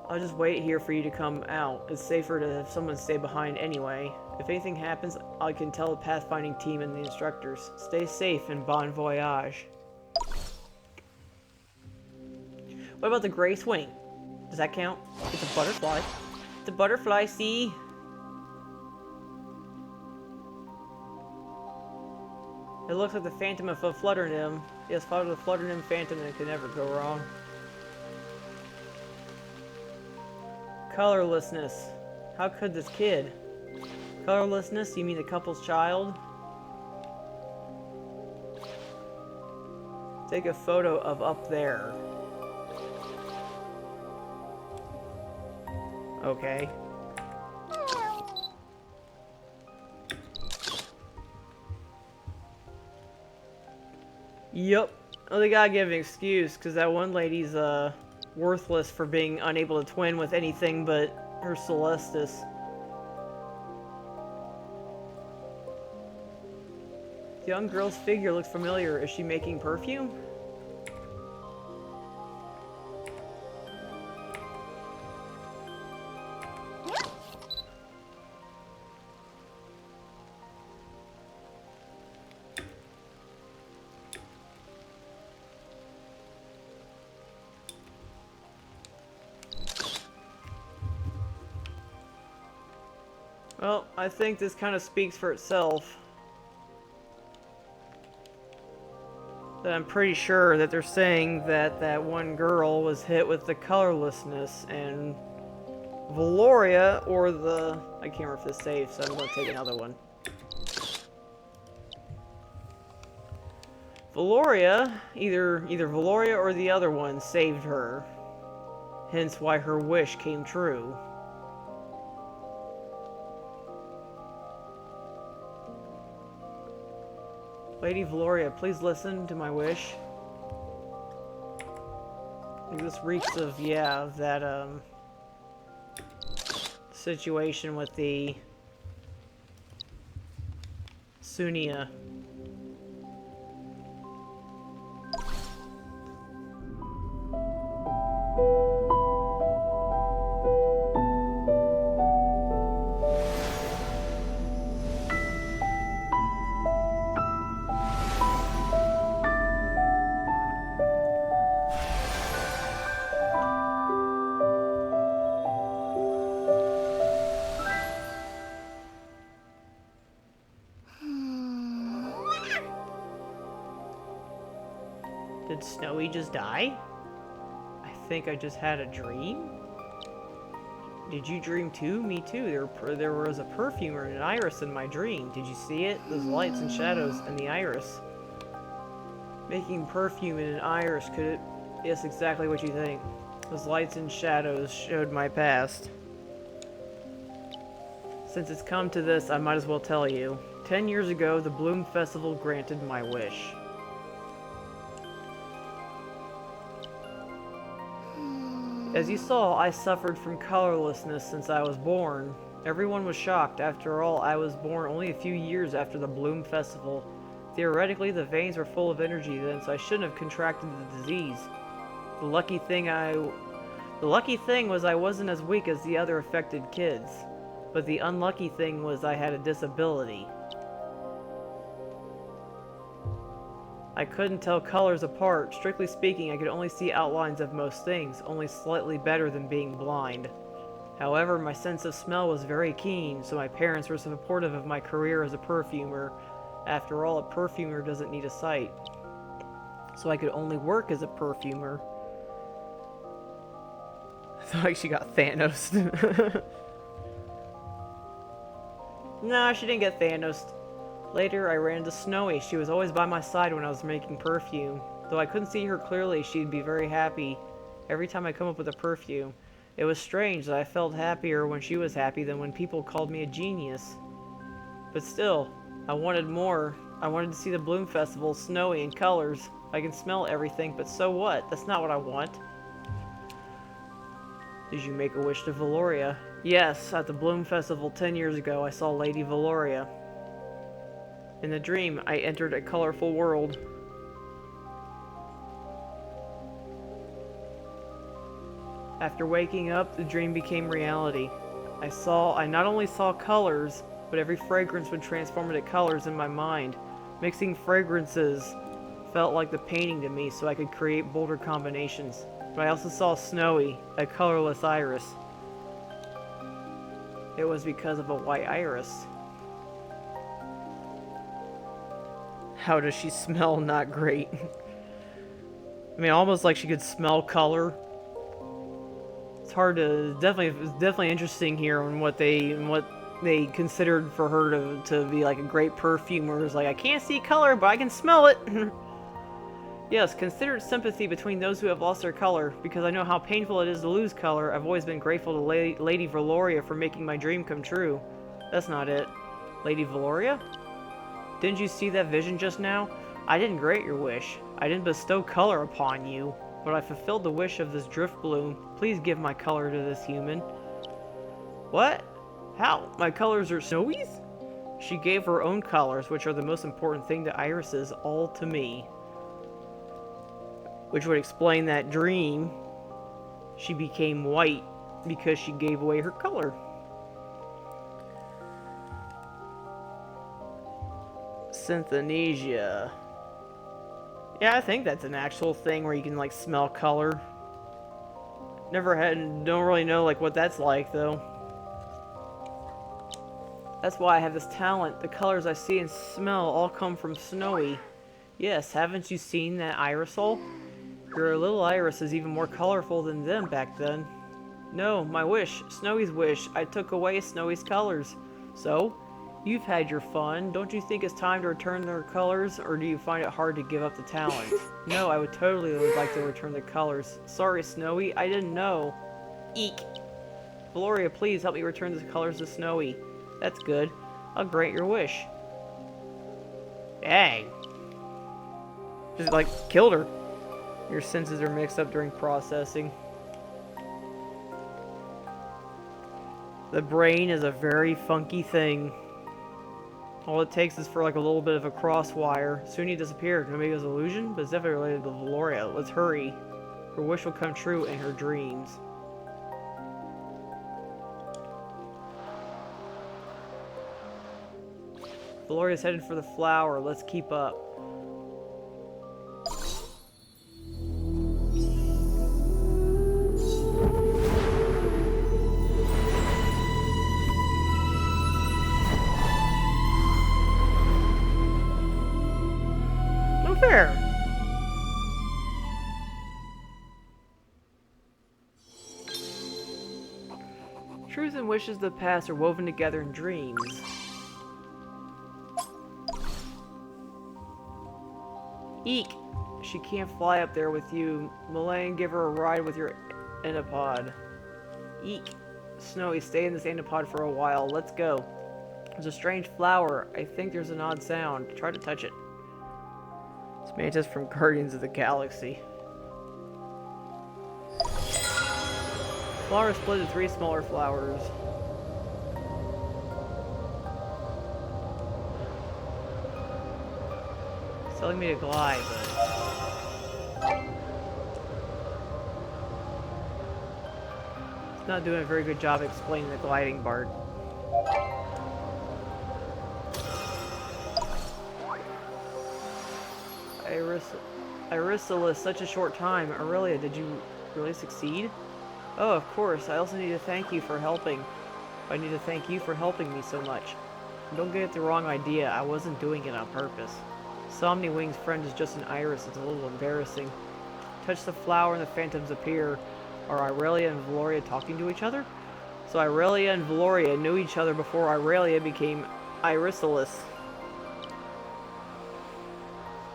I'll just wait here for you to come out. It's safer to have someone stay behind anyway. If anything happens, I can tell the pathfinding team and the instructors. Stay safe and bon voyage. What about the Grace Wing? Does that count? It's a butterfly. It's a butterfly, see? It looks like the phantom of a Flutter Nymph. Yes, follow the Flutter Nymph phantom and it can never go wrong. Colorlessness. How could this kid? Colorlessness? You mean the couple's child? Take a photo of up there. Okay. Yup. Oh, they gotta give an excuse, because that one lady's, worthless for being unable to twin with anything but her Celestis. The young girl's figure looks familiar. Is she making perfume? Well, I think this kind of speaks for itself. That I'm pretty sure that they're saying that that one girl was hit with the colorlessness, and Valoria, or the... I can't remember if this saves, so I'm going to take another one. Valoria, either Valoria or the other one saved her. Hence why her wish came true. Lady Valoria, please listen to my wish. This reeks of, yeah, of that, situation with the Sunia. Did Snowy just die? I think I just had a dream? Did you dream too? Me too. There was a perfumer and an iris in my dream. Did you see it? Those lights and shadows and the iris. Making perfume in an iris, could it? Yes, exactly what you think. Those lights and shadows showed my past. Since it's come to this, I might as well tell you. 10 years ago, the Bloom Festival granted my wish. As you saw, I suffered from colorlessness since I was born. Everyone was shocked. After all, I was born only a few years after the Bloom Festival. Theoretically, the veins were full of energy then, so I shouldn't have contracted the disease. The lucky thing was I wasn't as weak as the other affected kids. But the unlucky thing was I had a disability. I couldn't tell colors apart. Strictly speaking, I could only see outlines of most things, only slightly better than being blind. However, my sense of smell was very keen, so my parents were supportive of my career as a perfumer. After all, a perfumer doesn't need a sight. So I could only work as a perfumer. I feel like she got Thanos. No, she didn't get Thanos. Later, I ran into Snowy. She was always by my side when I was making perfume. Though I couldn't see her clearly, she'd be very happy every time I come up with a perfume. It was strange that I felt happier when she was happy than when people called me a genius. But still, I wanted more. I wanted to see the Bloom Festival, Snowy, and colors. I can smell everything, but so what? That's not what I want. Did you make a wish to Valoria? Yes, at the Bloom Festival 10 years ago, I saw Lady Valoria. In the dream, I entered a colorful world. After waking up, the dream became reality. I not only saw colors, but every fragrance would transform into colors in my mind. Mixing fragrances felt like the painting to me, so I could create bolder combinations. But I also saw Snowy, a colorless iris. It was because of a white iris. How does she smell? Not great. I mean, almost like she could smell color. It's hard to it's definitely interesting here on what they considered for her to be like a great perfumer. It's like, I can't see color, but I can smell it. Yes, considered sympathy between those who have lost their color. Because I know how painful it is to lose color, I've always been grateful to Lady Valoria for making my dream come true. That's not it. Lady Valoria? Didn't you see that vision just now? I didn't grant your wish. I didn't bestow color upon you. But I fulfilled the wish of this drift bloom. Please give my color to this human. What? How? My colors are Snowy's? She gave her own colors, which are the most important thing to irises, all to me. Which would explain that dream. She became white because she gave away her color. Synthenesia. Yeah, I think that's an actual thing where you can like smell color. Don't really know like what that's like though. That's why I have this talent. The colors I see and smell all come from Snowy. Yes, haven't you seen that irisol? Your little iris is even more colorful than them back then. No, my wish, Snowy's wish. I took away Snowy's colors. So, you've had your fun. Don't you think it's time to return their colors, or do you find it hard to give up the talent? No, I would like to return the colors. Sorry, Snowy, I didn't know. Eek. Valoria, please help me return the colors to Snowy. That's good. I'll grant your wish. Dang. Just like killed her. Your senses are mixed up during processing. The brain is a very funky thing. All it takes is for like a little bit of a cross wire. Soon he disappeared. Maybe it was an illusion, but it's definitely related to Valoria. Let's hurry. Her wish will come true in her dreams. Valoria's headed for the flower. Let's keep up. No fair. Truth and wishes of the past are woven together in dreams. Eek! She can't fly up there with you. Malayan, give her a ride with your Anipod. Eek! Snowy, stay in this Anipod for a while. Let's go. There's a strange flower. I think there's an odd sound. Try to touch it. It's Mantis from Guardians of the Galaxy. Flower is split into 3 smaller flowers. It's telling me to glide, but it's not doing a very good job explaining the gliding part. Irisalis, such a short time. Aurelia, did you really succeed? Oh, of course. I also need to thank you for helping. I need to thank you for helping me so much. Don't get the wrong idea. I wasn't doing it on purpose. Somniwing's friend is just an iris. It's a little embarrassing. Touch the flower and the phantoms appear. Are Aurelia and Valoria talking to each other? So Aurelia and Valoria knew each other before Aurelia became Irisalis.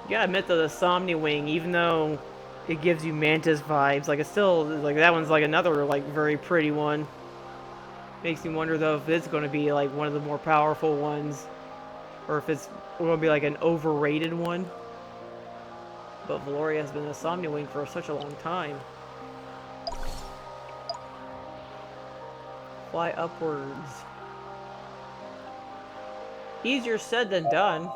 You gotta admit though, the Somniwing, even though it gives you Mantis vibes, like it's still, like that one's like another like very pretty one. Makes me wonder though if it's gonna be like one of the more powerful ones, or if it's gonna be like an overrated one. But Valoria has been a Somniwing for such a long time. Fly upwards. Easier said than done.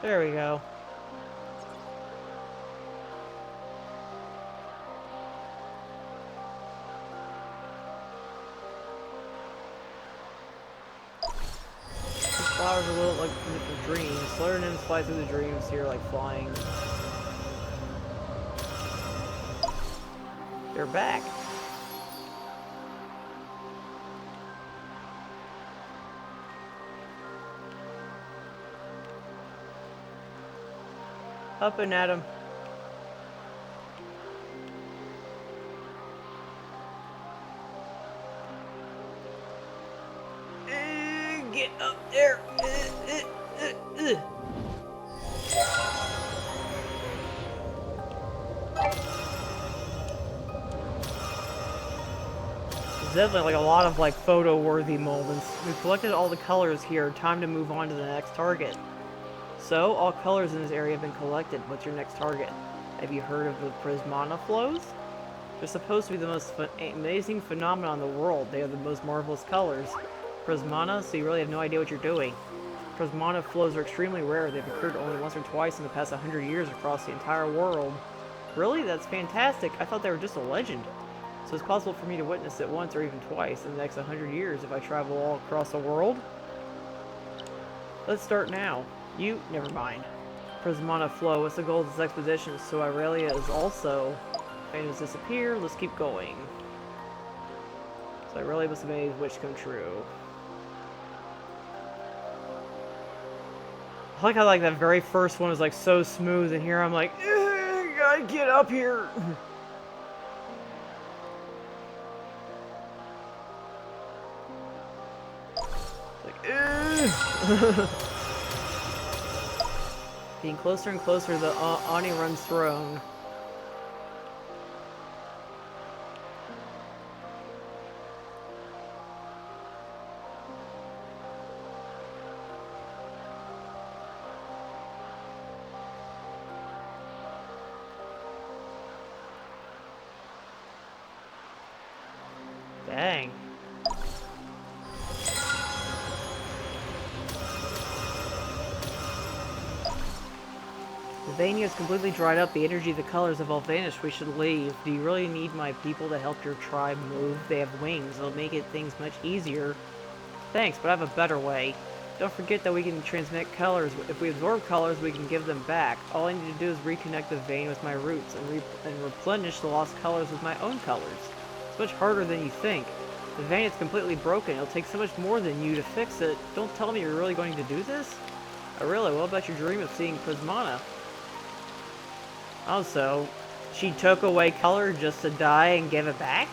There we go. These flowers are a little like different dreams. Slayer nymphs fly through the dreams here like flying. They're back. Up and at him. Get up there. There's definitely like a lot of like photo-worthy moments. We've collected all the colors here. Time to move on to the next target. So, all colors in this area have been collected. What's your next target? Have you heard of the Prismana flows? They're supposed to be the most amazing phenomenon in the world. They are the most marvelous colors. Prismana, so you really have no idea what you're doing. Prismana flows are extremely rare. They've occurred only once or twice in the past 100 years across the entire world. Really? That's fantastic. I thought they were just a legend. So it's possible for me to witness it once or even twice in the next 100 years if I travel all across the world? Let's start now. Never mind. Prismana flow, what's the goal of this expedition? So Aurelia is also... Phantoms disappear, let's keep going. So Aurelia must have made his wish come true. I like how like that very first one was like so smooth, and here I'm like, gotta get up here! Like, Being closer and closer to the Anirun's throne. Dang. The Vania is completely dried up. The energy, the colors have all vanished. We should leave. Do you really need my people to help your tribe move? They have wings. It'll make things much easier. Thanks, but I have a better way. Don't forget that we can transmit colors. If we absorb colors, we can give them back. All I need to do is reconnect the vein with my roots and replenish the lost colors with my own colors. It's much harder than you think. The vein is completely broken. It'll take so much more than you to fix it. Don't tell me you're really going to do this? Really, what about your dream of seeing Prismana? Also, She took away color just to die and give it back?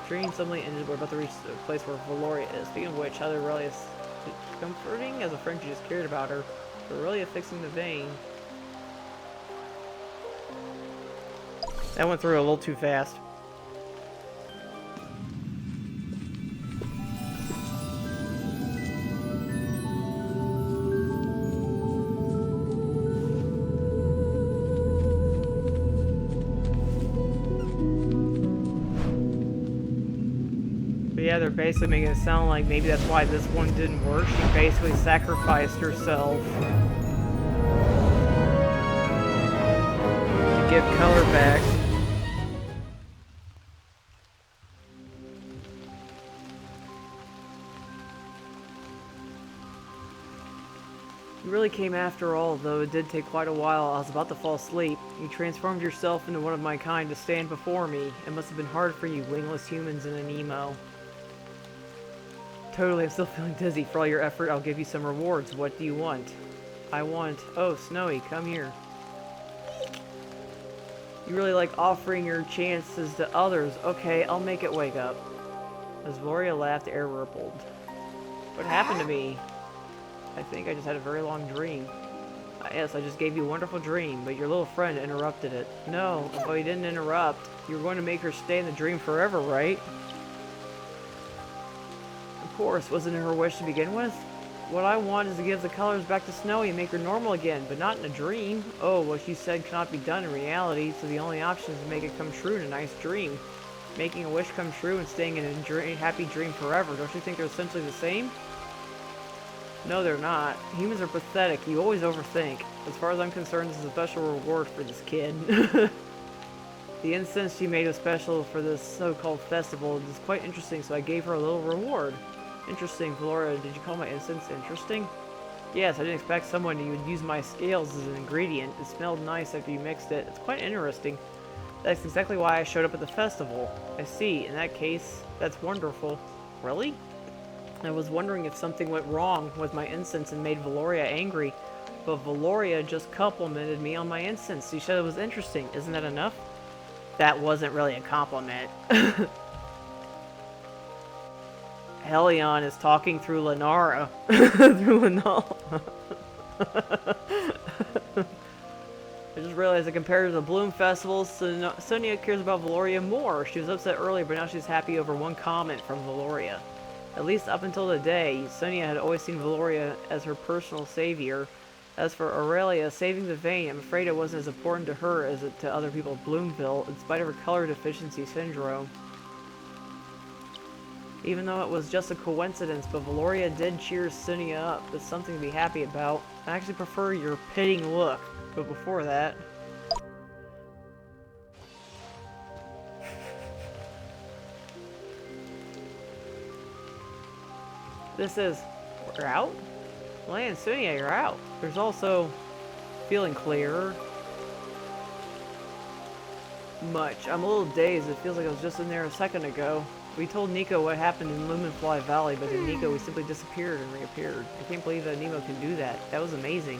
Dream suddenly ended. We're about to reach the place where Valoria is. Speaking of which, how did Aurelia comforting as a friend who just cared about her. Aurelia fixing the vein. That went through a little too fast. But yeah, they're basically making it sound like maybe that's why this one didn't work. She basically sacrificed herself to give color back. You really came after all, though it did take quite a while. I was about to fall asleep. You transformed yourself into one of my kind to stand before me. It must have been hard for you, wingless humans in Aniimo. Totally, I'm still feeling dizzy. For all your effort, I'll give you some rewards. What do you want? I want... Oh, Snowy, come here. You really like offering your chances to others. Okay, I'll make it wake up. As Gloria laughed, the air rippled. What happened to me? I think I just had a very long dream. Yes, I just gave you a wonderful dream, but your little friend interrupted it. No, well, he didn't interrupt. You were going to make her stay in the dream forever, right? Of course, wasn't it her wish to begin with? What I want is to give the colors back to Snowy and make her normal again, but not in a dream. Oh, what you said cannot be done in reality, so the only option is to make it come true in a nice dream. Making a wish come true and staying in a happy dream forever. Don't you think they're essentially the same? No, they're not. Humans are pathetic. You always overthink. As far as I'm concerned, this is a special reward for this kid. The incense she made was special for this so-called festival. It is quite interesting, so I gave her a little reward. Interesting, Flora. Did you call my incense interesting? Yes, I didn't expect someone who would use my scales as an ingredient. It smelled nice after you mixed it. It's quite interesting. That's exactly why I showed up at the festival. I see. In that case, that's wonderful. Really? I was wondering if something went wrong with my incense and made Valoria angry, but Valoria just complimented me on my incense. She said it was interesting. Isn't that enough? That wasn't really a compliment. Helion is talking through Lenara. Through Lenal. I just realized that compared to the Bloom Festival, Sonia cares about Valoria more. She was upset earlier, but now she's happy over one comment from Valoria. At least up until today, Sonia had always seen Valoria as her personal savior. As for Aurelia, saving the vein, I'm afraid it wasn't as important to her as to other people of Bloomville, in spite of her color deficiency syndrome. Even though it was just a coincidence, but Valoria did cheer Sonia up. It's something to be happy about. I actually prefer your pitying look, but before that... This is... We're out? Land, Sonia, you're out. There's also... Feeling clearer. Much. I'm a little dazed. It feels like I was just in there a second ago. We told Nico what happened in Lumenfly Valley, but then Nico, we simply disappeared and reappeared. I can't believe that Aniimo can do that. That was amazing.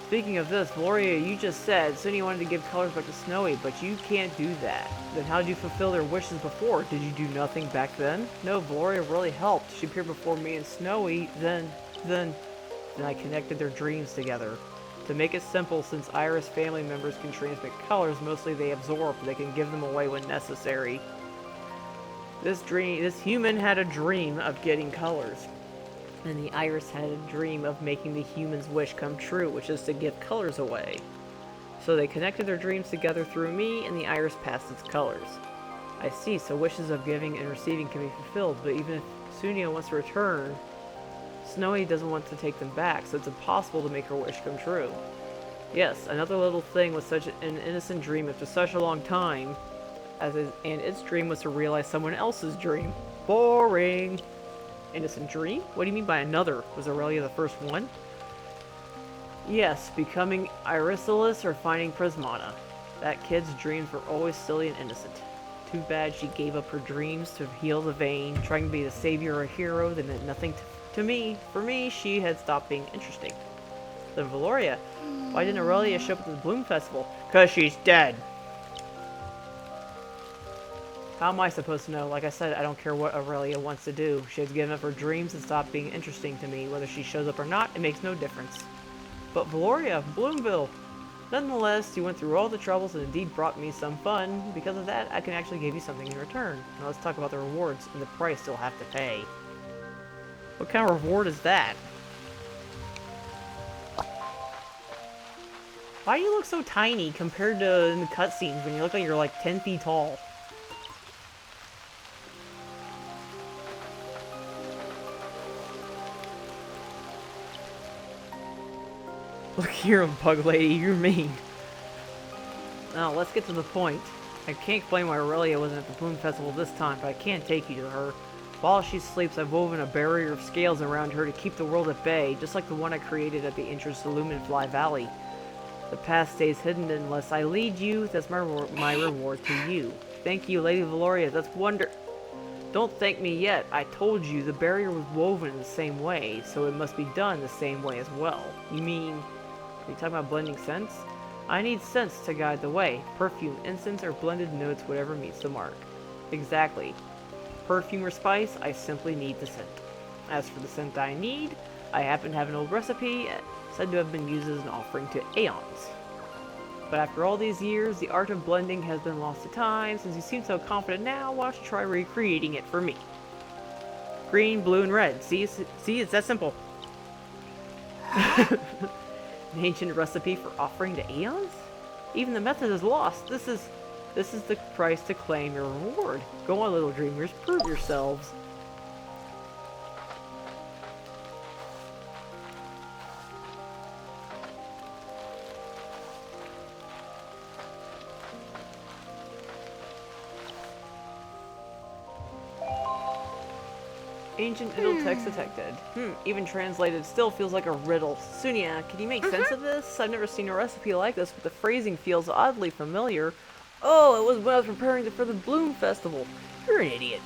Speaking of this, Valoria, you just said Sonia wanted to give colors back to Snowy, but you can't do that. Then how did you fulfill their wishes before? Did you do nothing back then? No, Valoria really helped. She appeared before me and Snowy, then I connected their dreams together. To make it simple, since Iris family members can transmit colors, mostly they absorb, but they can give them away when necessary. This human had a dream of getting colors. And the Iris had a dream of making the human's wish come true, which is to give colors away. So they connected their dreams together through me, and the Iris passed its colors. I see, so wishes of giving and receiving can be fulfilled, but even if Sonia wants to return, Snowy doesn't want to take them back, so it's impossible to make her wish come true. Yes, another little thing was such an innocent dream after such a long time, and its dream was to realize someone else's dream. Boring! Innocent dream? What do you mean by another? Was Aurelia the first one? Yes, becoming Irisalis or finding Prismata. That kid's dreams were always silly and innocent. Too bad she gave up her dreams to heal the vein, trying to be the savior or hero that meant nothing to me. For me, she had stopped being interesting. Then Valoria. Why didn't Aurelia show up at the Bloom Festival? 'Cause she's dead. How am I supposed to know? Like I said, I don't care what Aurelia wants to do. She has given up her dreams and stopped being interesting to me. Whether she shows up or not, it makes no difference. But Valoria, Bloomville. Nonetheless, you went through all the troubles and indeed brought me some fun. Because of that, I can actually give you something in return. Now let's talk about the rewards and the price you'll have to pay. What kind of reward is that? Why do you look so tiny compared to in the cutscenes when you look like you're like 10 feet tall? Look here, Bug Lady, you're mean. Now, let's get to the point. I can't explain why Aurelia wasn't at the Bloom Festival this time, but I can't take you to her. While she sleeps, I've woven a barrier of scales around her to keep the world at bay, just like the one I created at the entrance to Lumenfly Valley. The path stays hidden unless I lead you. That's my reward to you. Thank you, Lady Valoria. That's wonder... Don't thank me yet. I told you the barrier was woven in the same way, so it must be done the same way as well. You mean... Are you talking about blending scents? I need scents to guide the way. Perfume, incense, or blended notes, whatever meets the mark. Exactly. Perfume or spice, I simply need the scent. As for the scent I need, I happen to have an old recipe said to have been used as an offering to Aeons. But after all these years, the art of blending has been lost to time. Since you seem so confident now, why don't you try recreating it for me? Green, blue, and red. See, it's that simple. An ancient recipe for offering to Aeons? Even the method is lost. This is the price to claim your reward. Go on, little dreamers, prove yourselves. Ancient idle text detected. Even translated still feels like a riddle. Sunia, can you make sense of this? I've never seen a recipe like this, but the phrasing feels oddly familiar. Oh, it was when I was preparing for the Bloom Festival. You're an idiot.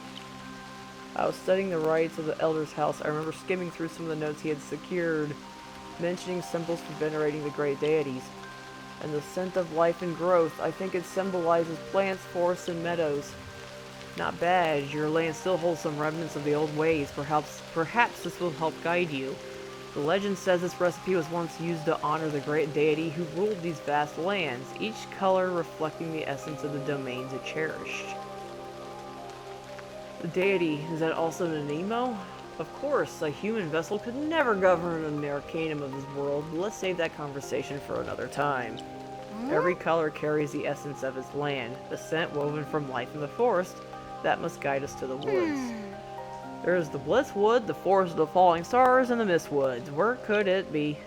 I was studying the rites of the Elder's house. I remember skimming through some of the notes he had secured, mentioning symbols for venerating the great deities. And the scent of life and growth. I think it symbolizes plants, forests, and meadows. Not bad. Your land still holds some remnants of the old ways. Perhaps this will help guide you. The legend says this recipe was once used to honor the great deity who ruled these vast lands, each color reflecting the essence of the domains it cherished. The deity, is that also an Aniimo? Of course, a human vessel could never govern the arcanum of this world, but let's save that conversation for another time. Every color carries the essence of its land, the scent woven from life in the forest, that must guide us to the woods. There's the Blisswood, the Forest of the Falling Stars, and the Mistwoods. Where could it be?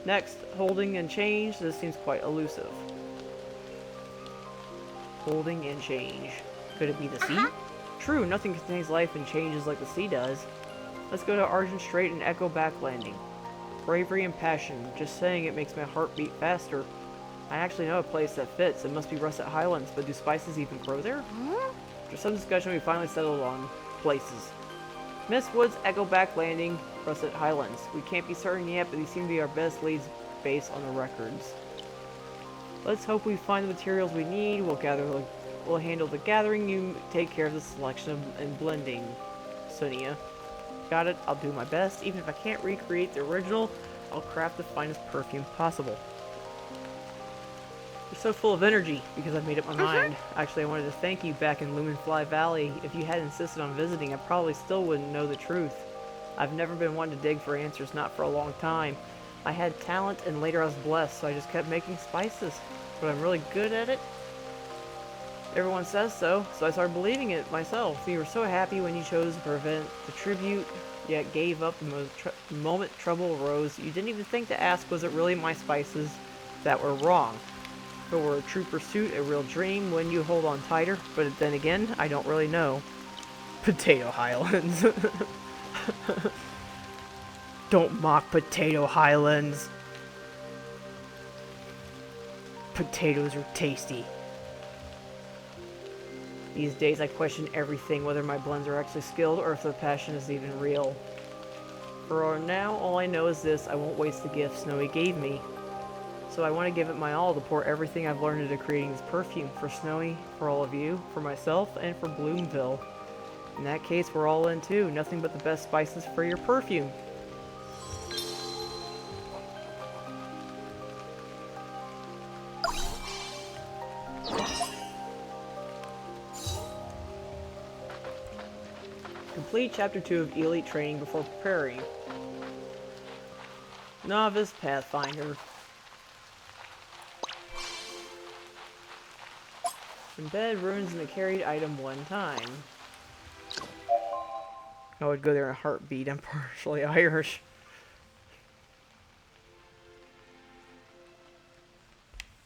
Next, holding and change. This seems quite elusive. Holding and change. Could it be the sea? True, nothing contains life and changes like the sea does. Let's go to Argent Strait and Echo Back Landing. Bravery and passion. Just saying it makes my heart beat faster. I actually know a place that fits. It must be Russet Highlands, but do spices even grow there? After some discussion, we finally settled on places. Mistwoods, Echo Back Landing, Russet Highlands. We can't be certain yet, but these seem to be our best leads based on the records. Let's hope we find the materials we need. We'll handle the gathering. You take care of the selection and blending, Sonia. Got it. I'll do my best. Even if I can't recreate the original, I'll craft the finest perfume possible. You're so full of energy, because I've made up my mind. Actually, I wanted to thank you back in Lumenfly Valley. If you had insisted on visiting, I probably still wouldn't know the truth. I've never been one to dig for answers, not for a long time. I had talent, and later I was blessed, so I just kept making spices. But I'm really good at it. Everyone says so I started believing it myself. You were so happy when you chose to prevent the tribute, yet gave up the moment trouble arose. You didn't even think to ask, was it really my spices that were wrong? If it were a true pursuit, a real dream, wouldn't you hold on tighter? But then again, I don't really know. Potato Highlands. Don't mock Potato Highlands. Potatoes are tasty. These days I question everything, whether my blends are actually skilled or if the passion is even real. For now, all I know is this: I won't waste the gift Snowy gave me. So I want to give it my all to pour everything I've learned into creating this perfume for Snowy, for all of you, for myself, and for Bloomville. In that case, we're all in too. Nothing but the best spices for your perfume. Complete Chapter 2 of Elite Training before preparing. Novice Pathfinder. Embed runes in the carried item one time. I would go there in a heartbeat. I'm partially Irish.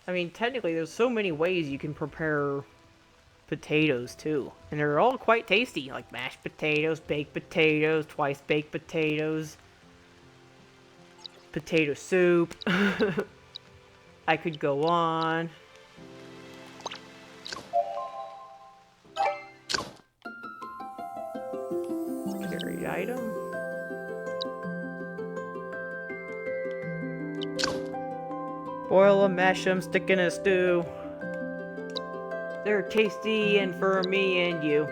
I mean, technically, there's so many ways you can prepare potatoes, too. And they're all quite tasty. Like mashed potatoes, baked potatoes, twice baked potatoes, potato soup. I could go on. Carried item. Boil them, mash them, stick in a stew. They're tasty and for me and you.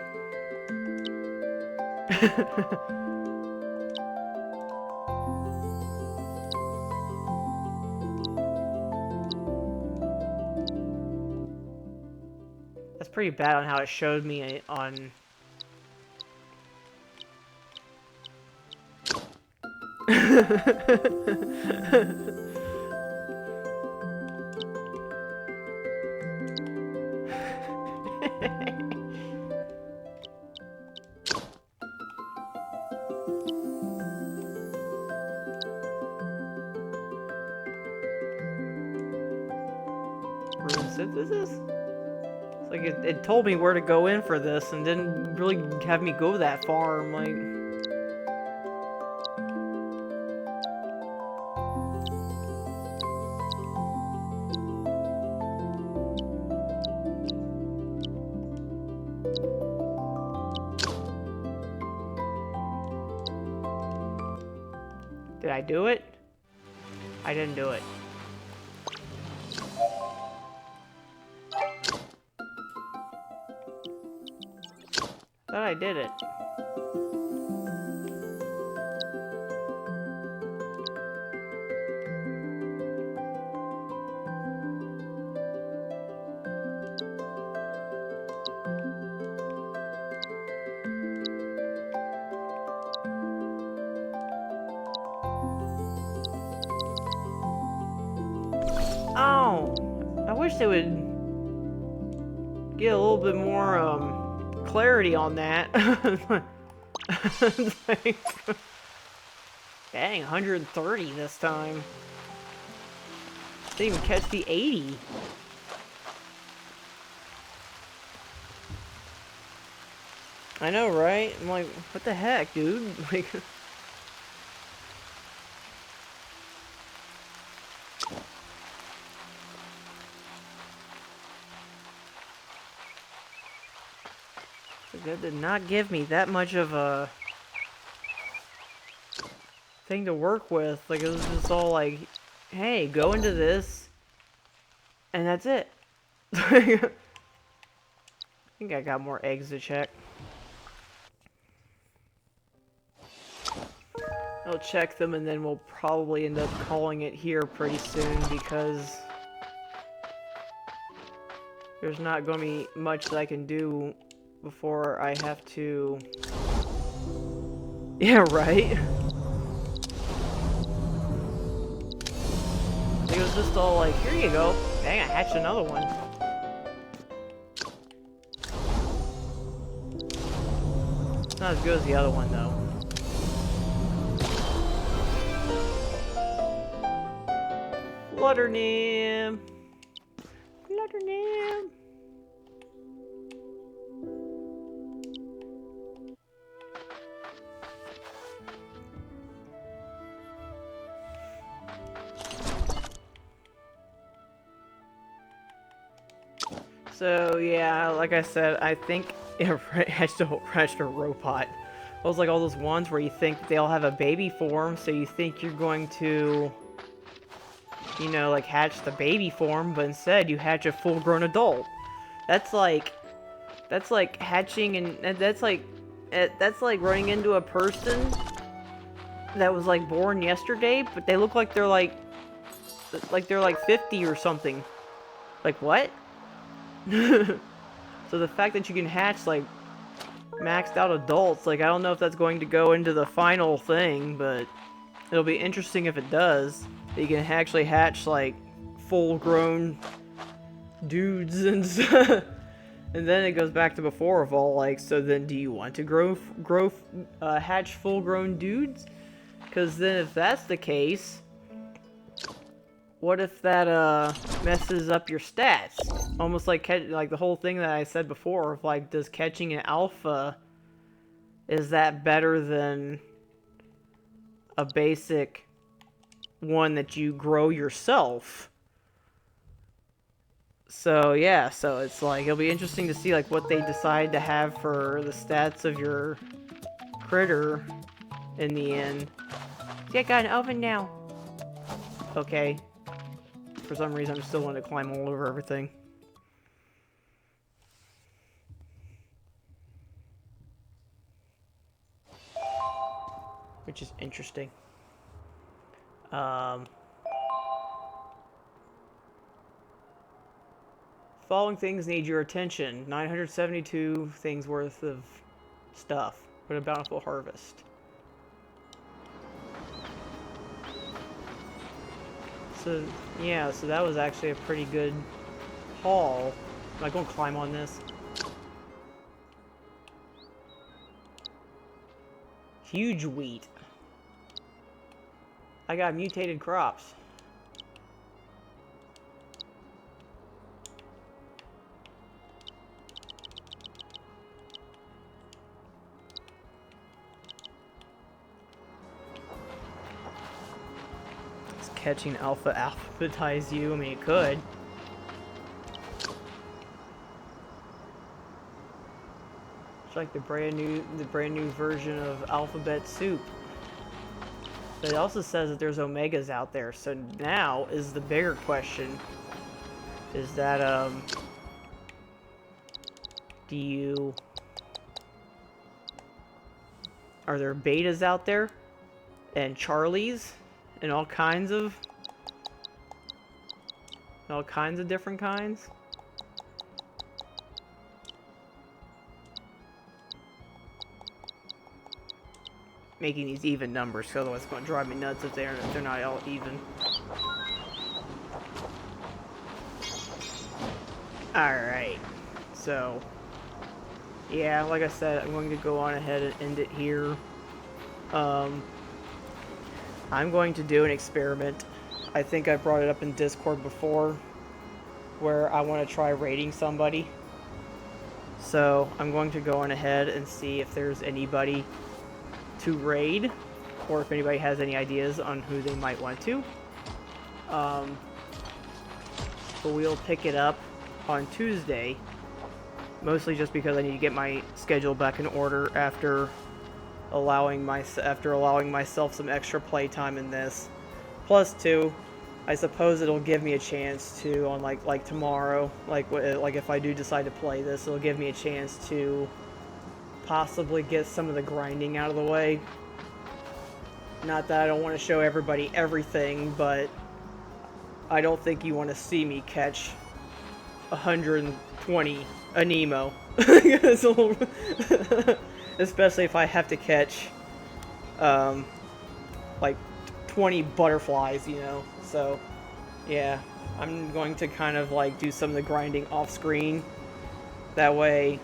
That's pretty bad on how it showed me on... Rune synthesis? It's like it told me where to go in for this and didn't really have me go that far. I'm like... Did I do it? I didn't do it. Thought I did it. Oh, I wish they would get a little bit more clarity on that. Like, dang, 130 this time. Didn't even catch the 80. I know, right? I'm like, what the heck, dude? Like... That did not give me that much of a thing to work with. Like, it was just all like, hey, go into this, and that's it. I think I got more eggs to check. I'll check them, and then we'll probably end up calling it here pretty soon, because there's not going to be much that I can do before I have to... Yeah, right? It was just all like, here you go. Dang, I hatched another one. It's not as good as the other one, though. Flutternim! Flutternim! So, yeah, like I said, I think I still hatched a robot. Those like all those ones where you think they all have a baby form, so you think you're going to, you know, like hatch the baby form, but instead you hatch a full-grown adult. That's like hatching, and that's like running into a person that was like born yesterday, but they look like they're like they're like 50 or something. Like what? So the fact that you can hatch like maxed out adults, like I don't know if that's going to go into the final thing, but it'll be interesting if it does. That you can actually hatch like full-grown dudes and stuff. And then it goes back to before of all, like, so then do you want to hatch full-grown dudes? Because then if that's the case, what if that messes up your stats? Almost like the whole thing that I said before of like, does catching an alpha, is that better than a basic one that you grow yourself? So yeah, so it's like it'll be interesting to see like what they decide to have for the stats of your critter in the end. See, I got an oven now. Okay. For some reason, I'm still wanting to climb all over everything. Which is interesting. Following things need your attention. 972 things worth of stuff. What a bountiful harvest. So, yeah, so that was actually a pretty good haul. Am I going to climb on this? Huge wheat. I got mutated crops. Is catching alphabetize you? I mean, it could. It's like the brand new version of alphabet soup. But it also says that there's omegas out there. So now is the bigger question. Is that, are there betas out there? And Charlies? And all kinds of different kinds? Making these even numbers, because otherwise it's going to drive me nuts if they're not all even. Alright, so, yeah, like I said, I'm going to go on ahead and end it here. I'm going to do an experiment. I think I brought it up in Discord before, where I want to try raiding somebody. So, I'm going to go on ahead and see if there's anybody to raid, or if anybody has any ideas on who they might want to. But we'll pick it up on Tuesday, mostly just because I need to get my schedule back in order after allowing myself some extra playtime in this. Plus, too, I suppose it'll give me a chance to, on like tomorrow, like if I do decide to play this, it'll give me a chance to possibly get some of the grinding out of the way. Not that I don't want to show everybody everything, but I don't think you want to see me catch 120 Aniimo. Especially if I have to catch like 20 butterflies, you know. So yeah, I'm going to kind of like do some of the grinding off screen. That way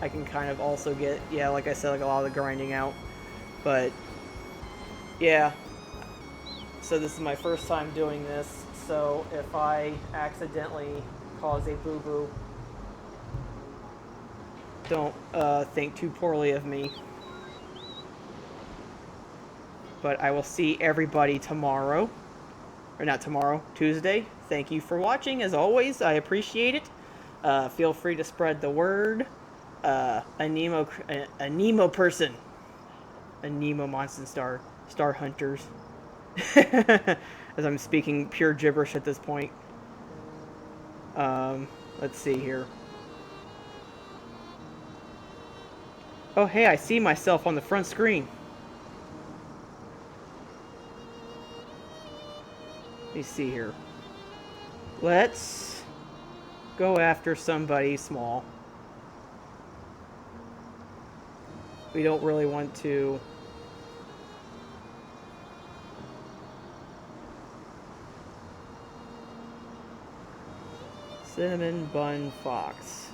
I can kind of also get, yeah, like I said, like a lot of the grinding out. But yeah, so this is my first time doing this, so if I accidentally cause a boo-boo, don't think too poorly of me. But I will see everybody tomorrow. Or not tomorrow, Tuesday. Thank you for watching, as always. I appreciate it. Feel free to spread the word. Aniimo person. Aniimo monster star hunters. As I'm speaking pure gibberish at this point. Let's see here. Oh, hey, I see myself on the front screen. Let me see here. Let's go after somebody small. We don't really want to... Cinnamon Bun Fox.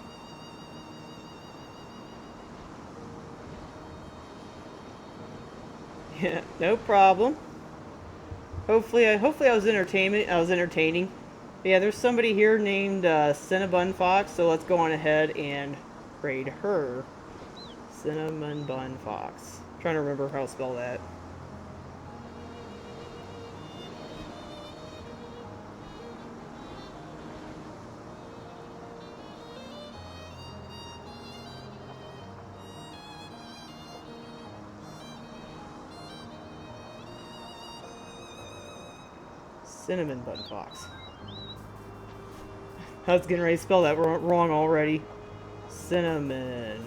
Yeah, no problem. Hopefully I was entertaining. Yeah, there's somebody here named Cinnabon Fox, so let's go on ahead and raid her. Cinnamon Bun Fox. I'm trying to remember how to spell that. Cinnamon Bun Fox. I was getting ready to spell that wrong already. Cinnamon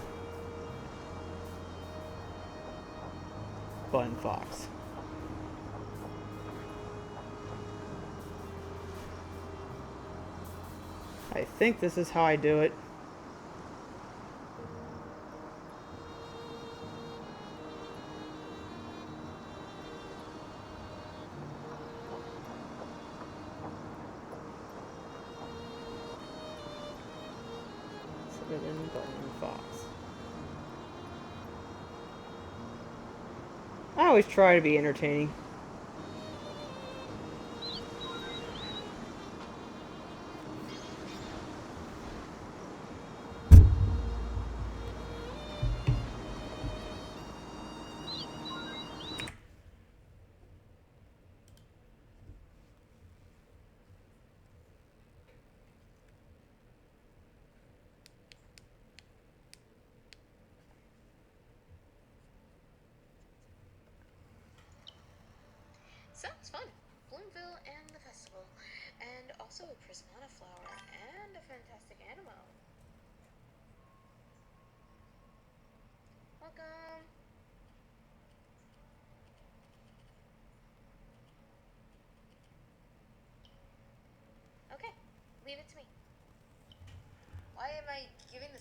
Bun Fox. I think this is how I do it. Cinnamon Bun Fox. I always try to be entertaining.
Sounds fun. Bloomville and the festival. And also a prismata flower and a fantastic Animo. Welcome. Okay, leave it to me. Why am I giving this